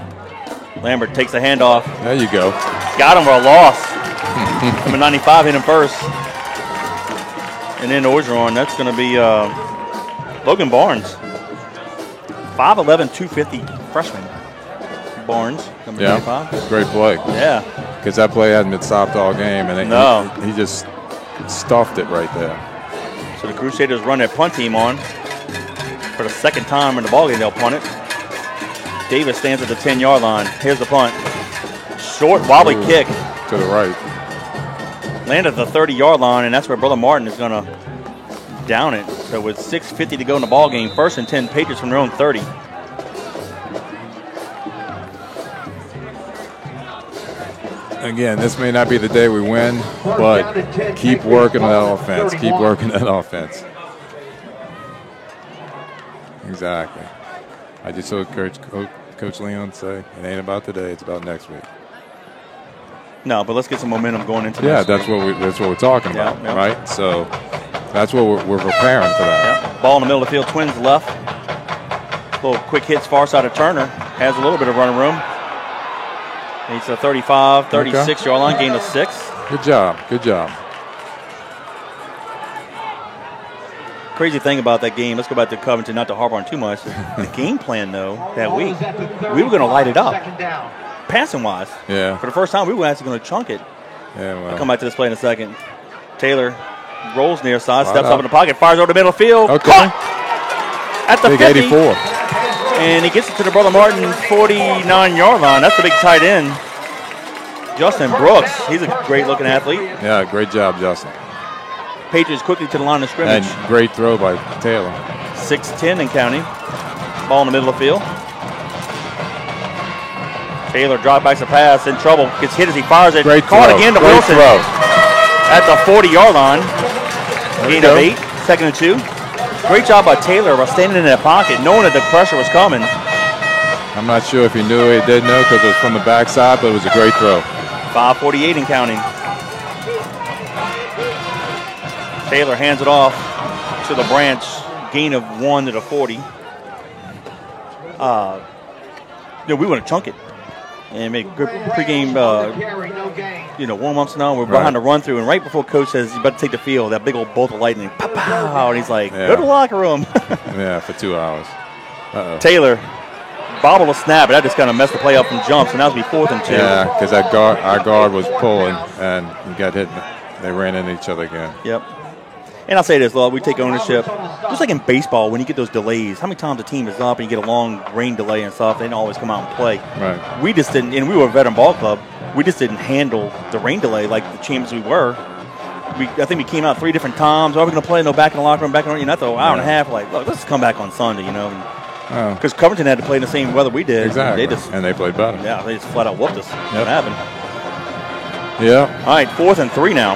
Lambert takes the handoff. There you go. Got him for a loss. Number 95 hit him first. And then Orgeron, that's going to be Logan Barnes. 5'11", 250 freshman. Barnes, number 95. Great play. Yeah. because that play hadn't been stopped all game, and he just stuffed it right there. So the Crusaders run their punt team on. For the second time in the ballgame, they'll punt it. Davis stands at the 10-yard line. Here's the punt. Short, wobbly kick. To the right. Landed at the 30-yard line, and that's where Brother Martin is going to down it. So with 6:50 to go in the ballgame, 1st and 10, Patriots from their own 30. Again, this may not be the day we win, but keep working on that offense. Keep working that offense. Exactly. I just heard Coach Leon say, it ain't about today, it's about next week. No, but let's get some momentum going into Yeah, next that's what we're talking about, right? So that's what we're preparing for that. Yep. Ball in the middle of the field, Twins left. Little quick hits far side of Turner. Has a little bit of running room. He's a 35, 36-yard line, gain of 6. Good job. Good job. Crazy thing about that game, let's go back to Covington, not to harp on too much. The game plan, though, that week, we were going to light it up, passing-wise. Yeah. For the first time, we were actually going to chunk it. Yeah, well. I'll come back to this play in a second. Taylor rolls near side, steps up in the pocket, fires over the middle field. Okay. Caught at the big 50. 84. And he gets it to the Brother Martin 49-yard line. That's the big tight end, Justin Brooks. He's a great-looking athlete. Yeah, great job, Justin. Patriots quickly to the line of scrimmage. And great throw by Taylor. 6-10 and counting. Ball in the middle of the field. Taylor drop backs a pass, in trouble. Gets hit as he fires it. Great Caught throw. again to Great Wilson. Throw. At the 40-yard line. Gain of 8. 2nd and 2. Great job by Taylor by standing in that pocket, knowing that the pressure was coming. I'm not sure if he knew it. He did know because it was from the backside, but it was a great throw. 5:48 and counting. Taylor hands it off to the branch. Gain of 1 to the 40. We want to chunk it and make good pregame, warm-ups now. We're behind the run-through, and right before Coach says he's about to take the field, that big old bolt of lightning, pow, and he's like, go to the locker room. Yeah, for 2 hours. Uh-oh. Taylor bobbled a snap, but that just kind of messed the play up from jump, so now it's be 4th and 2. Yeah, because our guard was pulling, and he got hit. They ran into each other again. Yep. And I'll say this, Lord, we take ownership. Just like in baseball, when you get those delays, how many times a team is up and you get a long rain delay and stuff, they don't always come out and play. Right. We just didn't, and we were a veteran ball club, we just didn't handle the rain delay like the champions we were. I think we came out 3 different times. Are we going to play? No, back in the locker room, back in the after an hour and a half, like, look, let's come back on Sunday, Because Covington had to play in the same weather we did. Exactly. And they played better. Yeah, they just flat out whooped us. What happened? Yeah. All right, 4th and 3 now.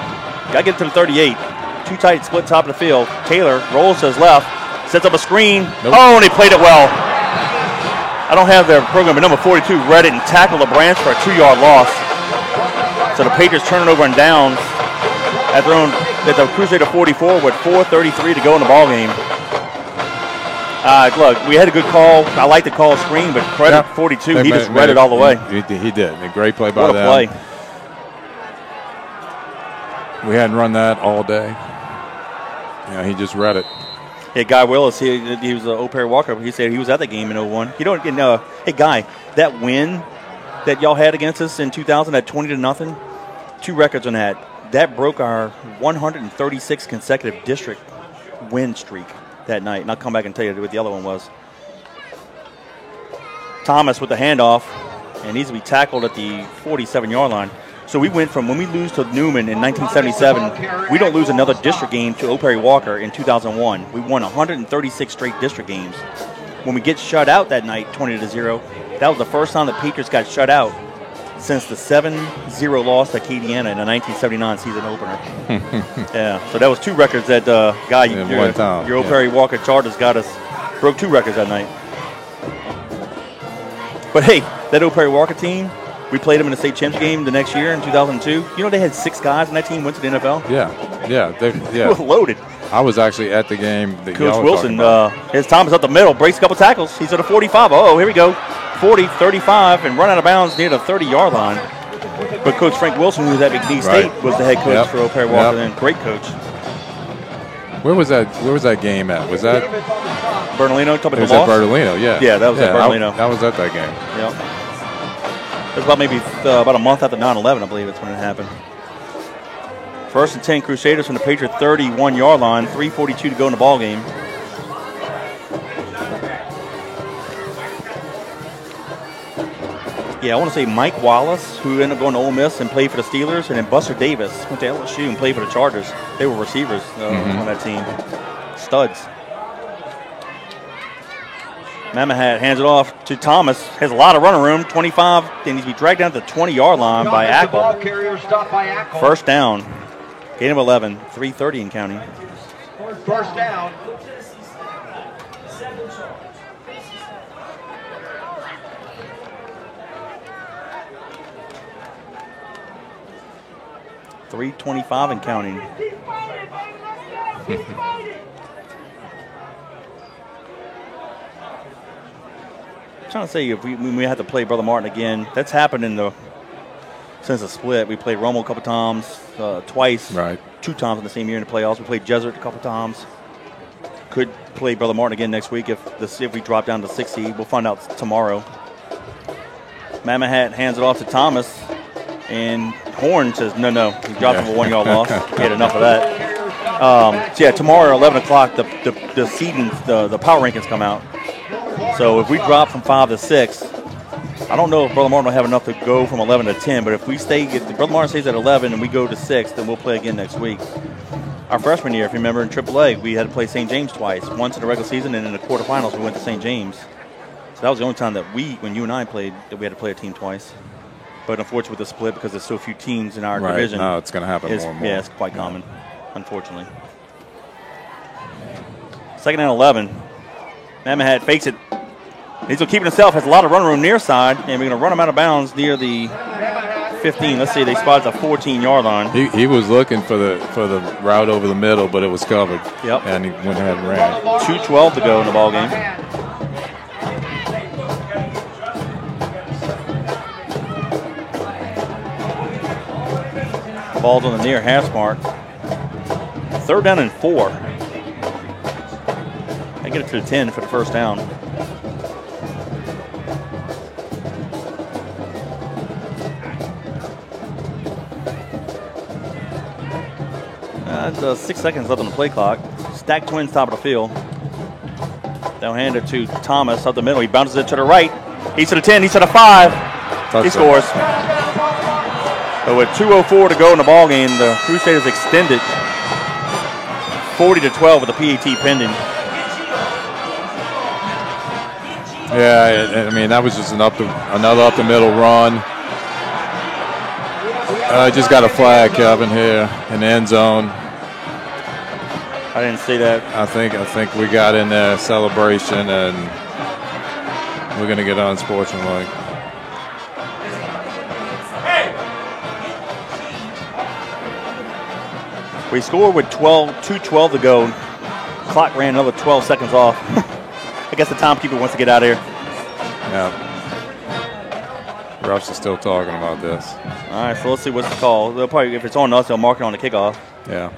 Got to get to the 38. Too tight, split top of the field. Taylor rolls to his left, sets up a screen. Nope. Oh, and he played it well. I don't have their program, but number 42 read it and tackled the branch for a 2-yard loss. So the Patriots turn it over and downs at the Crusader 44 with 4:33 to go in the ballgame. Look, we had a good call. I like the call screen, but credit 42. He just read it all the way. He did. A great play by them. What a play. We hadn't run that all day. He just read it. Yeah, Guy Willis, he was O'Perry Walker. He said he was at the game in 01. Hey, Guy, that win that y'all had against us in 2000, that 20-0, 2 records on that. That broke our 136 consecutive district win streak that night. And I'll come back and tell you what the other one was. Thomas with the handoff and needs to be tackled at the 47-yard line. So we went from when we lose to Newman in 1977, we don't lose another district game to O'Perry Walker in 2001. We won 136 straight district games. When we get shut out that night, 20-0, that was the first time the Patriots got shut out since the 7-0 loss to Acadiana in the 1979 season opener. Yeah, so that was 2 records that your O'Perry Walker Chargers broke 2 records that night. But hey, that O'Perry Walker team, we played them in the state championship game the next year in 2002. They had 6 guys in that team went to the NFL. Yeah. They were loaded. I was actually at the game. Coach Wilson, his Thomas up the middle, breaks a couple tackles. He's at a 45. Oh, here we go. 40, 35, and run out of bounds near the 30-yard line. But Coach Frank Wilson, who was at McNeese State, was the head coach for O'Perry Walker. And great coach. Where was that game at? Was that Bernalino? It was at Bernalino, yeah. Yeah, that was at Bernalino. I was at that game. Yep. was about maybe about a month after 9/11, I believe that's when it happened. 1st and 10 Crusaders from the Patriot 31-yard line, 3:42 to go in the ball game. Yeah, I want to say Mike Wallace, who ended up going to Ole Miss and played for the Steelers, and then Buster Davis went to LSU and played for the Chargers. They were receivers on that team. Studs. Mamahat hands it off to Thomas. Has a lot of running room, 25. Then needs to be dragged down to the 20-yard line by The ball Ackle. carrier stopped by Ackle. First down. Gain of 11, 3:30 in counting. First down. .325 and counting. I'm trying to say if we have to play Brother Martin again. That's happened since the split. We played Romo a couple times, twice, Right. 2 times in the same year in the playoffs. We played Jesuit a couple times. Could play Brother Martin again next week if we drop down to 6 seed. We'll find out tomorrow. Mamahat hands it off to Thomas, and Horn says no. He dropped him a 1-yard loss. He had enough of that. So yeah, tomorrow at 11 o'clock, the seeding, the power rankings come out. So if we drop from 5 to 6, I don't know if Brother Martin will have enough to go from 11 to 10. But if Brother Martin stays at 11 and we go to 6, then we'll play again next week. Our freshman year, if you remember, in AAA, we had to play St. James twice. Once in the regular season, and in the quarterfinals, we went to St. James. So that was the only time that when you and I played, that we had to play a team twice. But unfortunately, with the split, because there's so few teams in our division, no, it's going to happen more and more. Yeah, it's quite common, unfortunately. 2nd and 11. Mamahat fakes it. He's going to keep it himself. Has a lot of run room near side, and we're going to run him out of bounds near the 15. Let's see, they spotted the 14-yard line. He was looking for the route over the middle, but it was covered. Yep. And he went ahead and ran. 2:12 to go in the ball game. Ball's on the near half mark. 3rd down and 4. They get it to the 10 for the first down. That's 6 seconds left on the play clock. Stack Twins top of the field. They'll hand it to Thomas up the middle. He bounces it to the right. He's to the 10. He's to the 5. Touchdown. He scores. So with 2:04 to go in the ball game, the Crusaders extended 40-12 with the PAT pending. Yeah, I mean, that was just another up the middle run. I just got a flag, Kevin, here in the end zone. I didn't see that. I think we got in there celebration, and we're going to get unsportsmanlike. We scored with 2:12 to go. Clock ran another 12 seconds off. I guess the timekeeper wants to get out of here. Yeah. Refs are still talking about this. All right, so let's see what's the call. They'll probably, if it's on us, they'll mark it on the kickoff. Yeah.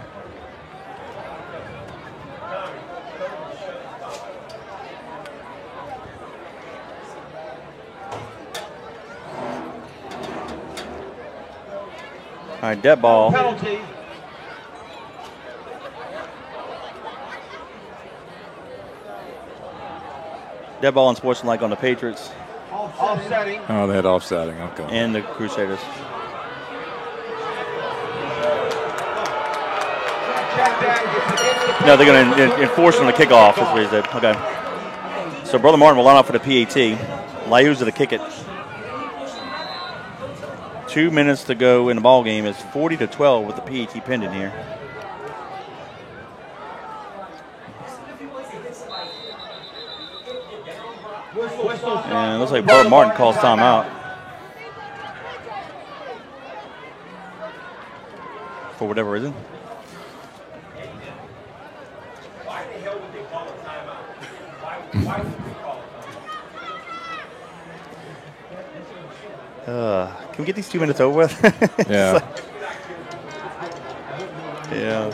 All right, dead ball. Penalty. Dead ball unsportsmanlike on the Patriots Offsetting. Oh, they had offsetting. Okay. and the Crusaders. No, they're going to enforce it on the kickoff. That's what he said. Okay. So Brother Martin will line up for the PAT. Liuza to kick it. 2 minutes to go in the ball game. It's 40-12 with the PAT pending here. And it looks like Brother Martin calls timeout. For whatever reason. Can we get these 2 minutes over with? Yeah. Yeah.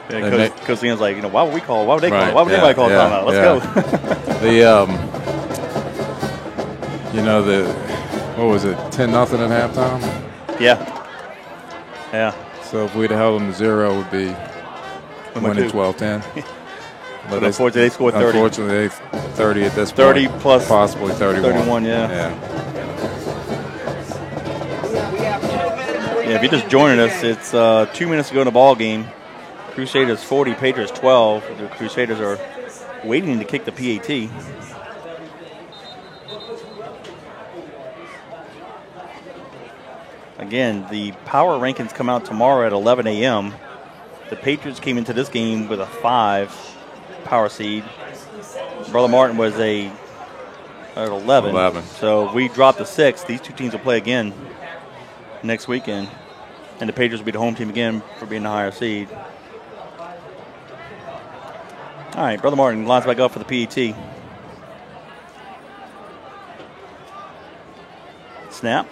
Yeah, Coach Leon's like, why would we call? Why would they call? Right, Why would anybody call timeout? Let's go. what was it, 10-0 at halftime? Yeah. Yeah. So if we'd have held them to 0, it would be winning 12-10. But unfortunately, they scored 30. Unfortunately, 30 at this 30 point. plus possibly 31. 31, yeah. Yeah. Yeah, if you're just joining us, it's 2 minutes to go in the ball game. Crusaders 40, Patriots 12. The Crusaders are waiting to kick the PAT. Again, the power rankings come out tomorrow at 11 a.m. The Patriots came into this game with a 5 power seed. Brother Martin was at 11. So we dropped to 6. These two teams will play again next weekend. And the Patriots will be the home team again for being the higher seed. All right, Brother Martin lines back up for the PAT. Snap.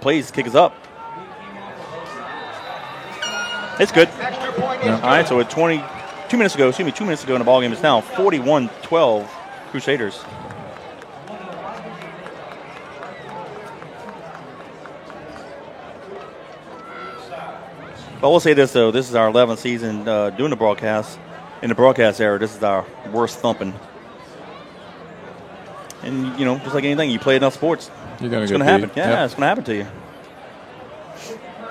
Plays, kick is up. It's good. Yeah. All right, so with 2 minutes ago in the ballgame, it's now 41-12 Crusaders. But we'll say this, though. This is our 11th season doing the broadcast. In the broadcast era, this is our worst thumping. And, you know, just like anything, you play enough sports, You're gonna it's get going to happen. beat. Yeah, Yep. it's going to happen to you.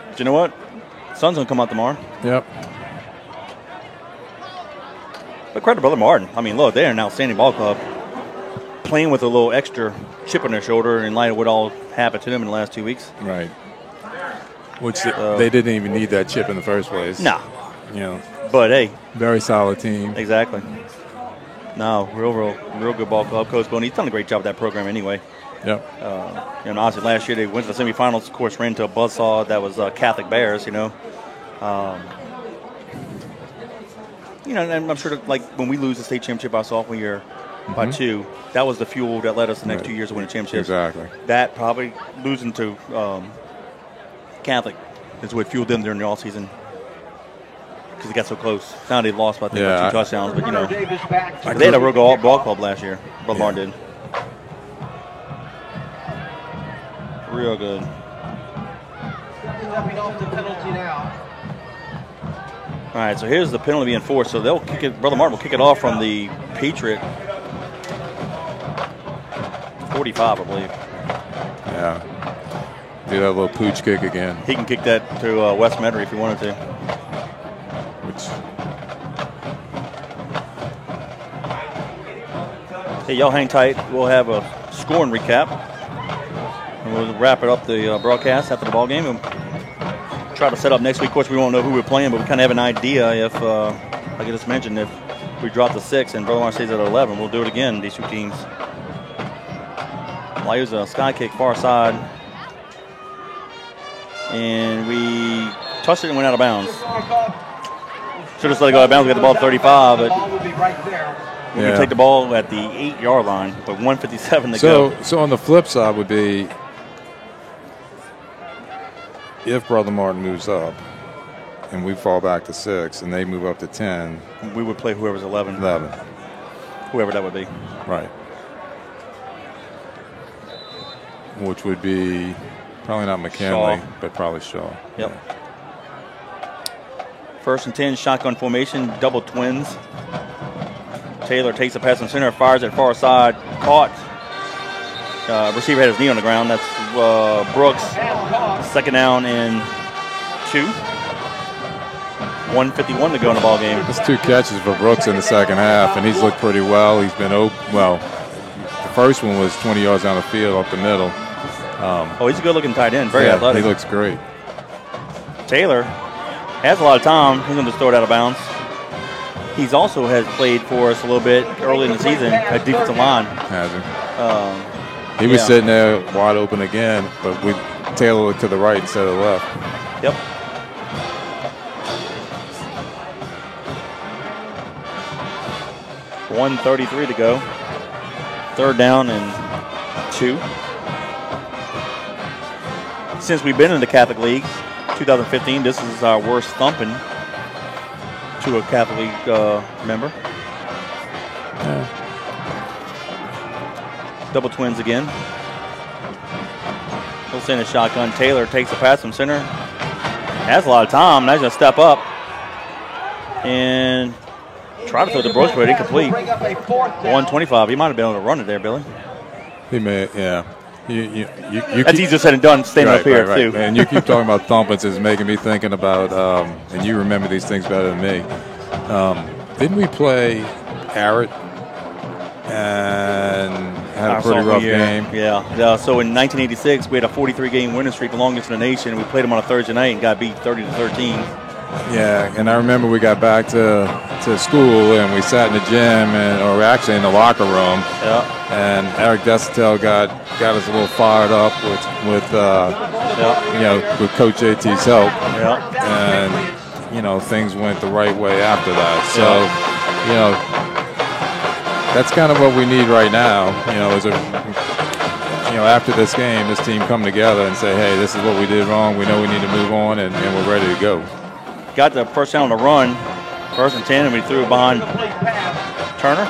But you know what? Sun's going to come out tomorrow. Yep. But credit to Brother Martin. I mean, look, they're an outstanding ball club. Playing with a little extra chip on their shoulder in light of what all happened to them in the last 2 weeks. Right. Which they didn't even need that chip in the first place. No. You know, But, hey. very solid team. Exactly. No, real good ball club. Coach Boney, he's done a great job with that program anyway. Yep. And honestly, last year they went to the semifinals. Of course, ran into a buzzsaw that was Catholic Bears. You know, and I'm sure that, like when we lose the state championship our sophomore year by 2, that was the fuel that led us the next 2 years to win a championship. Exactly. That probably losing to Catholic is what fueled them during the offseason because they got so close. Now they lost by 2 touchdowns, but you know, they had a real good ball club last year. Brother Martin did. Real good. Stepping off the penalty now. All right, so here's the penalty being enforced. So they'll kick it. Brother Martin will kick it off from the Patriot 45, I believe. Yeah. Do that little pooch kick again. He can kick that to West Metairie if he wanted to. Hey, y'all hang tight. We'll have a scoring recap. And we'll wrap it up the broadcast after the ball game. And try to set up next week. Of course, we won't know who we're playing, but we kind of have an idea if, like I just mentioned, if we drop to 6 and Brother Martin stays at 11, we'll do it again, these two teams. Well, use a sky kick far side. And we touched it and went out of bounds. Should have let it go out of bounds. We got the ball at 35, but we can take the ball at the 8-yard line, but 1:57 to go. So on the flip side would be if Brother Martin moves up and we fall back to 6 and they move up to 10. We would play whoever's 11. Whoever that would be. Right. Which would be probably not McKinley, but probably Shaw. Yep. Yeah. 1st and 10, shotgun formation, double twins. Taylor takes the pass in center, fires it far side, caught. Receiver had his knee on the ground. That's Brooks. 2nd down and 2. 1:51 to go in the ball game. That's 2 catches for Brooks in the second half, and he's looked pretty well. He's been the first one was 20 yards down the field up the middle. He's a good-looking tight end. Very athletic. He looks great. Taylor has a lot of time. He's going to just throw it out of bounds. He's also has played for us a little bit early in the season at defensive line. Has he? He was sitting there wide open again, but Taylor looked to the right instead of the left. Yep. $1:33 to go. 3rd down and 2. Since we've been in the Catholic League, 2015, this is our worst thumping to a Catholic League member. Double twins again. He'll send a shotgun. Taylor takes the pass from center. Has a lot of time. Now he's going to step up and try to throw the broach, but incomplete. 125. He might have been able to run it there, Billy. He may, yeah. That's easier said than done, standing up here, too. And you keep talking about thumpings is making me thinking about, and you remember these things better than me. Didn't we play Arrett and had a pretty rough game? Yeah. So in 1986, we had a 43-game winning streak, the longest in the nation. We played them on a Thursday night and got beat 30-13. Yeah, and I remember we got back to school and we sat in the gym or actually in the locker room. Yeah. And Eric Desitel got us a little fired up with with Coach JT's help. Yeah. And things went the right way after that. So that's kind of what we need right now. After this game, this team come together and say, hey, this is what we did wrong. We know we need to move on, and we're ready to go. Got the first down on the run. 1st and 10, and we threw it behind Turner.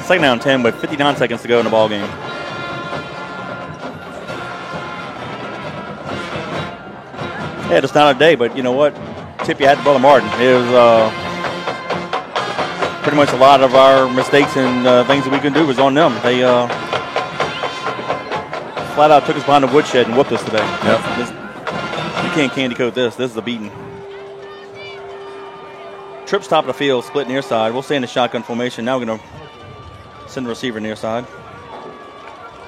2nd down 10 with 59 seconds to go in the ball game. Yeah, just not a day, but you know what? Tip you had to Brother Martin. It was pretty much a lot of our mistakes and things that we couldn't do was on them. They flat out took us behind the woodshed and whooped us today. Yep. You can't candy coat this. This is a beating. Trips top of the field, split near side. We'll stay in the shotgun formation. Now we're going to send the receiver near side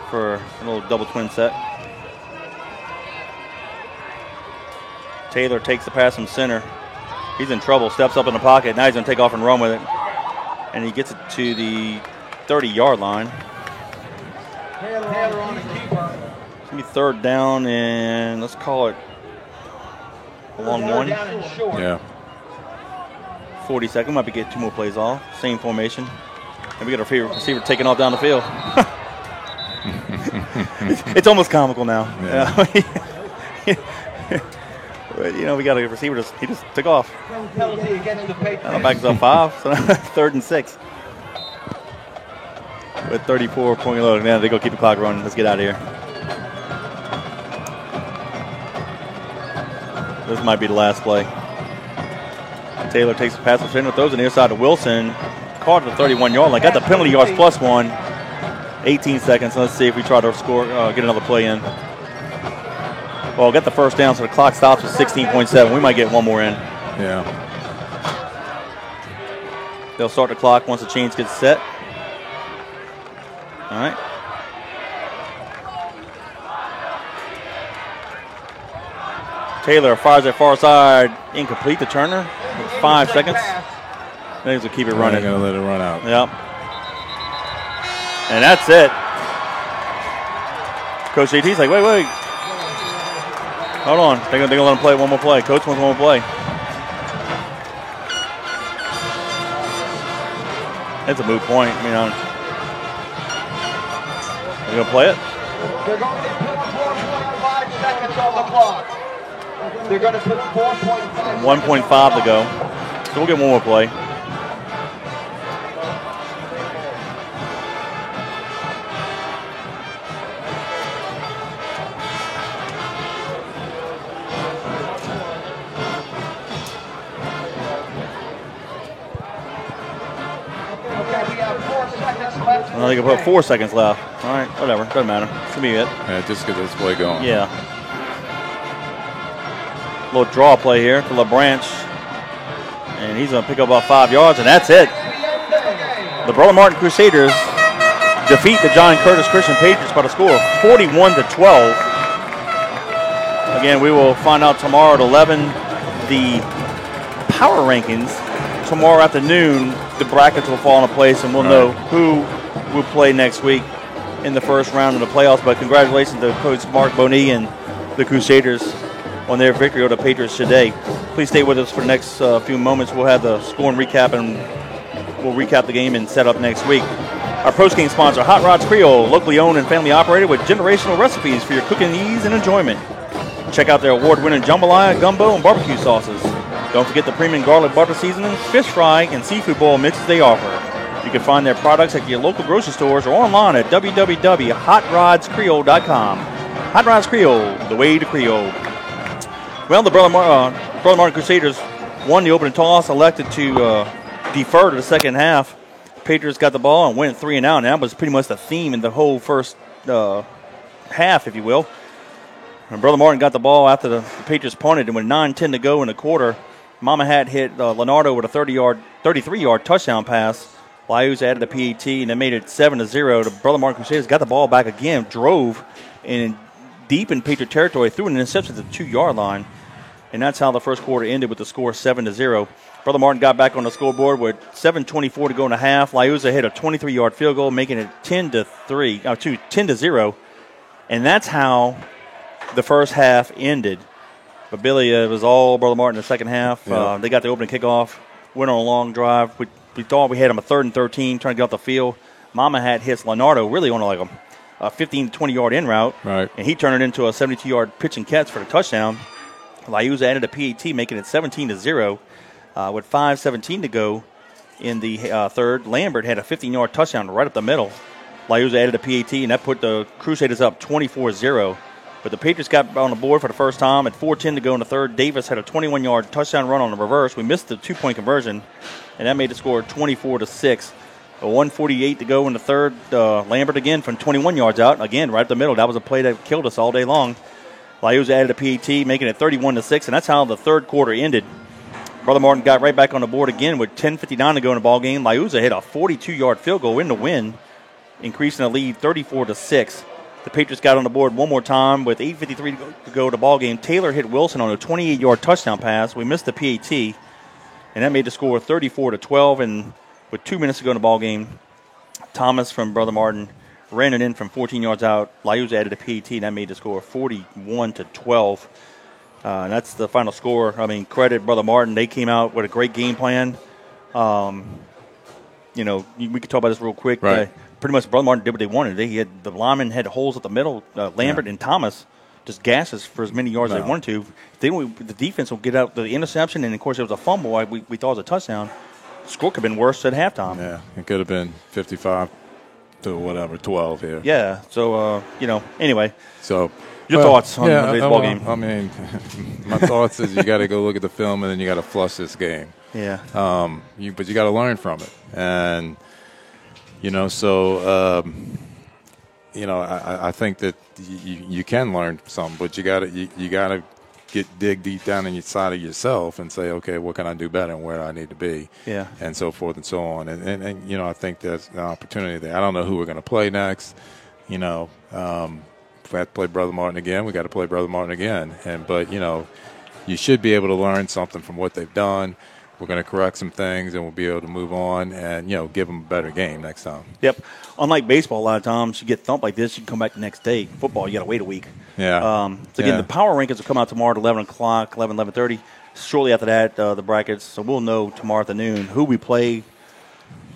for a little double twin set. Taylor takes the pass from center. He's in trouble, steps up in the pocket. Now he's going to take off and run with it. And he gets it to the 30-yard line. Taylor on the keeper. It's going to be 3rd down, and let's call it a long one. Yeah. 40 seconds. Might be getting 2 more plays off. Same formation. And we got a receiver taking off down the field. It's almost comical now. Yeah. But, we got a receiver. He just took off. Penalty against the Patriots. Backs up 5. So 3rd and 6. With 34 point load. Man, they're going to keep the clock running. Let's get out of here. This might be the last play. Taylor takes the pass to center, throws it near side to Wilson. Caught at the 31-yard line. Got the penalty yards +1. 18 seconds. Let's see if we try to score, get another play in. Well, get the first down, so the clock stops at 16.7. We might get one more in. Yeah. They'll start the clock once the chains get set. All right. Taylor fires it far side, incomplete to Turner. 5 seconds. Then he's going to keep it running. They're going to let it run out. Yep. And that's it. Coach JT's like, wait. Hold on. They're going to let him play one more play. Coach wants one more play. That's a moot point. They're going to play it? They're going to put 4.5 seconds on the clock. They're going to put 4.5 1.5 to go. So we'll get one more play. Okay, we have 4 seconds left. They can put 4 seconds left. All right, whatever. Doesn't matter. It's going to be it. Yeah, just get this play going. Yeah. Little draw play here for LaBranch. And he's going to pick up about 5 yards, and that's it. The Brother Martin Crusaders defeat the John Curtis Christian Patriots by the score of 41-12. Again, we will find out tomorrow at 11 the power rankings. Tomorrow afternoon, the brackets will fall into place, and we'll know who will play next week in the first round of the playoffs. But congratulations to Coach Mark Boney and the Crusaders on their victory over the Patriots today. Please stay with us for the next few moments. We'll have the score and recap, and we'll recap the game and set up next week. Our post-game sponsor, Hot Rods Creole, locally owned and family operated with generational recipes for your cooking ease and enjoyment. Check out their award-winning jambalaya, gumbo, and barbecue sauces. Don't forget the premium garlic butter seasonings, fish fry, and seafood boil mixes they offer. You can find their products at your local grocery stores or online at www.hotrodscreole.com. Hot Rods Creole, the way to Creole. Well, the Brother Martin Crusaders won the opening toss, elected to defer to the second half. Patriots got the ball and went 3 and out, and that was pretty much the theme in the whole first half, if you will. And Brother Martin got the ball after the Patriots punted, and with 9:10 to go in the quarter, Mama Hat hit Leonardo with a 33-yard touchdown pass. Liuza added a PAT, and they made it 7-0. The Brother Martin Crusaders got the ball back again, drove, and deep in Patriot territory, threw an interception to the 2-yard line, and that's how the first quarter ended with the score 7-0. Brother Martin got back on the scoreboard with 7:24 to go in the half. Liuza hit a 23-yard field goal, making it 10-0, and that's how the first half ended. But Billy, it was all Brother Martin in the second half. Yeah. They got the opening kickoff, went on a long drive. We thought we had him a 3rd and 13, trying to get off the field. Mama Hat hits Leonardo really on like a 15 to 20-yard in route, right, and he turned it into a 72-yard pitch and catch for the touchdown. Liuza added a PAT, making it 17-0. With 5:17 to go in the third, Lambert had a 15-yard touchdown right up the middle. Liuza added a PAT, and that put the Crusaders up 24-0. But the Patriots got on the board for the first time. At 4:10 to go in the third, Davis had a 21-yard touchdown run on the reverse. We missed the 2-point conversion, and that made the score 24-6. A 1:48 to go in the third. Lambert again from 21 yards out. Again, right up the middle. That was a play that killed us all day long. Liuza added a PAT, making it 31-6, and that's how the third quarter ended. Brother Martin got right back on the board again with 10:59 to go in the ball game. Liuza hit a 42-yard field goal in the win, increasing the lead 34-6. The Patriots got on the board one more time with 8:53 to go to the ball game. Taylor hit Wilson on a 28-yard touchdown pass. We missed the PAT, and that made the score 34-12. And with 2 minutes to go in the ball game, Thomas from Brother Martin ran it in from 14 yards out. Liuza added a PAT, and that made the score 41-12. And that's the final score. I mean, credit Brother Martin. They came out with a great game plan. We could talk about this real quick. Right. Pretty much Brother Martin did what they wanted. The linemen had holes at the middle. Lambert and Thomas just gasses for as many yards as they wanted to. The defense will get out the interception, and, of course, it was a fumble. We thought it was a touchdown. The score could have been worse at halftime. Yeah, it could have been 55 to 12 here. Yeah, so, anyway. So your thoughts on the baseball game? I mean, my thoughts is you got to go look at the film, and then you got to flush this game. Yeah. But you got to learn from it. And, I think that you can learn some, but you got to dig deep down inside of yourself and say, okay, what can I do better and where do I need to be? Yeah. And so forth and so on. And I think there's an opportunity there. I don't know who we're going to play next. If we have to play Brother Martin again, we got to play Brother Martin again. But you should be able to learn something from what they've done. We're going to correct some things, and we'll be able to move on and, give them a better game next time. Yep. Unlike baseball, a lot of times you get thumped like this, you can come back the next day. Football, you got to wait a week. Yeah. The power rankings will come out tomorrow at 11 o'clock, 11:30. Shortly after that, the brackets. So we'll know tomorrow afternoon who we play.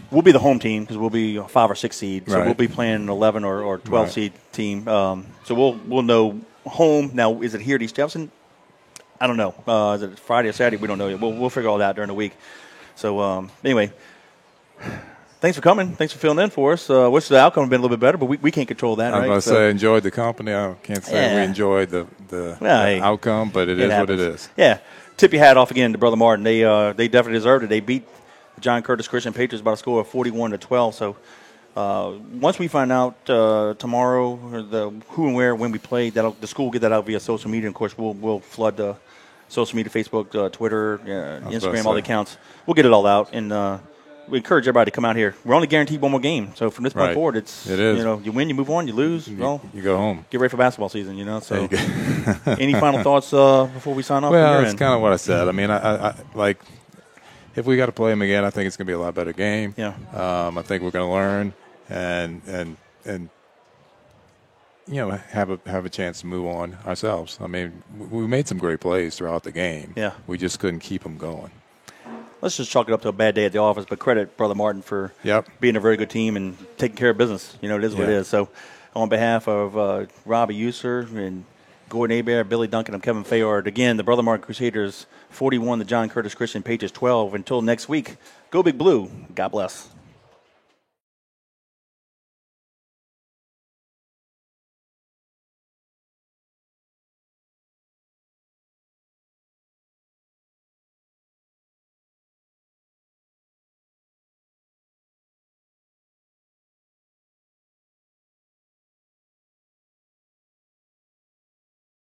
We'll be the home team because we'll be a 5 or 6 seed. So we'll be playing an 11 or 12 seed team. So we'll know home. Now, is it here at East Jefferson? I don't know. Is it Friday or Saturday? We don't know yet. We'll figure all that out during the week. So, anyway, thanks for coming. Thanks for filling in for us. Wish the outcome had been a little bit better, but we can't control that, I right? was going to say enjoyed the company. I can't say we enjoyed the outcome, but it is happens. what it is. Yeah. Tip your hat off again to Brother Martin. They definitely deserved it. They beat the John Curtis Christian Patriots by a score of 41-12. So, once we find out tomorrow who and where when we play, the school will get that out via social media. Of course, we'll flood the social media, Facebook, Twitter, Instagram, all the accounts. We'll get it all out, and we encourage everybody to come out here. We're only guaranteed one more game, so from this point forward, it is. You win, you move on, you lose. You go home. Get ready for basketball season. So, any final thoughts before we sign off? Well, that's kind of what I said. I mean, I like. If we got to play them again, I think it's going to be a lot better game. Yeah. I think we're going to learn and have a chance to move on ourselves. I mean, we made some great plays throughout the game. Yeah. We just couldn't keep them going. Let's just chalk it up to a bad day at the office, but credit Brother Martin for being a very good team and taking care of business. It is what it is. So, on behalf of Robbie User and Gordon Hebert, Billy Duncan, I'm Kevin Fayard. Again, the Brother Martin Crusaders 41, the John Curtis Christian Patriots 12. Until next week, go Big Blue. God bless.